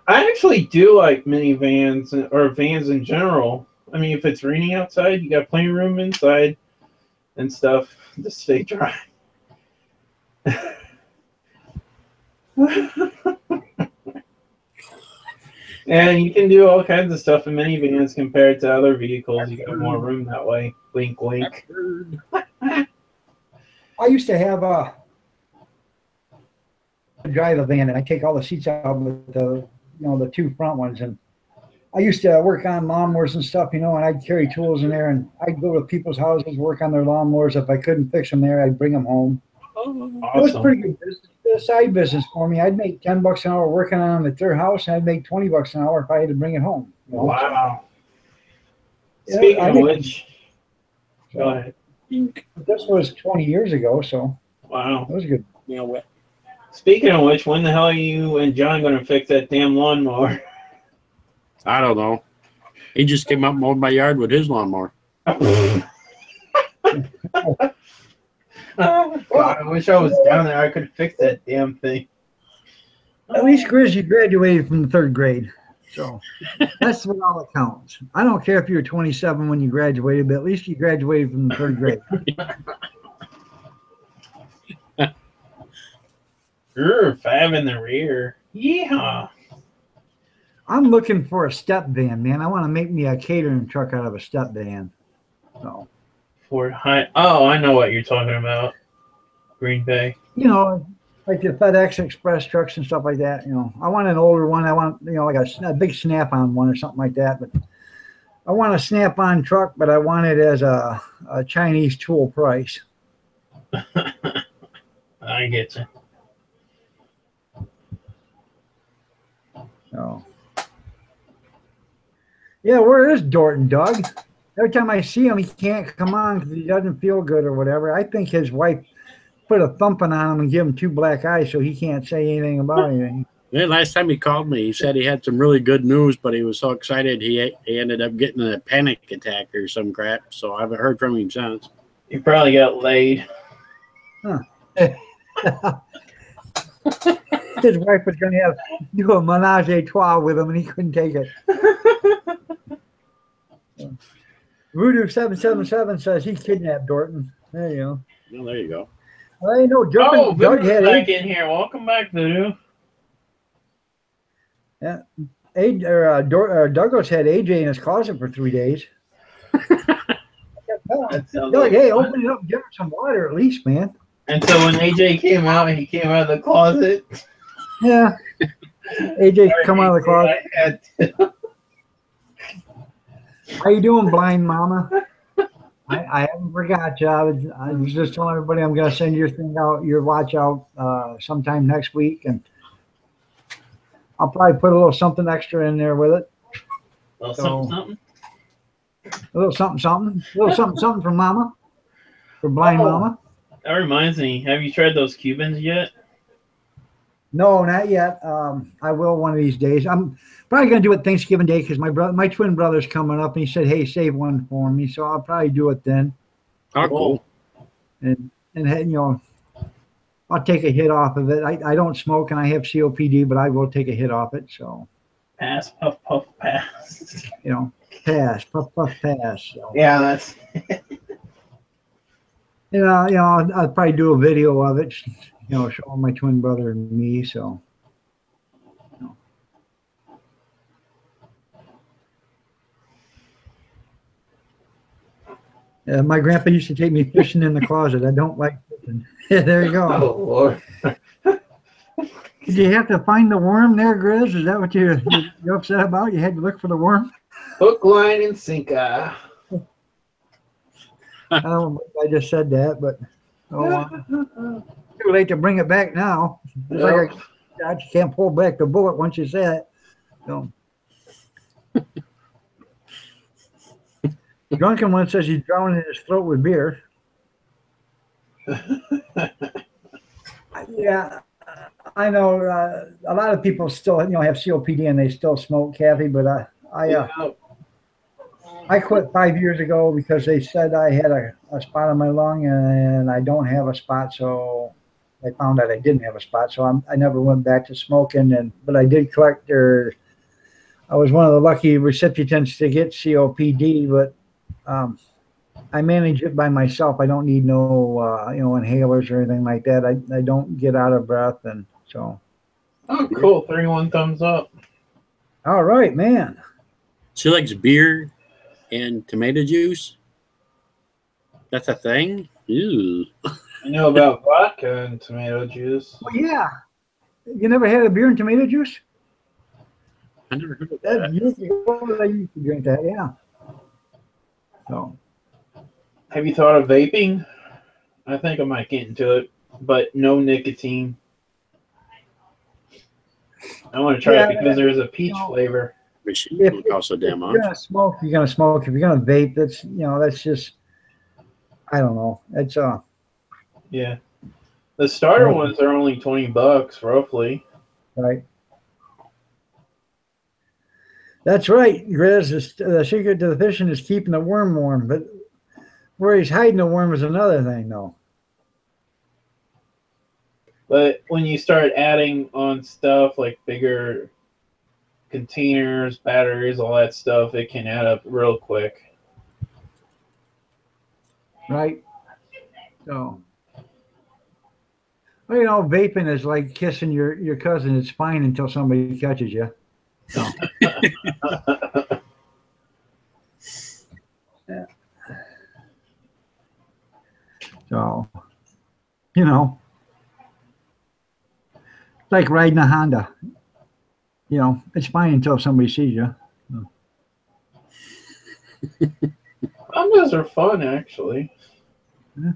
I actually do like minivans or vans in general. I mean, if it's raining outside, you got plenty of room inside and stuff to stay dry. And you can do all kinds of stuff in minivans compared to other vehicles. You got more room that way. Wink, wink. I used to have drive a van, and I take all the seats out with the two front ones, and I used to work on lawnmowers and stuff, and I'd carry tools in there, and I'd go to people's houses, work on their lawnmowers. If I couldn't fix them there, I'd bring them home. Awesome. It was pretty good business, a side business for me. I'd make $10 an hour working on them at their house, and I'd make $20 an hour if I had to bring it home. Wow. Yeah, Speaking of which, go ahead. This was 20 years ago, so Wow. it was good. Speaking of which, when the hell are you and John going to fix that damn lawnmower? I don't know. He just came up and mowed my yard with his lawnmower. Oh, God, I wish I was down there. I could fix that damn thing. At least Grizzly graduated from the third grade, so that's what all that counts. I don't care if you're 27 when you graduated, but at least you graduated from the third grade. Five in the rear. Yeehaw. I'm looking for a step van, man. I want to make me a catering truck out of a step van. So, Ford High. Oh, I know what you're talking about. Green Bay. like the FedEx Express trucks and stuff like that. I want an older one. I want, like a big Snap-on one or something like that. But I want a Snap-on truck, but I want it as a Chinese tool price. I get you. So, yeah, where is Dorton, Doug? Every time I see him, he can't come on because he doesn't feel good or whatever. I think his wife put a thumping on him and give him two black eyes so he can't say anything about anything. Yeah, last time he called me, he said he had some really good news, but he was so excited he ended up getting a panic attack or some crap. So I haven't heard from him since. You probably got laid. Huh. His wife was going to do a menage a trois with him, and he couldn't take it. Voodoo 777 says he kidnapped Dorton. There you go. Well, there you go. Well, Doug Voodoo's had back in here. Welcome back, Voodoo. Yeah, Douglas had AJ in his closet for 3 days. Doug, hey, open it up, and give him some water at least, man. And so when AJ came out, he came out of the closet. Yeah, AJ come out of the closet. How you doing, blind mama? I haven't forgot you. I was just telling everybody I'm going to send your thing out, your watch out sometime next week, and I'll probably put a little something extra in there with it. Well, something. A little something, something. A little something, something for Mama. For blind Oh. Mama. That reminds me. Have you tried those Cubans yet? No, not yet. I will one of these days. I'm probably gonna do it Thanksgiving Day because my twin brother's coming up, and he said, "Hey, save one for me." So I'll probably do it then, Oh, cool. and I'll take a hit off of it. I don't smoke and I have COPD, but I will take a hit off it. So Pass, puff, puff, pass. pass, puff, puff, pass. So, Yeah, that's. I'll probably do a video of it. Showing my twin brother and me. So. My grandpa used to take me fishing in the closet. I don't like fishing. There you go. Oh, Lord. Did you have to find the worm there, Grizz? Is that what you're upset about? You had to look for the worm? Hook, line, and sinker. I don't know if I just said that, but too late to bring it back now. It's like you can't pull back the bullet once you say it. So. Drunken one says he's drowning his throat with beer. Yeah, I know a lot of people still have COPD and they still smoke, Kathy. But I quit 5 years ago because they said I had a spot on my lung and I don't have a spot. So I found out I didn't have a spot. So I never went back to smoking. But I did collect I was one of the lucky recipients to get COPD, but I manage it by myself. I don't need no inhalers or anything like that. I don't get out of breath, and so. Oh, cool! 31 thumbs up. All right, man. She likes beer and tomato juice. That's a thing. Ew. I know about vodka and tomato juice. Well, yeah. You never had a beer and tomato juice? I never heard of that. I used to drink that. Yeah. So. Have you thought of vaping? I think I might get into it, but no nicotine. I want to try it because there's a peach flavor. Machine costs so damn much. You're gonna smoke. You're gonna smoke. If you're gonna vape, that's just. I don't know. It's Yeah. The starter ones are only $20 roughly. right. That's right, Grizz. The secret to the fishing is keeping the worm warm, but where he's hiding the worm is another thing, though. But when you start adding on stuff like bigger containers, batteries, all that stuff, it can add up real quick. Right? So, well, vaping is like kissing your cousin. It's fine until somebody catches you. So. Yeah. So, like riding a Honda. It's fine until somebody sees you. Hondas are fun, actually. Yeah.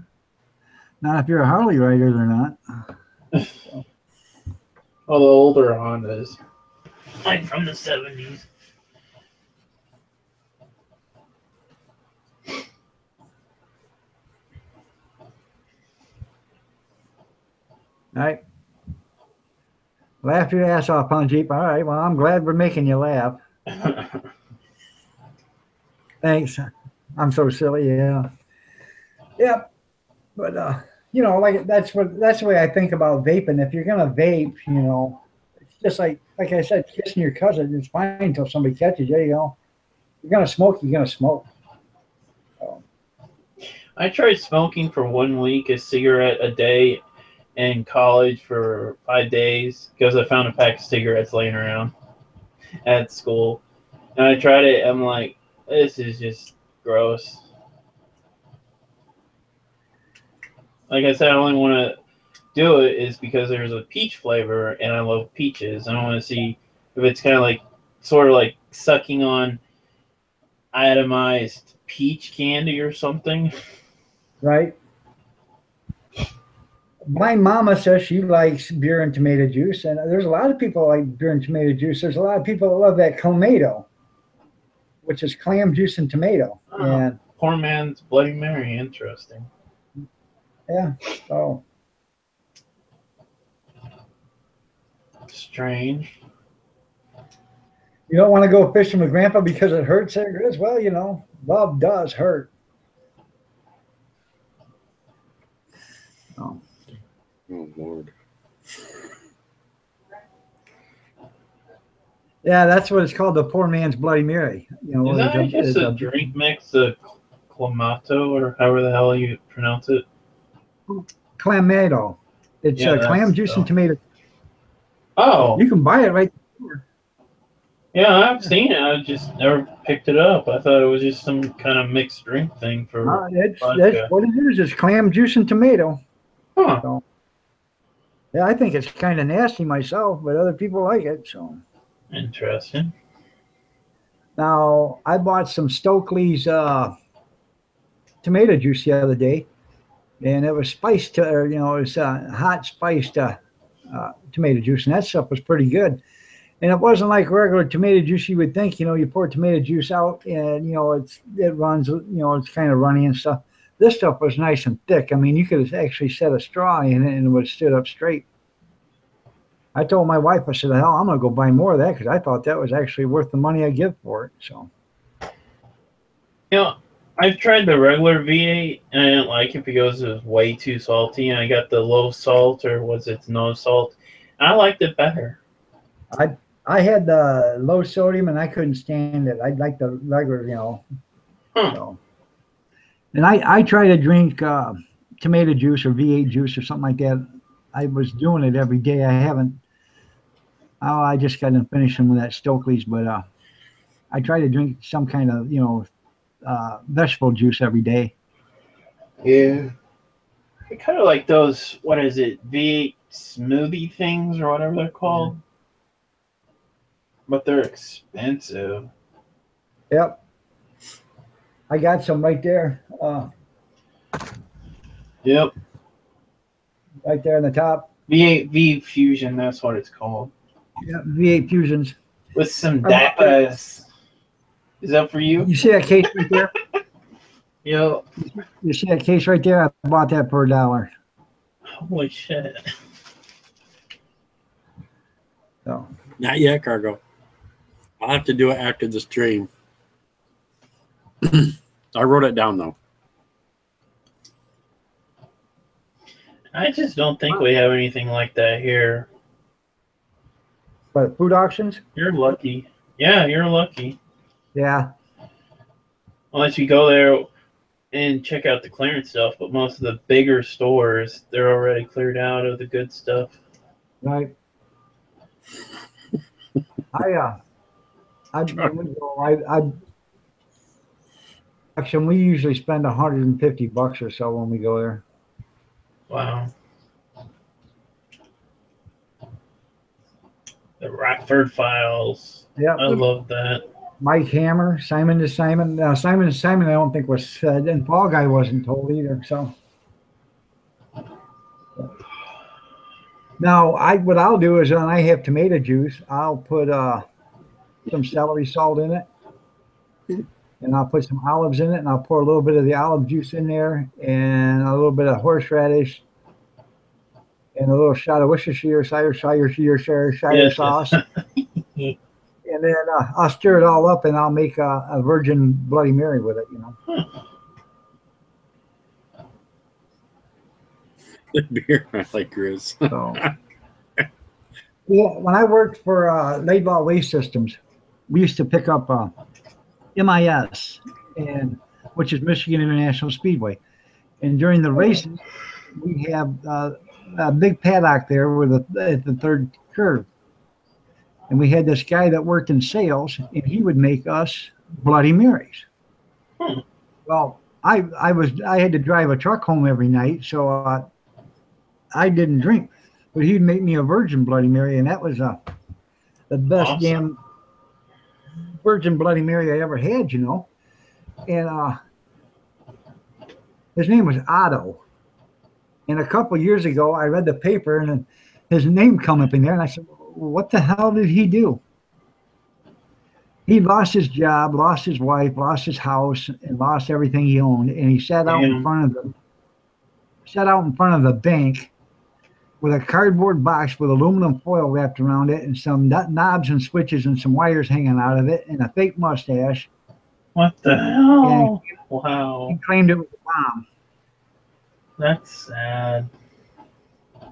Not if you're a Harley rider, they're not. Well, the older Hondas. Like from the 70s. All right. Laugh your ass off, Pun Jeep. All right. Well, I'm glad we're making you laugh. Thanks. I'm so silly. Yeah. Yep. But like that's the way I think about vaping. If you're gonna vape, it's just like I said, kissing your cousin. It's fine until somebody catches you. You're gonna smoke. You're gonna smoke. So. I tried smoking for 1 week, a cigarette a day, in college for 5 days because I found a pack of cigarettes laying around at school, and I tried it. I'm like, this is just gross. Like I said, I only want to do it is because there's a peach flavor, and I love peaches. I want to see if it's kind of like, sort of like sucking on atomized peach candy or something. Right. My mama says she likes beer and tomato juice, and there's a lot of people like beer and tomato juice. There's a lot of people that love that Clamato. which is clam juice and tomato. Oh. And Poor man's Bloody Mary. Interesting. yeah, so Strange. you don't want to go fishing with Grandpa because it hurts there, Grizz? Well, you know, love does hurt. Oh. Oh Lord. Yeah, that's what it's called, the poor man's Bloody Mary. You know, Is that it's just a drink mix of Clamato or however the hell you pronounce it? Clamato. It's Yeah, clam that's juice the- and tomato. Oh, You can buy it right. yeah, I've seen it. I just never picked it up. I thought it was just some kind of mixed drink thing for. That's vodka. what it is. It's clam juice and tomato. Huh. Yeah, I think it's kind of nasty myself, but other people like it. So Interesting. now I bought some Stokely's tomato juice the other day, and it was spiced, or you know, it was hot spiced tomato juice, and that stuff was pretty good. And it wasn't like regular tomato juice you would think. You know, you pour tomato juice out, and you know it runs. You know, it's kind of runny and stuff. This stuff was nice and thick. I mean, you could have actually set a straw in it and it would have stood up straight. I told my wife, I said, hell, I'm going to go buy more of that because I thought that was actually worth the money I give for it. So, You know, I've tried the regular V8 and I didn't like it because it was way too salty. And I got the low salt, or was it no salt? And I liked it better. I had the low sodium and I couldn't stand it. I like the regular, you know. Huh. So. And I try to drink tomato juice or V8 juice or something like that. I was doing it every day. I haven't. Oh, I just got done finishing with that Stokely's, but I try to drink some kind of, you know, vegetable juice every day. Yeah. I kind of like those, what is it, V8 smoothie things or whatever they're called. But they're expensive. Yep. I got some right there. Yep. Right there in the top. V8 V Fusion, that's what it's called. Yeah, V8 Fusions. With some dapas. Is that for you? You see that case right there? Yep. You see that case right there? I bought that for $1. Holy shit. So Not yet, Cargo. I'll have to do it after the stream. I wrote it down though. I just don't think we have anything like that here. but food auctions? You're lucky. Yeah, you're lucky. Yeah. Unless you go there and check out the clearance stuff, but most of the bigger stores, they're already cleared out of the good stuff. Right. Actually, we usually spend $150 or so when we go there. Wow. The Rockford Files. Yeah. I love that. Mike Hammer, Simon to Simon. Simon to Simon, I don't think was said, and Fall Guy wasn't told either. So now, what I'll do is when I have tomato juice, I'll put some celery salt in it, and I'll put some olives in it, and I'll pour a little bit of the olive juice in there, and a little bit of horseradish, and a little shot of Worcestershire sauce. And then I'll stir it all up, and I'll make a virgin Bloody Mary with it, you know. The beer I like Grizz. So, yeah, when I worked for Laidlaw Waste Systems, we used to pick up MIS, which is Michigan International Speedway. And during the races, we have a big paddock there at the third curve. And we had this guy that worked in sales, and he would make us Bloody Marys. Well, I had to drive a truck home every night, so I didn't drink. But he'd make me a virgin Bloody Mary, and that was the best Awesome. damn virgin Bloody Mary I ever had, you know. And his name was Otto. And a couple years ago, I read the paper, and then his name come up in there, and I said, what the hell did he do? He lost his job, lost his wife, lost his house, and lost everything he owned. And he Damn. sat out in front of the bank with a cardboard box with aluminum foil wrapped around it and some knobs and switches and some wires hanging out of it and a fake mustache. What the hell? Wow. He claimed it was a bomb. That's sad.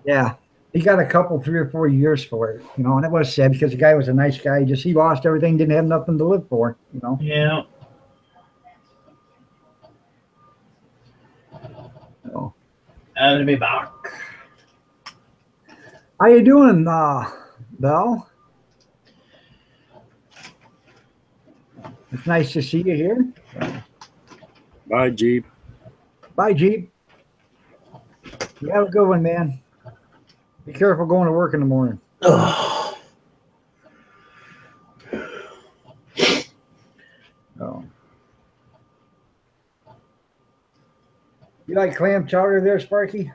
Yeah. He got a couple, 3 or 4 years for it, you know, and it was sad because the guy was a nice guy. He lost everything, didn't have nothing to live for, you know. Yeah. So, Glad to be back. how you doing, Belle? It's nice to see you here. Bye, Jeep. Bye, Jeep. You have a good one, man. Be careful going to work in the morning. Ugh. Oh. You like clam chowder there, Sparky?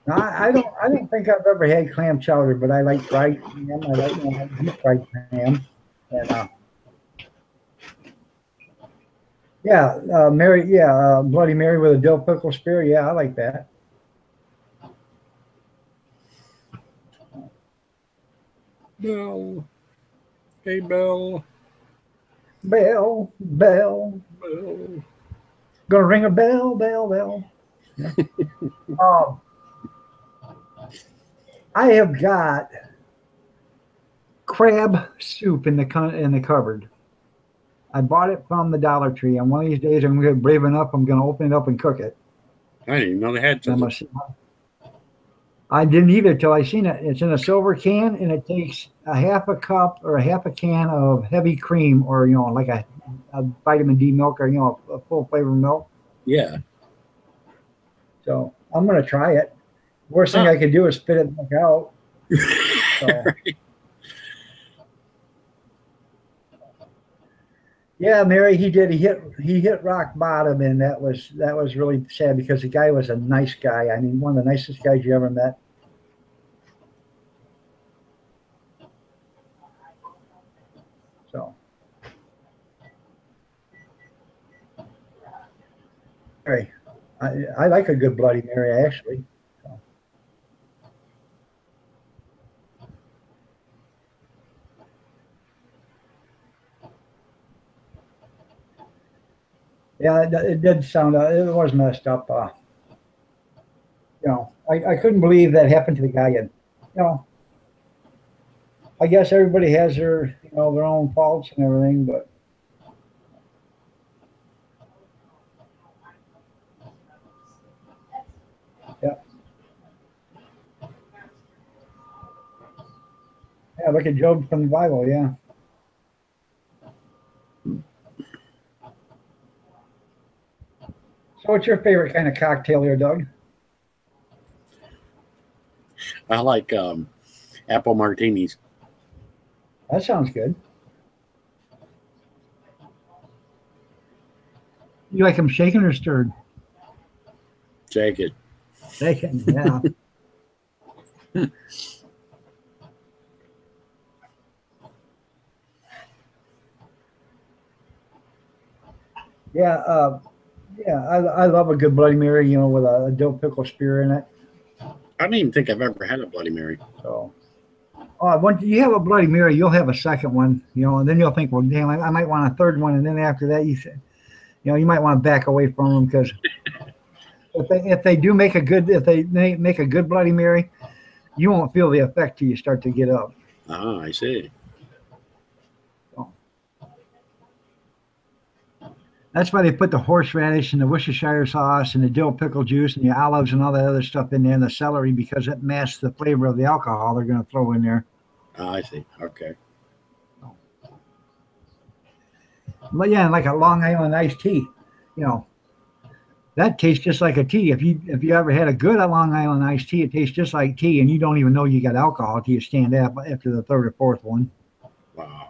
No, I don't think I've ever had clam chowder, but I like fried clam. I like deep fried clam. And Bloody Mary with a dill pickle spear. Yeah, I like that. Bell. Hey, Bell. Bell. Bell. Gonna ring a bell, bell, bell. Yeah. I have got crab soup in the cupboard. I bought it from the Dollar Tree, and one of these days I'm going to brave enough. I'm going to open it up and cook it. I didn't even know they had such I didn't either till I seen it. It's in a silver can, and it takes a half a cup or a half a can of heavy cream, or like a vitamin D milk, or a full flavor milk. Yeah. So I'm going to try it. Worst thing I could do is spit it back out. So. Yeah, Mary, he did. He hit rock bottom, and that was really sad because the guy was a nice guy. I mean, one of the nicest guys you ever met. So, Mary, I like a good Bloody Mary, actually. So. Yeah, it did sound. It was messed up. I couldn't believe that happened to the guy. And I guess everybody has their their own faults and everything, but yeah, look at Job from the Bible. Yeah. So, what's your favorite kind of cocktail here, Doug? I like apple martinis. That sounds good. You like them shaken or stirred? Shake it. Shaken, yeah. I love a good Bloody Mary, with a dill pickle spear in it. I don't even think I've ever had a Bloody Mary. So, once you have a Bloody Mary, you'll have a second one, and then you'll think, well, damn, I might want a third one, and then after that, you might want to back away from them because if they make a good Bloody Mary, you won't feel the effect till you start to get up. Ah, I see. That's why they put the horseradish and the Worcestershire sauce and the dill pickle juice and the olives and all that other stuff in there and the celery because it masks the flavor of the alcohol they're going to throw in there. Ah, I see. Okay. But yeah, like a Long Island iced tea, that tastes just like a tea. If you ever had a good Long Island iced tea, it tastes just like tea, and you don't even know you got alcohol till you stand up after the third or fourth one. Wow.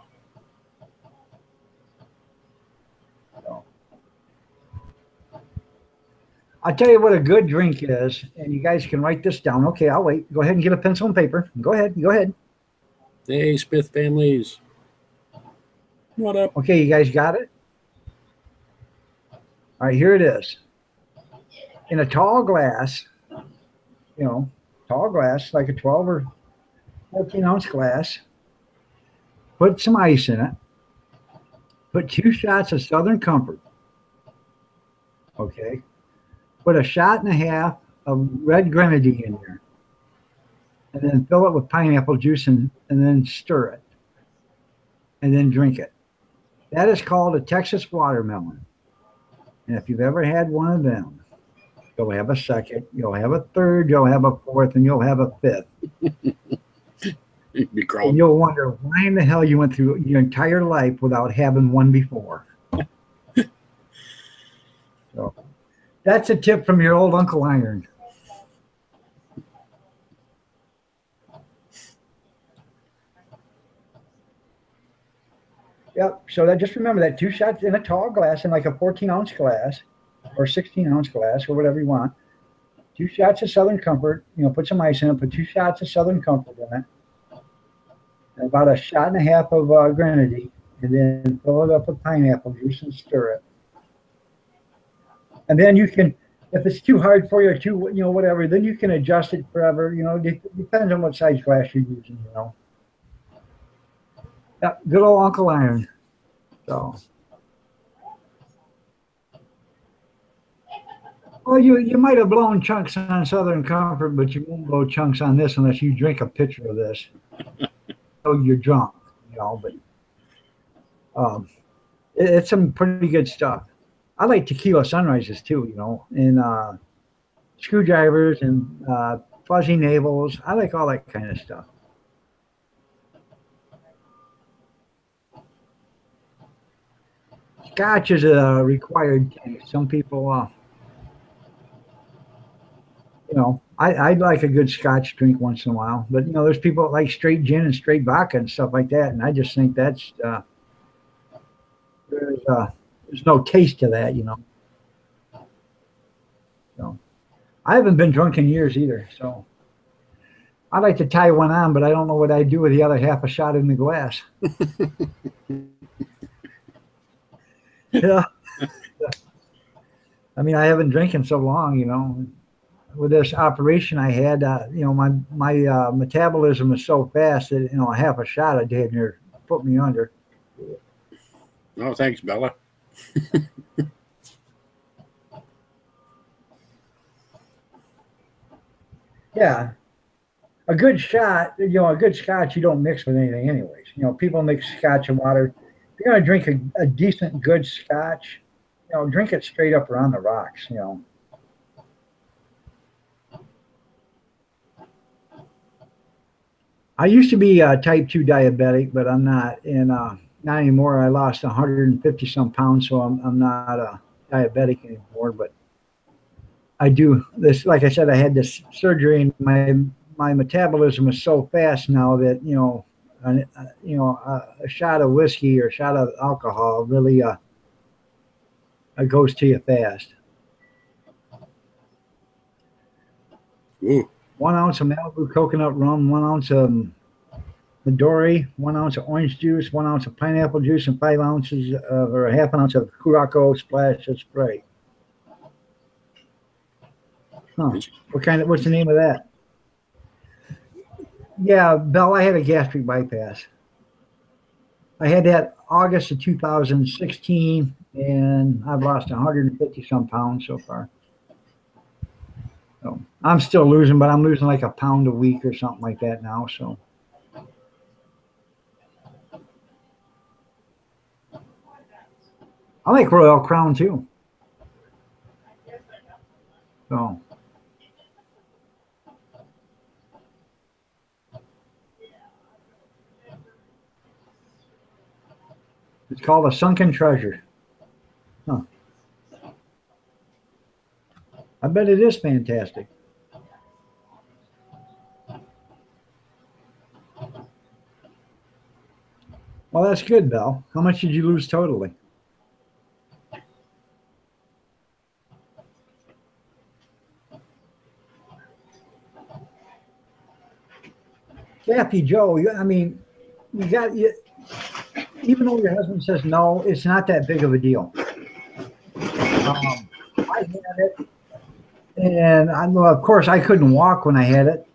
I'll tell you what a good drink is, and you guys can write this down. Okay, I'll wait. Go ahead and get a pencil and paper. Go ahead. Go ahead. Hey, Smith families. What up? Okay, you guys got it? All right, here it is. In a tall glass, tall glass, like a 12 or 14-ounce glass, put some ice in it. Put 2 shots of Southern Comfort. Okay. Put a shot and a half of red grenadine in there. And then fill it with pineapple juice and then stir it. And then drink it. That is called a Texas watermelon. And if you've ever had one of them, you'll have a second, you'll have a third, you'll have a fourth, and you'll have a fifth. You'd be And crawling. you'll wonder why in the hell you went through your entire life without having one before. So that's a tip from your old Uncle Iron. Yep. So that just remember that 2 shots in a tall glass, in like a 14-ounce glass or 16-ounce glass or whatever you want. 2 shots of Southern Comfort. Put some ice in it. Put 2 shots of Southern Comfort in it. And about a shot and a half of grenadine, and then fill it up with pineapple juice and stir it. And then you can, if it's too hard for you or too, whatever, then you can adjust it forever. It depends on what size glass you're using. Yeah, good old Uncle Iron. So, well, you might have blown chunks on Southern Comfort, but you won't blow chunks on this unless you drink a pitcher of this. So you're drunk, but it's some pretty good stuff. I like tequila sunrises too, and screwdrivers and fuzzy navels. I like all that kind of stuff. Scotch is a required taste. Some people, I like a good Scotch drink once in a while. But, there's people that like straight gin and straight vodka and stuff like that. And I just think that's, there's no taste to that, So I haven't been drunk in years either. So I'd like to tie one on, but I don't know what I'd do with the other half a shot in the glass. Yeah. I mean, I haven't drinking so long, With this operation I had, my metabolism is so fast that, a half a shot a day near put me under. Oh, thanks, Bella. Yeah. A good shot, a good Scotch you don't mix with anything anyways. People mix Scotch and water. If you're going to drink a decent, good Scotch, drink it straight up around the rocks, I used to be type 2 diabetic, but I'm not. And not anymore. I lost 150 some pounds, so I'm not diabetic anymore. But I do this, like I said, I had this surgery, and my metabolism is so fast now that a shot of whiskey or a shot of alcohol really it goes to you fast. Ooh. 1 ounce of Malibu coconut rum, 1 ounce of Midori, 1 ounce of orange juice, 1 ounce of pineapple juice, and 5 ounces or a half an ounce of Curaçao splash of spray. Huh. What's the name of that? Yeah, Bell, I had a gastric bypass. I had that August of 2016, and I've lost 150 some pounds so far. So I'm still losing, but I'm losing like a pound a week or something like that now. So I like Royal Crown too. So it's called a sunken treasure. Huh. I bet it is fantastic. Well, that's good, Belle. How much did you lose totally? Scrappy Joe, I mean, you, even though your husband says no, it's not that big of a deal. I had it, and well, of course, I couldn't walk when I had it,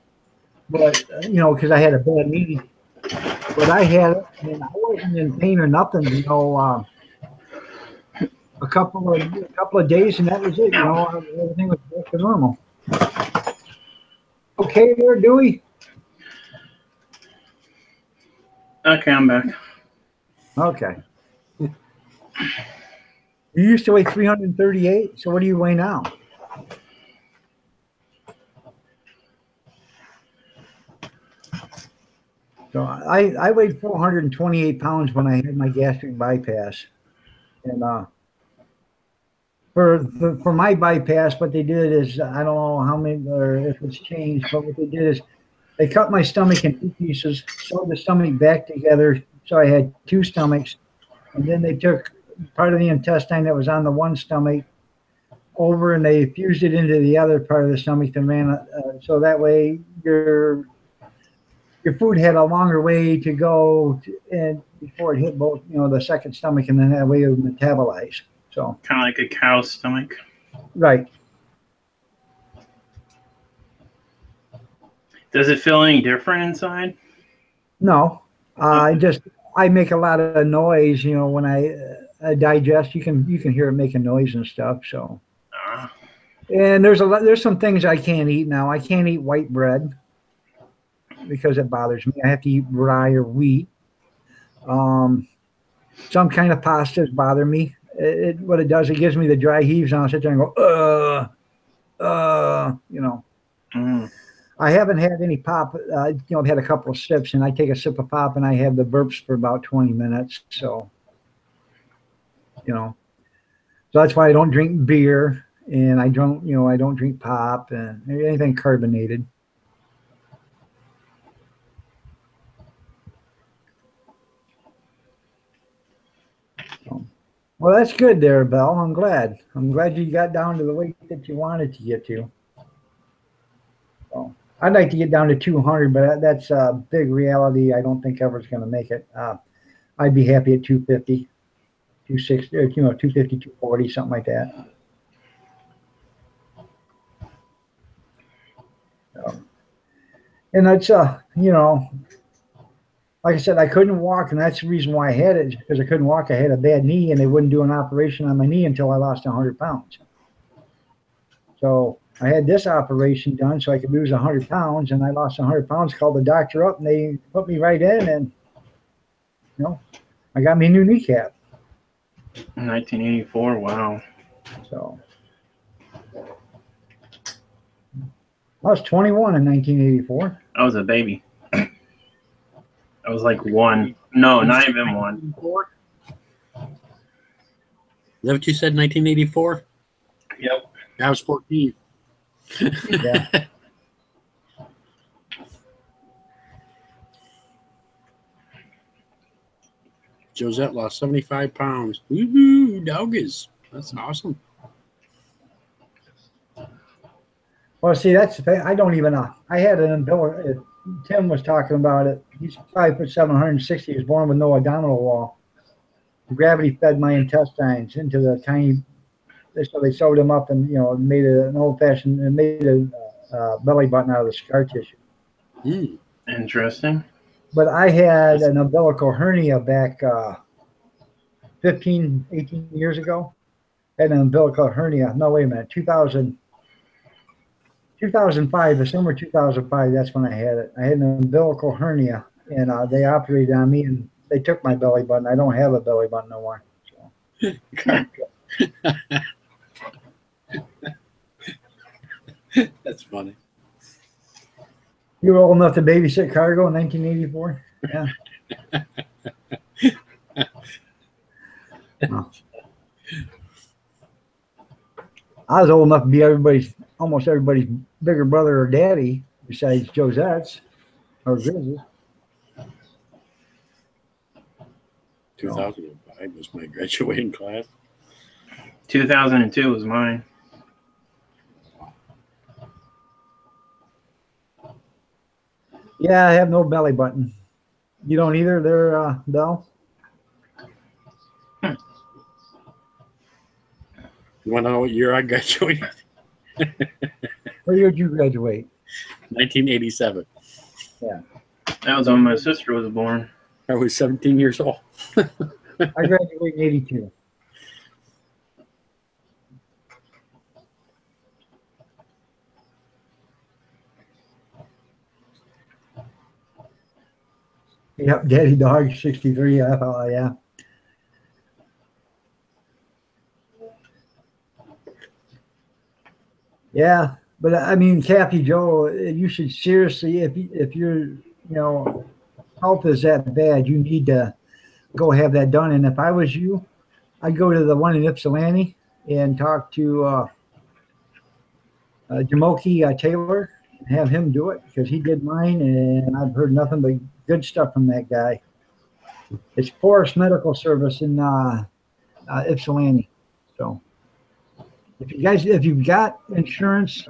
but you know, because I had a bad knee. But I had it, and I wasn't in pain or nothing. You know, a couple of days, and that was it. You know, everything was back to normal. Okay, there, Dewey. Okay, I'm back. Okay. You used to weigh 338. So what do you weigh now? So I weighed 428 pounds when I had my gastric bypass, and for my bypass, what they did is I don't know how many or if it's changed, but what they did is they cut my stomach in 2 pieces, sewed the stomach back together, so I had 2 stomachs, and then they took part of the intestine that was on the one stomach over and they fused it into the other part of the stomach and ran so that way your food had a longer way to go and before it hit both, you know, the second stomach, and then that way it would metabolize. So Kind of like a cow's stomach. right. Does it feel any different inside? No, I make a lot of noise, you know, when I digest. You can hear it making noise and stuff. So, and there's some things I can't eat now. I can't eat white bread because it bothers me. I have to eat rye or wheat. Some kind of pastas bother me. What it does, it gives me the dry heaves, and I'll sit there and go, you know. Mm. I haven't had any pop. You know, I've had a couple of sips, and I take a sip of pop, and I have the burps for about 20 minutes. So, you know, so that's why I don't drink beer, and I don't drink pop and anything carbonated. So, well, that's good there, Belle. I'm glad. I'm glad you got down to the weight that you wanted to get to. So, I'd like to get down to 200, but that's a big reality. I don't think ever's going to make it. I'd be happy at 250, 260, 250, 240, something like that. And that's, you know, like I said, I couldn't walk, and that's the reason why I had it, is because I couldn't walk. I had a bad knee, and they wouldn't do an operation on my knee until I lost 100 pounds. So I had this operation done so I could lose 100 pounds, and I lost 100 pounds, called the doctor up, and they put me right in, and, you know, I got me a new kneecap. 1984, wow. So I was 21 in 1984. I was a baby. I was like 1. No, not even 1. Is that what you said, 1984? Yep. I was 14. Yeah. Josette lost 75 pounds. Woohoo, doggies. That's awesome. Well, see, that's the thing. I don't even know. I had an umbilical. Tim was talking about it. He's 5'7", 160. He was born with no abdominal wall. Gravity fed my intestines into the tiny. So they sewed him up and, you know, made an old-fashioned and made a belly button out of the scar tissue. Mm. Interesting. But I had an umbilical hernia back 15, 18 years ago. Had an umbilical hernia. No, wait a minute. 2005, the summer 2005, that's when I had it. I had an umbilical hernia, and they operated on me, and they took my belly button. I don't have a belly button no more. So. That's funny. You were old enough to babysit Cargo in 1984? Yeah. Well, I was old enough to be almost everybody's bigger brother or daddy, besides Josette's or Grizz's. 2005 was my graduating class. 2002 was mine. Yeah, I have no belly button. You don't either there, Bell? You want to know what year I graduated? What year did you graduate? 1987. That was when my sister was born. I was 17 years old. I graduated in 82. Yep, Daddy Dog 63. Yeah. Yeah, but I mean, Kathy Joe, you should seriously, if your health is that bad, you need to go have that done. And if I was you, I'd go to the one in Ypsilanti and talk to Jamoki Taylor and have him do it because he did mine, and I've heard nothing but good stuff from that guy. It's Forest Medical Service in Ypsilanti. So if you've got insurance,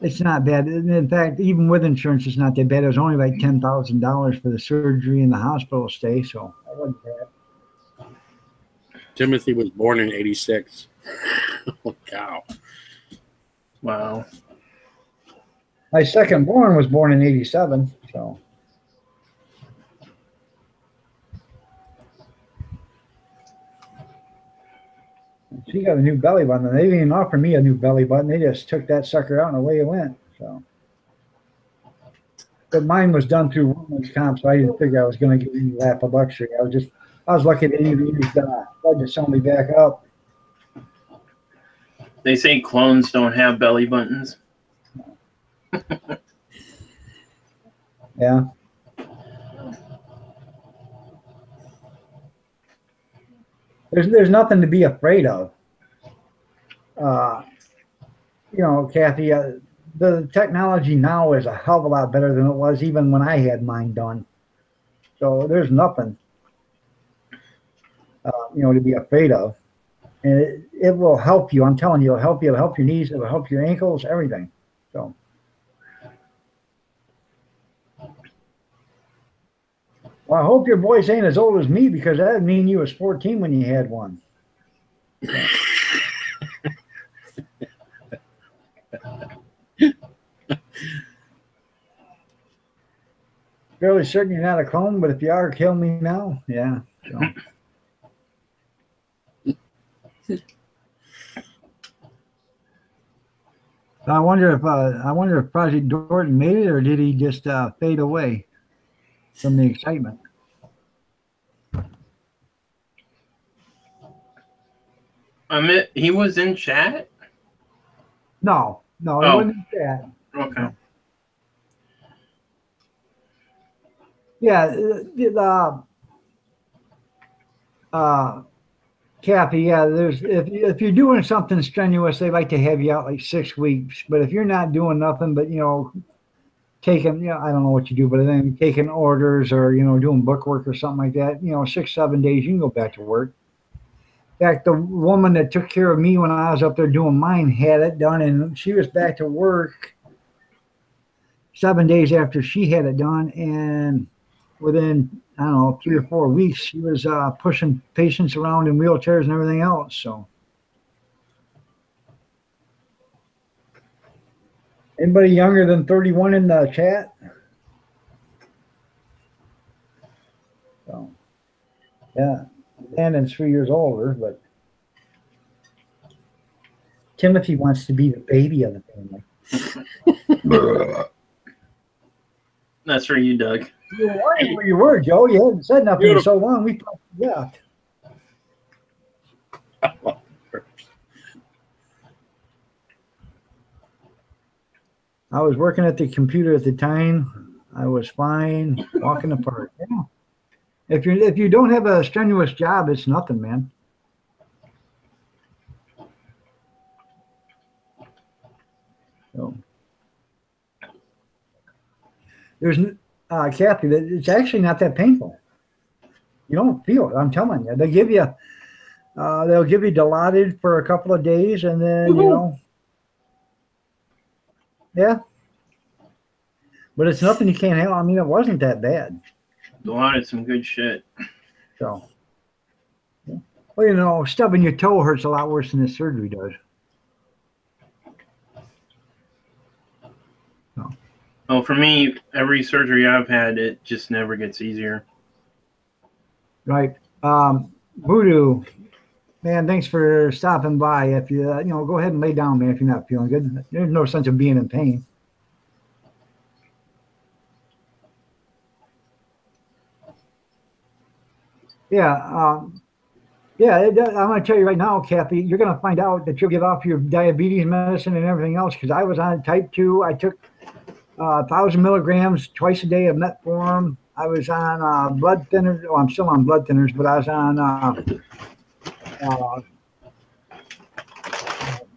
it's not bad. In fact, even with insurance, it's not that bad. It was only like $10,000 for the surgery and the hospital stay, so that wasn't bad. Timothy was born in 86. Oh, cow. Wow. My second born was born in 87, so. She got a new belly button. They didn't even offer me a new belly button. They just took that sucker out and away it went. So, but mine was done through women's comp, so I didn't figure I was going to get any lap of luxury. I was lucky that he used blood to sew me back up. They say clones don't have belly buttons. Yeah. There's nothing to be afraid of. Kathy, the technology now is a hell of a lot better than it was even when I had mine done. So there's nothing, to be afraid of. And it will help you. I'm telling you, it'll help you. It'll help your knees. It'll help your ankles, everything. So. Well, I hope your voice ain't as old as me because that would mean you was 14 when you had one. Fairly certain you're not a clone, but if you are, kill me now. Yeah. So. I wonder if Project Dorton made it, or did he just fade away from the excitement? He was in chat? No, he wasn't in chat. Okay. Yeah, Kathy, yeah, if you're doing something strenuous, they like to have you out like 6 weeks. But if you're not doing nothing but, taking, I don't know what you do, but then taking orders or, doing book work or something like that, 6, 7 days, you can go back to work. In fact, the woman that took care of me when I was up there doing mine had it done, and she was back to work 7 days after she had it done. And within, I don't know, 3 or 4 weeks, she was pushing patients around in wheelchairs and everything else. So, anybody younger than 31 in the chat? So, yeah, Landon's 3 years older, but Timothy wants to be the baby of the family. That's for you, Doug. You were where you were, Joe. You hadn't said nothing in so long. We thought you left. I was working at the computer at the time. I was fine, walking the park. Yeah. If you don't have a strenuous job, it's nothing, man. So there's Kathy, it's actually not that painful. You don't feel it. I'm telling you. They'll give you Dilaudid for a couple of days, and then yeah. But it's nothing you can't handle. I mean, it wasn't that bad. Wanted some good shit. So, well, you know, stubbing your toe hurts a lot worse than this surgery does. Well, for me, every surgery I've had, it just never gets easier. Right. Voodoo, man, thanks for stopping by. If you, you know, go ahead and lay down, man, if you're not feeling good. There's no sense of being in pain. Yeah. I'm going to tell you right now, Kathy, you're going to find out that you'll get off your diabetes medicine and everything else because I was on type 2. I took 1,000 milligrams twice a day of metformin. I was on blood thinners. Oh, I'm still on blood thinners, but I was on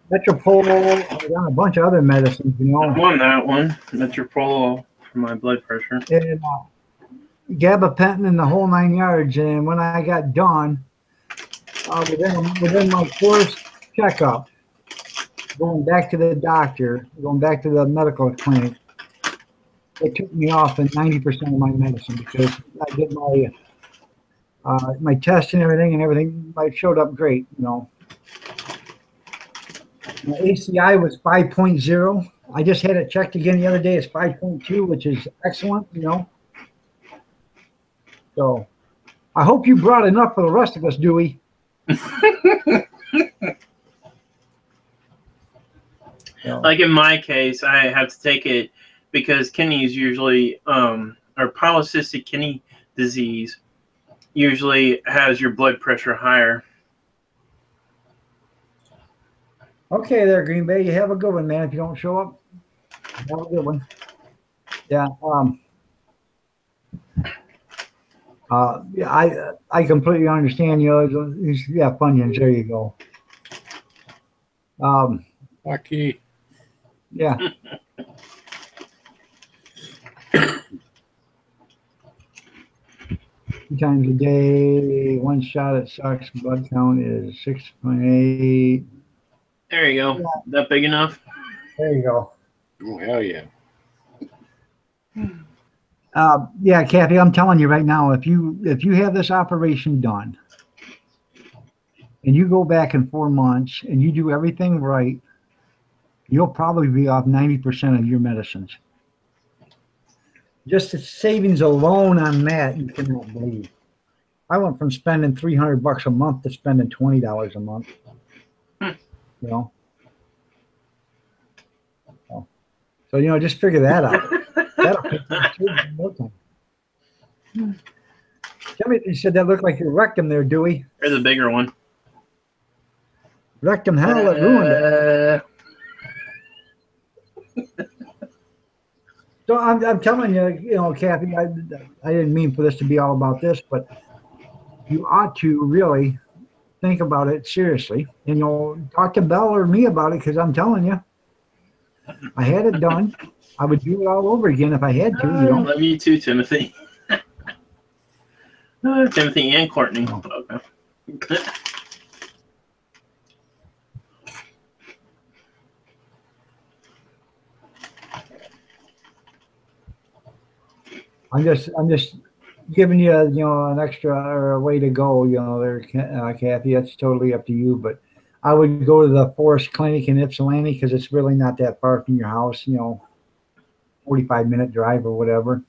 Metropol. I was on a bunch of other medicines, you know. I won that one. Metropol for my blood pressure. And gabapentin and the whole 9 yards. And when I got done, within my fourth checkup, going back to the doctor, going back to the medical clinic, it took me off in 90% of my medicine because I did my test and everything I showed up great, you know. My ACI was 5.0. I just had it checked again the other day. It's 5.2, which is excellent, you know. So I hope you brought enough for the rest of us, Dewey. Like in my case, I have to take it because kidneys usually, or polycystic kidney disease usually has your blood pressure higher. Okay there, Green Bay. You have a good one, man. If you don't show up, have a good one. Yeah. Yeah, I completely understand. You know, yeah, Funyuns. There you go. Lucky. Yeah. 2 times a day, 1 shot at sucks. Blood count is 6.8. There you go. That big enough? There you go. Oh, hell yeah. Yeah, Kathy, I'm telling you right now, if you have this operation done and you go back in 4 months and you do everything right, you'll probably be off 90% of your medicines. Just the savings alone on that, you cannot believe. I went from spending $300 a month to spending $20 a month. You know. So you know, just figure that out. That'll take more time. Tell me, you said that looked like your rectum there, Dewey. There's a bigger one. Rectum hell, it ruined it. So I'm telling you, you know, Kathy, I didn't mean for this to be all about this, but you ought to really think about it seriously. You know, talk to Belle or me about it because I'm telling you, I had it done. I would do it all over again if I had to. You know, love you too, Timothy. Timothy and Courtney. Okay. I'm just giving you, you know, an extra or a way to go. You know, there, Kathy. That's totally up to you, but I would go to the Forest Clinic in Ypsilanti because it's really not that far from your house. You know, 45-minute drive or whatever.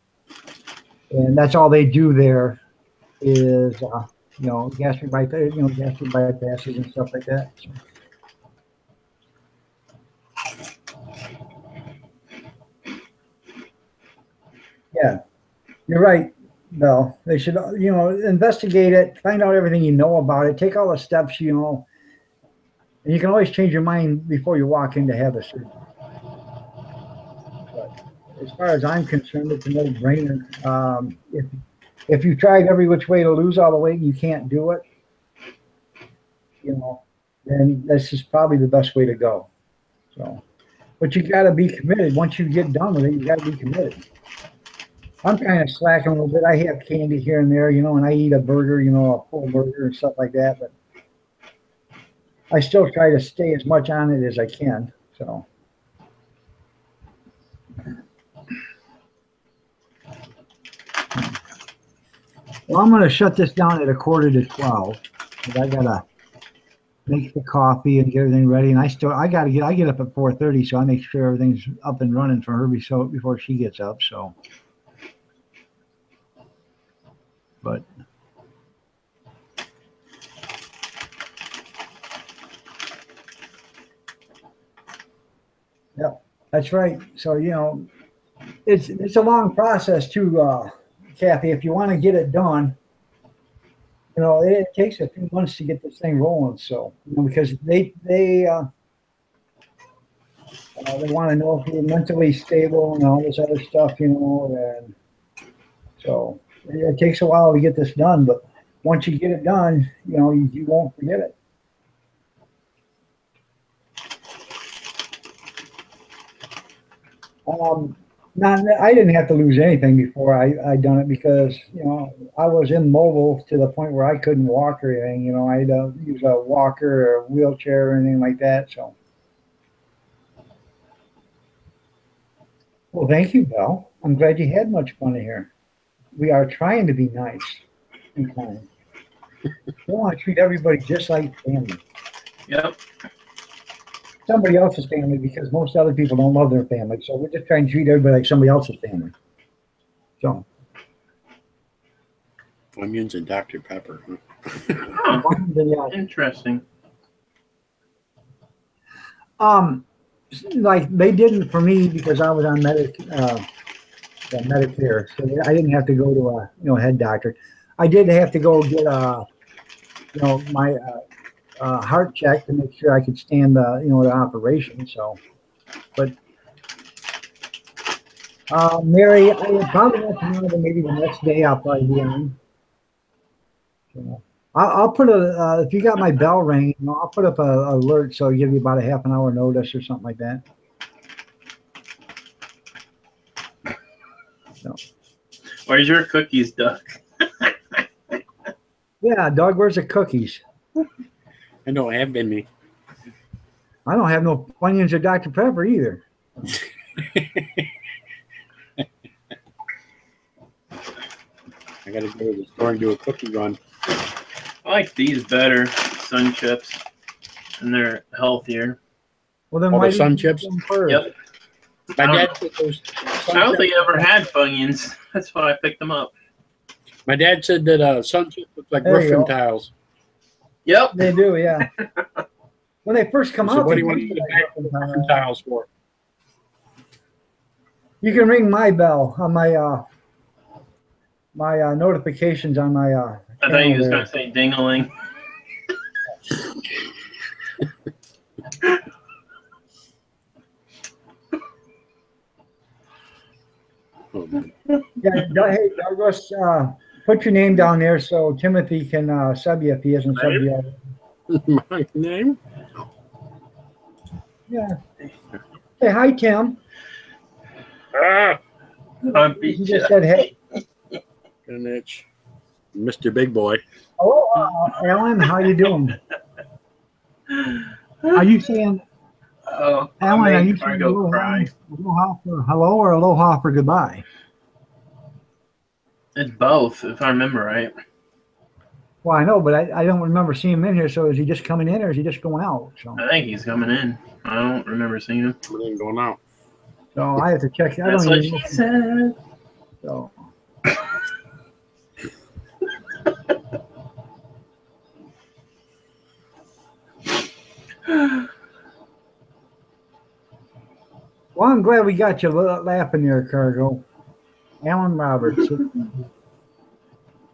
And that's all they do there is, you know, gastric bypasses and stuff like that. So. Yeah, you're right, Bill. They should, you know, investigate it, find out everything you know about it, take all the steps, you know, and you can always change your mind before you walk in to have a surgery. But as far as I'm concerned, it's a no-brainer. If you tried every which way to lose all the weight and you can't do it, you know, then this is probably the best way to go. So, but you got to be committed. Once you get done with it, you got to be committed. I'm kind of slacking a little bit. I have candy here and there, you know, and I eat a burger, you know, a full burger and stuff like that. But I still try to stay as much on it as I can. So. Well, I'm going to shut this down at 11:45. 'Cause I gotta make the coffee and get everything ready, and I get up at 4:30, so I make sure everything's up and running for her before she gets up. So, but yeah, that's right. So it's a long process too, Kathy. If you want to get it done, it takes a few months to get this thing rolling. So, because they want to know if you're mentally stable and all this other stuff, and so it takes a while to get this done. But once you get it done, you won't forget it. Not, I didn't have to lose anything before I done it because I was immobile to the point where I couldn't walk or anything. I had to use a walker or a wheelchair or anything like that. So, well, thank you, Belle. I'm glad you had much fun here. We are trying to be nice and kind. We want to treat everybody just like family. Yep. Somebody else's family, because most other people don't love their family. So we're just trying to treat everybody like somebody else's family. So. Onions and Dr. Pepper. Oh, interesting. Like they didn't for me because I was on Medicare, so I didn't have to go to a head doctor. I did have to go get my heart check to make sure I could stand the operation. So, but Mary, I would probably let you know that maybe the next day I'll probably be on. So, I'll put if you got my bell ring, I'll put up a alert so I'll give you about a half an hour notice or something like that. So. Where's your cookies, Duck? Yeah, Doug, where's the cookies? I don't have any. I don't have no Funyuns or Dr. Pepper either. I gotta go to the store and do a cookie run. I like these better, Sun Chips, and they're healthier. Well, then All why the Sun didn't you Chips? get them first? Yep. My I dad said those. I don't think I ever had Funyuns. That's why I picked them up. My dad said that Sun Chips look like There you roofing go. tiles. Yep. They do, yeah. When they first come I said, out, what they do you want to taste use like roofing tiles for? You can ring my bell on my my notifications on my I thought you was calendar. going to say ding-a-ling. Oh, man. Yeah, hey, Douglas, put your name down there so Timothy can sub you if he hasn't subbed you yet. My name? Yeah. Hey, hi, Tim. Ah, I He beat just you. said, hey. an itch. Mr. Big Boy. Hello, Alan. How you doing? Are you saying, Oh, Alan, I are you made saying Margo cry. aloha for hello or aloha for goodbye? It's both, if I remember right. Well, I know, but I don't remember seeing him in here. So is he just coming in or is he just going out? So, I think he's coming in. I don't remember seeing him. Everything going out. so I have to check. I That's don't what even she know. said. So. Well, I'm glad we got you laughing there, Cargo. Alan Roberts.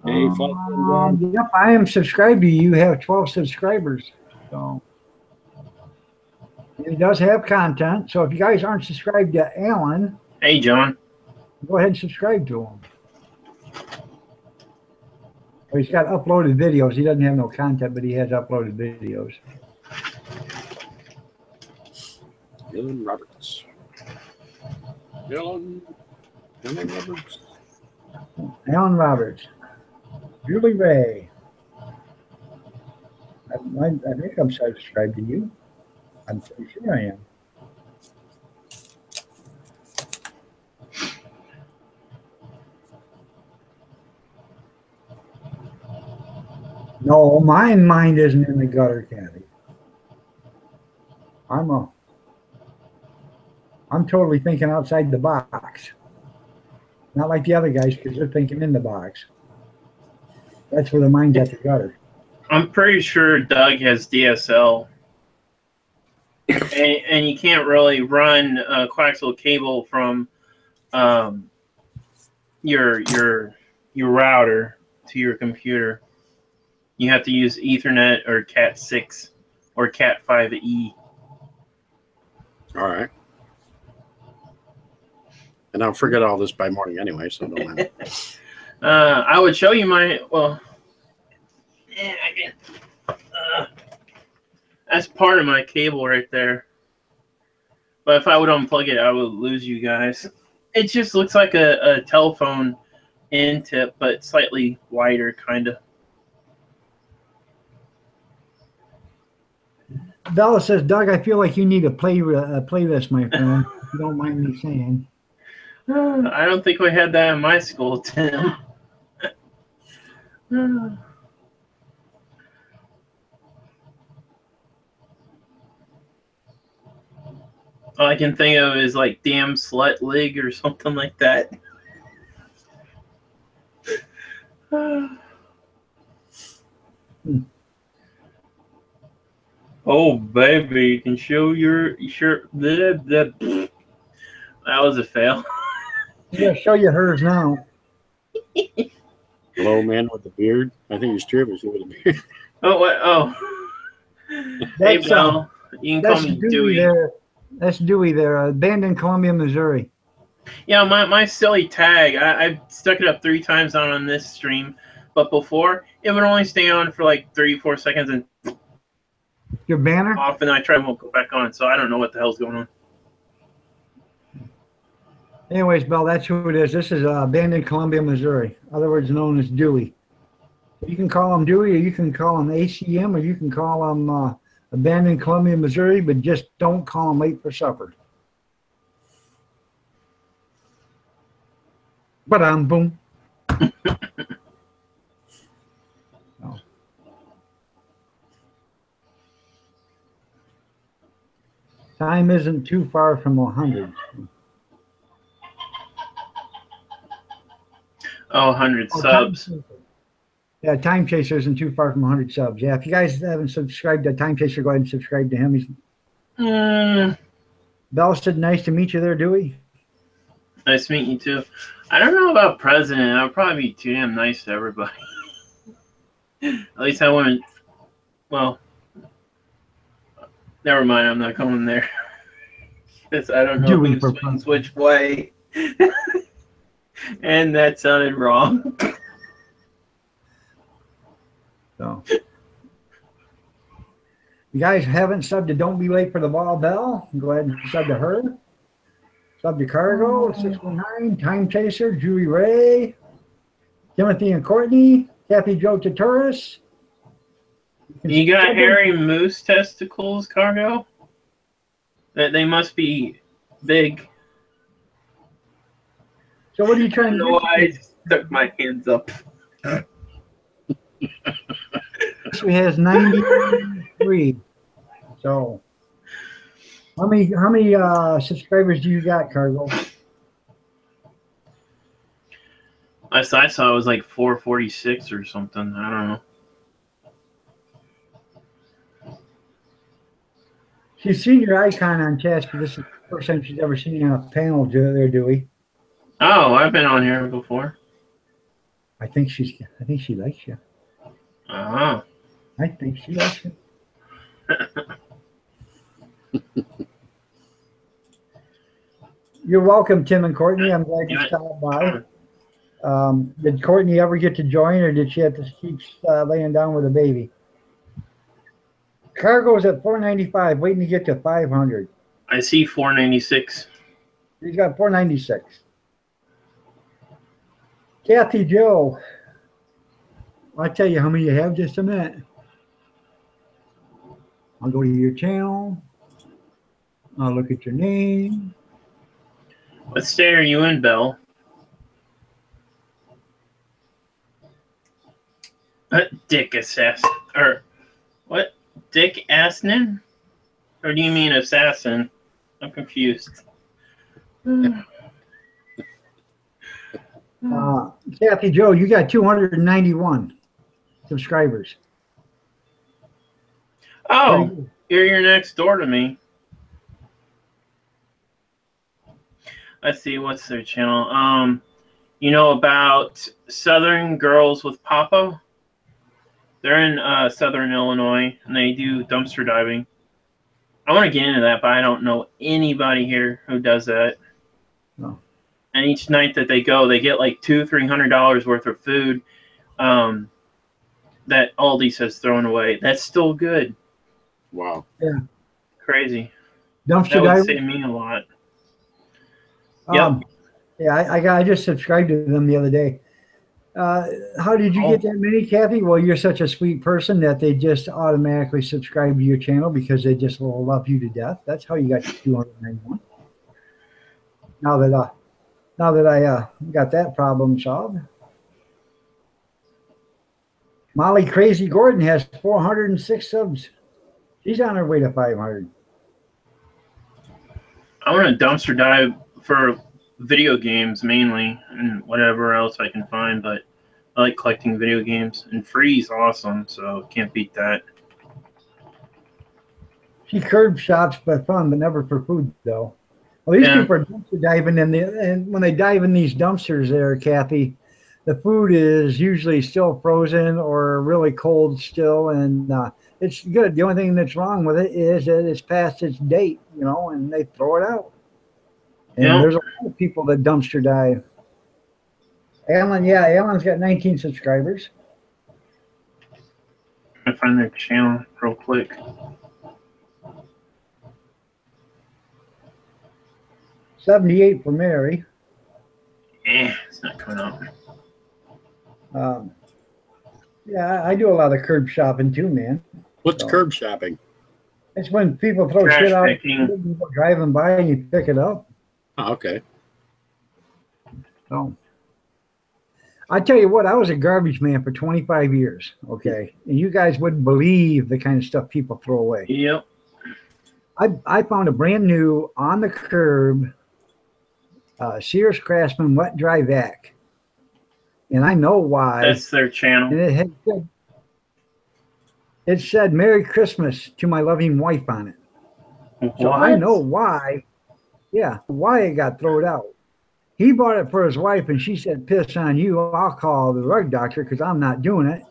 Hey, Yep, I am subscribed to you. You have 12 subscribers. So he does have content. So if you guys aren't subscribed to Alan, Hey, John. go ahead and subscribe to him. Well, he's got uploaded videos. He doesn't have no content, but he has uploaded videos. Dylan Roberts. Dylan Roberts. Alan Roberts. Julie Ray. I think I'm subscribed to you. I'm pretty sure I am. No, mine isn't in the gutter, Kathy. I'm totally thinking outside the box. Not like the other guys, because they're thinking in the box. That's where the mine's at the gutter. I'm pretty sure Doug has DSL. And you can't really run a coaxial cable from your router to your computer. You have to use Ethernet or Cat6 or Cat5e. All right. And I'll forget all this by morning anyway, so don't mind. I would show you my that's part of my cable right there. But if I would unplug it, I would lose you guys. It just looks like a telephone end tip, but slightly wider, kind of. Bella says, Doug, I feel like you need a playlist, my friend. If you don't mind me saying. I don't think we had that in my school, Tim. All I can think of is like damn slut league or something like that. Oh baby, you can show your shirt. That was a fail. I'm going to show you hers now. Hello, man with the beard. I think he's Trivers with a beard. Oh, what? Oh. Hey, That's, Bill. You can call me Dewey. There. That's Dewey there. Band in Columbia, Missouri. Yeah, my silly tag. I stuck it up 3 times on this stream, but before it would only stay on for like 3-4 seconds and Your banner? off, and I try to go back on. So I don't know what the hell's going on. Anyways, Bell, that's who it is. This is Band in Columbia, Missouri, otherwise known as Dewey. You can call him Dewey, or you can call him ACM, or you can call him Band in Columbia, Missouri, but just don't call him late for supper. But boom. No. Time isn't too far from 100. Oh, 100 subs. Yeah, Time Chaser isn't too far from 100 subs. Yeah, if you guys haven't subscribed to Time Chaser, go ahead and subscribe to him. He's Bell said, nice to meet you there, Dewey. Nice meeting you too. I don't know about president. I'll probably be too damn nice to everybody. At least I wouldn't. Well, never mind. I'm not going there. Because I don't know Dewey who for swings which way. And that sounded wrong. So, you guys haven't subbed to Don't Be Late for the Ball Bell. Go ahead and sub to her. Sub to Cargo, 619, Time Chaser, Julie Ray, Timothy and Courtney, Kathy Joe Taturis. You got hairy moose testicles, Cargo? They must be big. So what are you trying to do? I just stuck my hands up. She has 93. So how many subscribers do you got, Cargo? I saw it was like 446 or something. I don't know. She's seen your icon on chat, but this is the first time she's ever seen you on a panel there, Dewey. Oh, I've been on here before. I think she likes you. Oh. I think she likes you. You're welcome, Tim and Courtney. I'm glad you stopped by. Did Courtney ever get to join, or did she have to keep laying down with a baby? Cargo's at 495, waiting to get to 500. I see 496. He's got 496. Kathy Joe, I'll tell you how many you have just a minute. I'll go to your channel. I'll look at your name. What state are you in, Belle? Dick assassin. Or what? Dick Asnin? Or do you mean assassin? I'm confused. Kathy Joe, you got 291 subscribers. Oh, you're next door to me. Let's see, what's their channel? You know about Southern Girls with Papa? They're in Southern Illinois, and they do dumpster diving. I want to get into that, but I don't know anybody here who does that. No. And each night that they go, they get like $200-300 worth of food that Aldi's has thrown away. That's still good. Wow. Yeah. Crazy. Dumpster That would diving. save me a lot. Yeah, I just subscribed to them the other day. How did you get that many, Kathy? Well, you're such a sweet person that they just automatically subscribe to your channel because they just love you to death. That's how you got 291. Now that I got that problem solved. Molly Crazy Gordon has 406 subs. She's on her way to 500. I want to dumpster dive for video games mainly and whatever else I can find, but I like collecting video games, and free is awesome, so can't beat that. She curb shops for fun, but never for food, though. Well, these people are dumpster diving, and when they dive in these dumpsters there, Kathy, the food is usually still frozen or really cold still, and it's good. The only thing that's wrong with it is that it's past its date, and they throw it out. And there's a lot of people that dumpster dive. Alan's got 19 subscribers. I find their channel real quick. $78 for Mary. It's not coming up. I do a lot of curb shopping too, man. What's curb shopping? It's when people throw Trash shit out, picking. driving by, and you pick it up. Oh, okay. So, I tell you what, I was a garbage man for 25 years, okay? And you guys wouldn't believe the kind of stuff people throw away. Yep. I found a brand new, on the curb, Sears Craftsman wet dry vac. And I know why. That's their channel. And it said Merry Christmas to my loving wife on it. So I know why. Yeah, why it got thrown out. He bought it for his wife, and she said, "Piss on you. I'll call the rug doctor because I'm not doing it."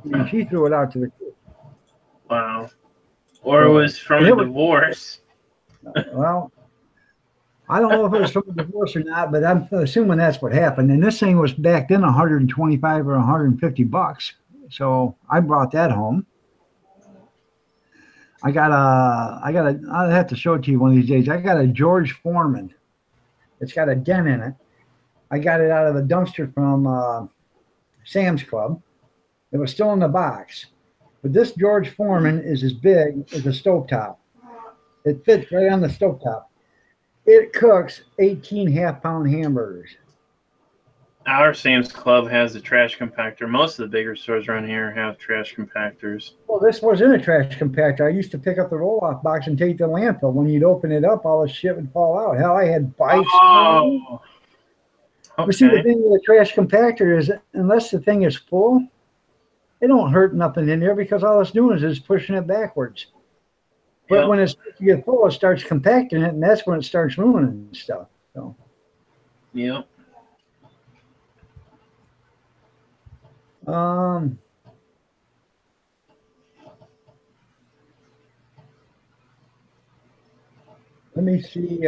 And she threw it out to the kids. Wow. Or it was from a divorce. Well, I don't know if it was from a divorce or not, but I'm assuming that's what happened. And this thing was back then $125 or $150. So I brought that home. I'll have to show it to you one of these days. I got a George Foreman. It's got a dent in it. I got it out of the dumpster from Sam's Club. It was still in the box. But this George Foreman is as big as a stovetop. It fits right on the stovetop. It cooks 18 half-pound hamburgers. Our Sam's Club has a trash compactor. Most of the bigger stores around here have trash compactors. Well, this wasn't a trash compactor. I used to pick up the roll-off box and take it to the landfill. When you'd open it up, all the shit would fall out. Hell, I had bites. Oh. Okay. But see, the thing with a trash compactor is unless the thing is full, it don't hurt nothing in there because all it's doing is pushing it backwards. But when it's get full, it starts compacting it, and that's when it starts ruining stuff. So. Yep. Let me see.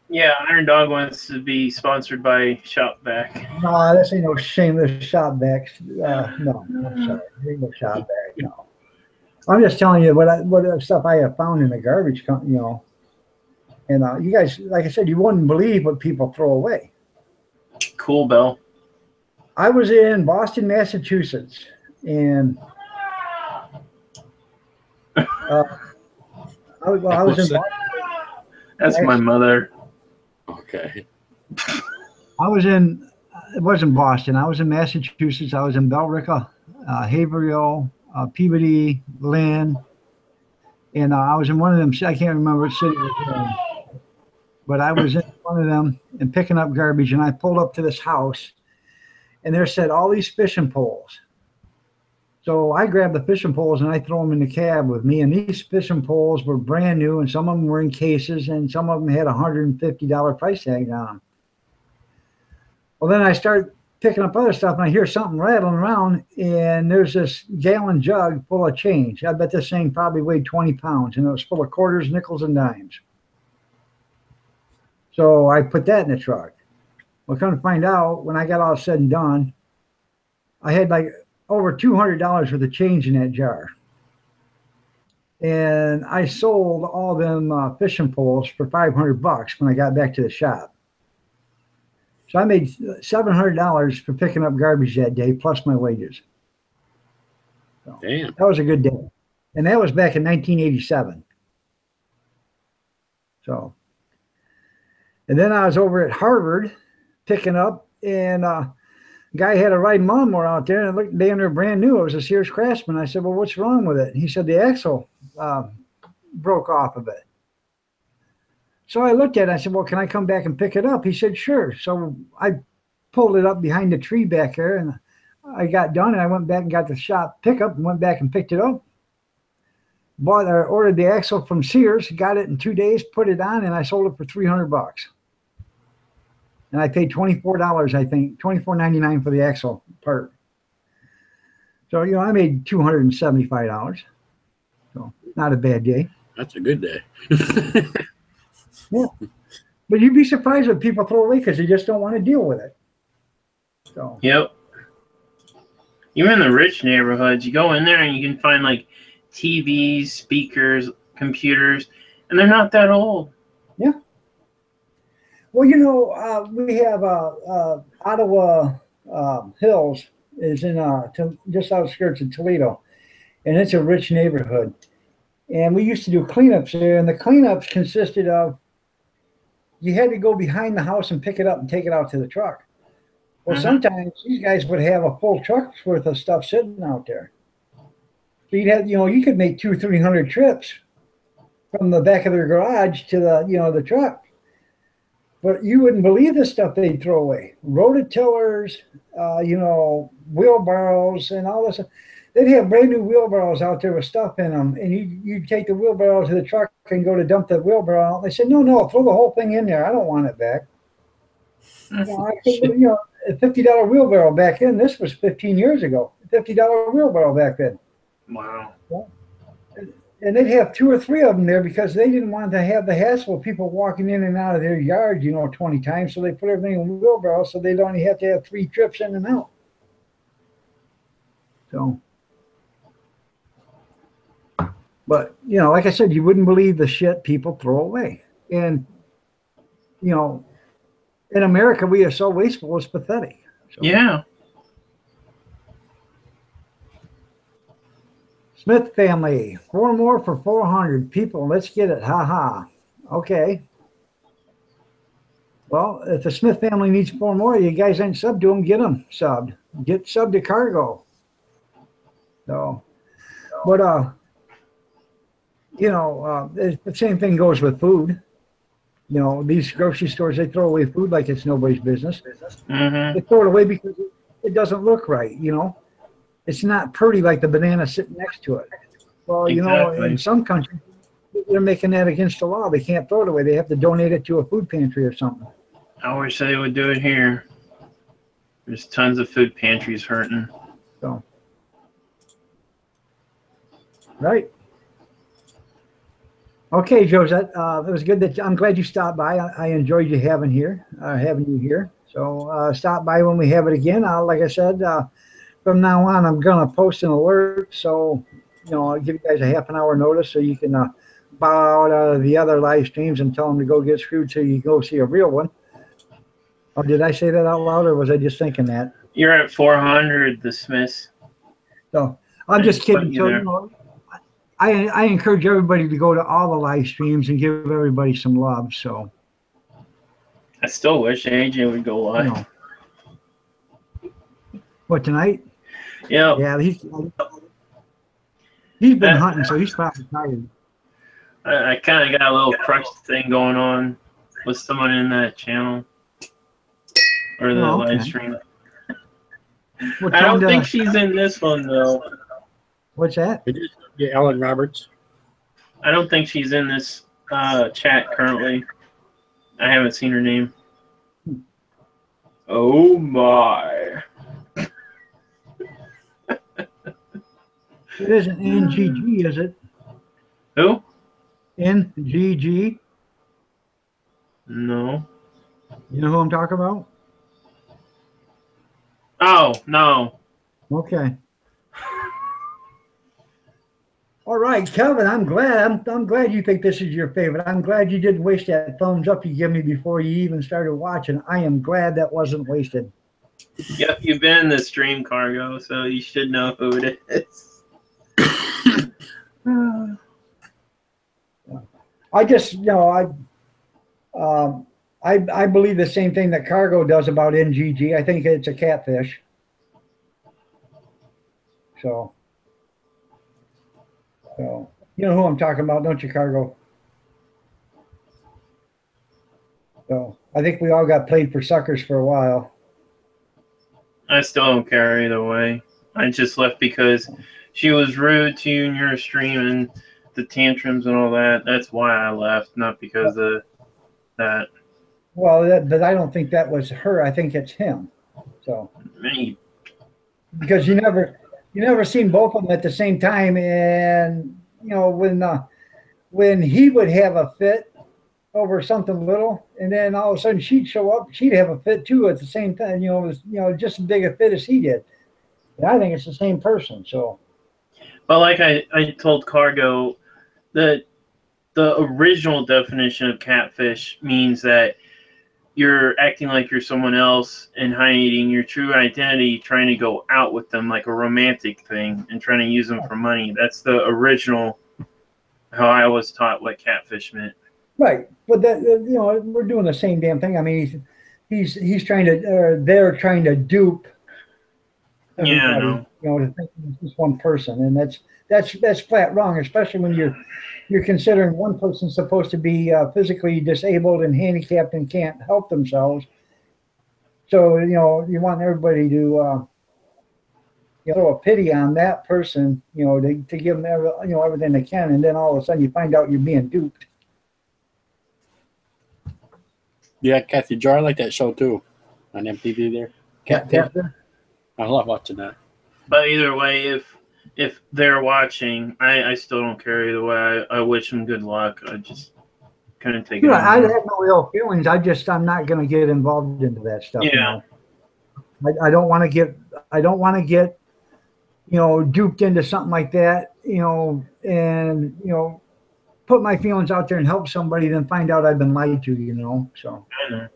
Yeah, Iron Dog wants to be sponsored by Shopback. No, this ain't no shameless Shopbacks. No, I'm sorry. There ain't no Shopback. No. I'm just telling you what stuff I have found in the garbage, And you guys, like I said, you wouldn't believe what people throw away. Cool, Bill. I was in Boston, Massachusetts, and I was in Boston. That's my mother. Okay. I was in it wasn't Boston. I was in Massachusetts. I was in Billerica, Haverhill, Peabody, Lynn, and I was in one of them. I can't remember what city it was in, but I was in one of them and picking up garbage. And I pulled up to this house, and there said all these fishing poles. So I grabbed the fishing poles and I throw them in the cab with me. And these fishing poles were brand new, and some of them were in cases, and some of them had $150 price tag on them. Well, then I start picking up other stuff, and I hear something rattling around, and there's this gallon jug full of change. I bet this thing probably weighed 20 pounds, and it was full of quarters, nickels, and dimes. So I put that in the truck. Well, come to find out, when I got all said and done, I had like over $200 worth of change in that jar. And I sold all them fishing poles for $500 when I got back to the shop. So I made $700 for picking up garbage that day, plus my wages. So Damn. that was a good day. And that was back in 1987. So, and then I was over at Harvard picking up, and a guy had a riding lawnmower out there, and it looked damn near brand new. It was a Sears Craftsman. I said, well, what's wrong with it? And he said, the axle broke off of it. So I looked at it. I said, well, can I come back and pick it up? He said, sure. So I pulled it up behind the tree back there, and I got done, and I went back and got the shop pickup and went back and picked it up. Ordered the axle from Sears, got it in 2 days, put it on, and I sold it for $300. And I paid $24, I think, $24.99 for the axle part. So, you know, I made $275. So not a bad day. That's a good day. Yeah. But you'd be surprised what people throw away because they just don't want to deal with it. So. Yep. Even in the rich neighborhoods, you go in there and you can find like TVs, speakers, computers, and they're not that old. Yeah. Well, you know, we have Ottawa Hills is in just outskirts of Toledo, and it's a rich neighborhood. And we used to do cleanups there, and the cleanups consisted of you had to go behind the house and pick it up and take it out to the truck. Well, sometimes these guys would have a full truck's worth of stuff sitting out there. So you'd have, you know, you could make 200-300 trips from the back of their garage to the, you know, the truck. But you wouldn't believe the stuff they'd throw away. Rototillers, you know, wheelbarrows and all this. They'd have brand new wheelbarrows out there with stuff in them. And you'd take the wheelbarrow to the truck and go to dump the wheelbarrow out. They said, no, throw the whole thing in there. I don't want it back. You know, a $50 wheelbarrow back then, this was 15 years ago. $50 wheelbarrow back then. Wow. And they'd have 2 or 3 of them there because they didn't want to have the hassle of people walking in and out of their yard, you know, 20 times. So they put everything in wheelbarrow so they'd only have to have 3 trips in and out. So, but, you know, like I said, you wouldn't believe the shit people throw away. And, you know, in America, we are so wasteful, it's pathetic. So. Yeah. Smith family, 4 more for 400 people. Let's get it. Ha ha. Okay. Well, if the Smith family needs 4 more, you guys ain't subbed to them, get them subbed. Get subbed to Cargo. So, but, you know, the same thing goes with food. You know, these grocery stores, they throw away food like it's nobody's business. They throw it away because it doesn't look right, you know. It's not pretty like the banana sitting next to it. Well, you know, in some countries, they're making that against the law. They can't throw it away. They have to donate it to a food pantry or something. I wish they would do it here. There's tons of food pantries hurting. So, right. Okay, Josette, it was good that I'm glad you stopped by. I enjoyed you having you here. So stop by when we have it again. Like I said, from now on, I'm going to post an alert. So, you know, I'll give you guys a half an hour notice so you can bow out of the other live streams and tell them to go get screwed so you can go see a real one. Oh, did I say that out loud or was I just thinking that? You're at 400, the Smiths. So I'm just kidding. So, you know, I encourage everybody to go to all the live streams and give everybody some love. So I still wish AJ would go live. You know, What, tonight? Yeah. Yeah, he's been hunting, so he's probably tired. I kind of got a little crush thing going on with someone in that channel or the Oh, okay. live stream. Well, I tell don't him think to- she's in this one though. What's that? It is Ellen Roberts. I don't think she's in this chat currently. I haven't seen her name. Oh my. It isn't NGG, is it? Who? NGG? No. You know who I'm talking about? Oh, no. Okay. All right, Kevin, I'm glad. I'm glad you think this is your favorite. I'm glad you didn't waste that thumbs up you gave me before you even started watching. I am glad that wasn't wasted. Yep, you've been in the stream, Cargo, so you should know who it is. I just, I believe the same thing that Cargo does about NGG. I think it's a catfish. So you know who I'm talking about, don't you, Cargo? So I think we all got played for suckers for a while. I still don't care either way. I just left because she was rude to you in your stream and the tantrums and all that. That's why I left, not because of that. Well, but I don't think that was her. I think it's him. So Me. because you never seen both of them at the same time, and when he would have a fit over something little, and then all of a sudden she'd show up, she'd have a fit too at the same time. It was just as big a fit as he did. And I think it's the same person. So, But like I told Cargo, the original definition of catfish means that you're acting like you're someone else and hiding your true identity, trying to go out with them like a romantic thing and trying to use them for money. That's the original how I was taught what catfish meant. right, but that we're doing the same damn thing. I mean, he's trying to, they're trying to dupe everybody, Yeah, I know. To think it's just one person, and that's flat wrong, especially when you're considering one person's supposed to be physically disabled and handicapped and can't help themselves. So you want everybody to throw a pity on that person, to give them everything they can, and then all of a sudden you find out you're being duped. Yeah, Kathy Jar, I like that show too on MTV there. Catfish. I love watching that. But either way, if they're watching, I still don't care either way. I wish them good luck. I just couldn't take it. I have no real feelings. I'm not going to get involved into that stuff. Yeah. I don't want to get duped into something like that, and put my feelings out there and help somebody, then find out I've been lied to, so. I know.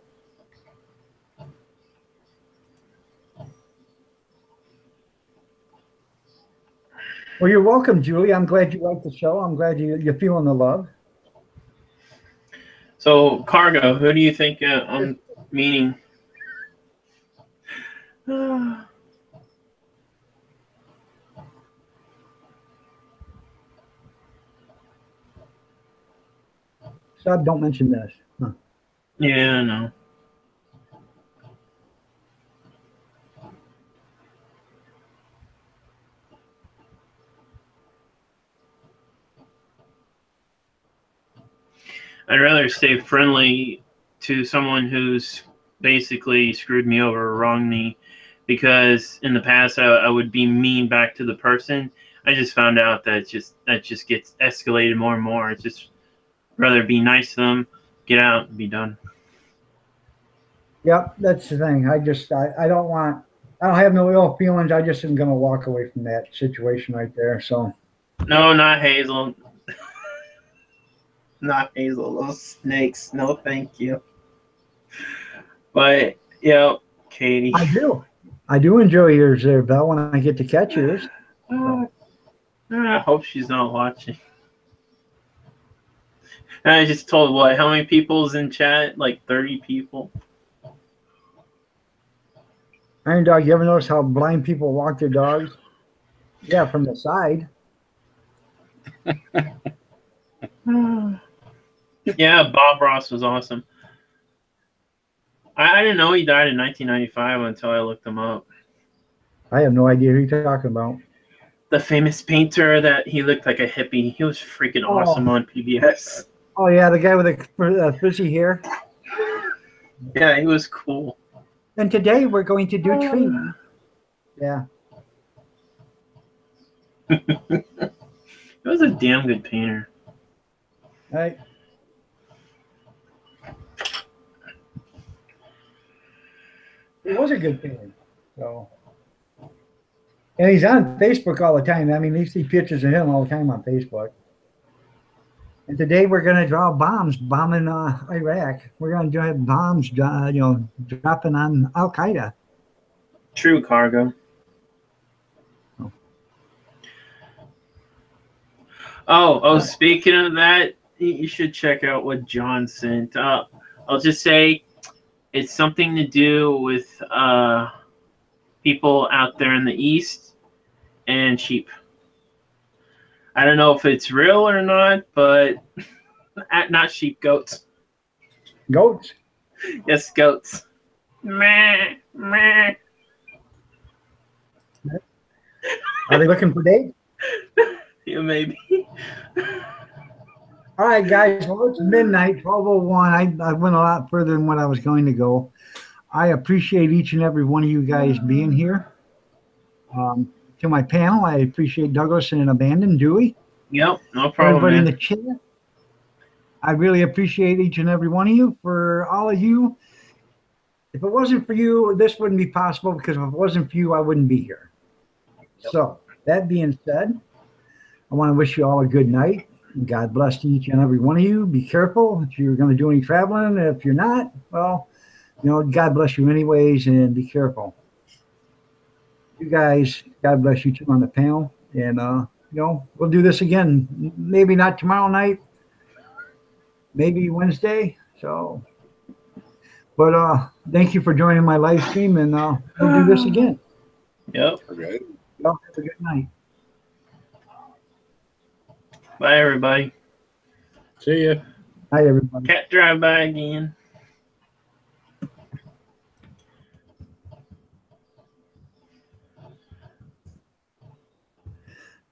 Well, you're welcome, Julie. I'm glad you liked the show. I'm glad you're feeling the love. So, Cargo, who do you think I'm meaning? Stop, don't mention this. Huh. Yeah, I know. I'd rather stay friendly to someone who's basically screwed me over or wronged me, because in the past I would be mean back to the person. I just found out that that just gets escalated more and more. It's just rather be nice to them, get out, and be done. Yep, that's the thing. I don't have no ill feelings. I just am going to walk away from that situation right there. So. No, not Hazel. Not Hazel. Those snakes. No, thank you. But yeah, Katie. I do enjoy yours there, Belle, when I get to catch yours. I hope she's not watching. And I just told how many people's in chat? Like 30 people. Iron Dog, you ever notice how blind people walk their dogs? Yeah, from the side. Yeah, Bob Ross was awesome. I didn't know he died in 1995 until I looked him up. I have no idea who you're talking about. The famous painter that he looked like a hippie. He was freaking awesome on PBS. Oh yeah, the guy with the frizzy hair. Yeah, he was cool. And today we're going to do trees. Yeah. He was a damn good painter. Right. He was a good painter. So. And he's on Facebook all the time. I mean, you see pictures of him all the time on Facebook. And today we're going to draw bombs bombing Iraq. We're going to have bombs, dropping on Al Qaeda. True cargo. Oh, speaking of that, you should check out what John sent. I'll just say it's something to do with people out there in the East and sheep. I don't know if it's real or not, but not sheep, goats. Goats? Yes, goats. Meh, meh. Are they looking for dates? Yeah, maybe. All right, guys. Well, it's midnight, 12:01. I went a lot further than what I was going to go. I appreciate each and every one of you guys being here. To my panel, I appreciate Douglas and Abandon, Dewey. Yep, no problem, Everybody in man. the chat. I really appreciate each and every one of you. For all of you, if it wasn't for you, this wouldn't be possible, because if it wasn't for you, I wouldn't be here. Yep. So, that being said, I want to wish you all a good night. God bless to each and every one of you. Be careful if you're going to do any traveling. If you're not, well, God bless you anyways, and be careful. You guys, God bless you too on the panel. And, we'll do this again. Maybe not tomorrow night, maybe Wednesday. So, but thank you for joining my live stream, and we'll do this again. Yep. Okay. Y'all have a good night. Bye, everybody. See ya. Hi, everybody. Cat drive by again.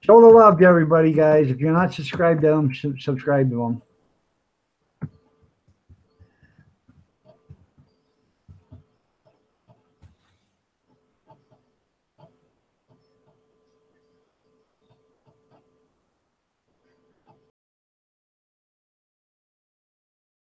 Show the love to everybody, guys. If you're not subscribed to them, subscribe to them.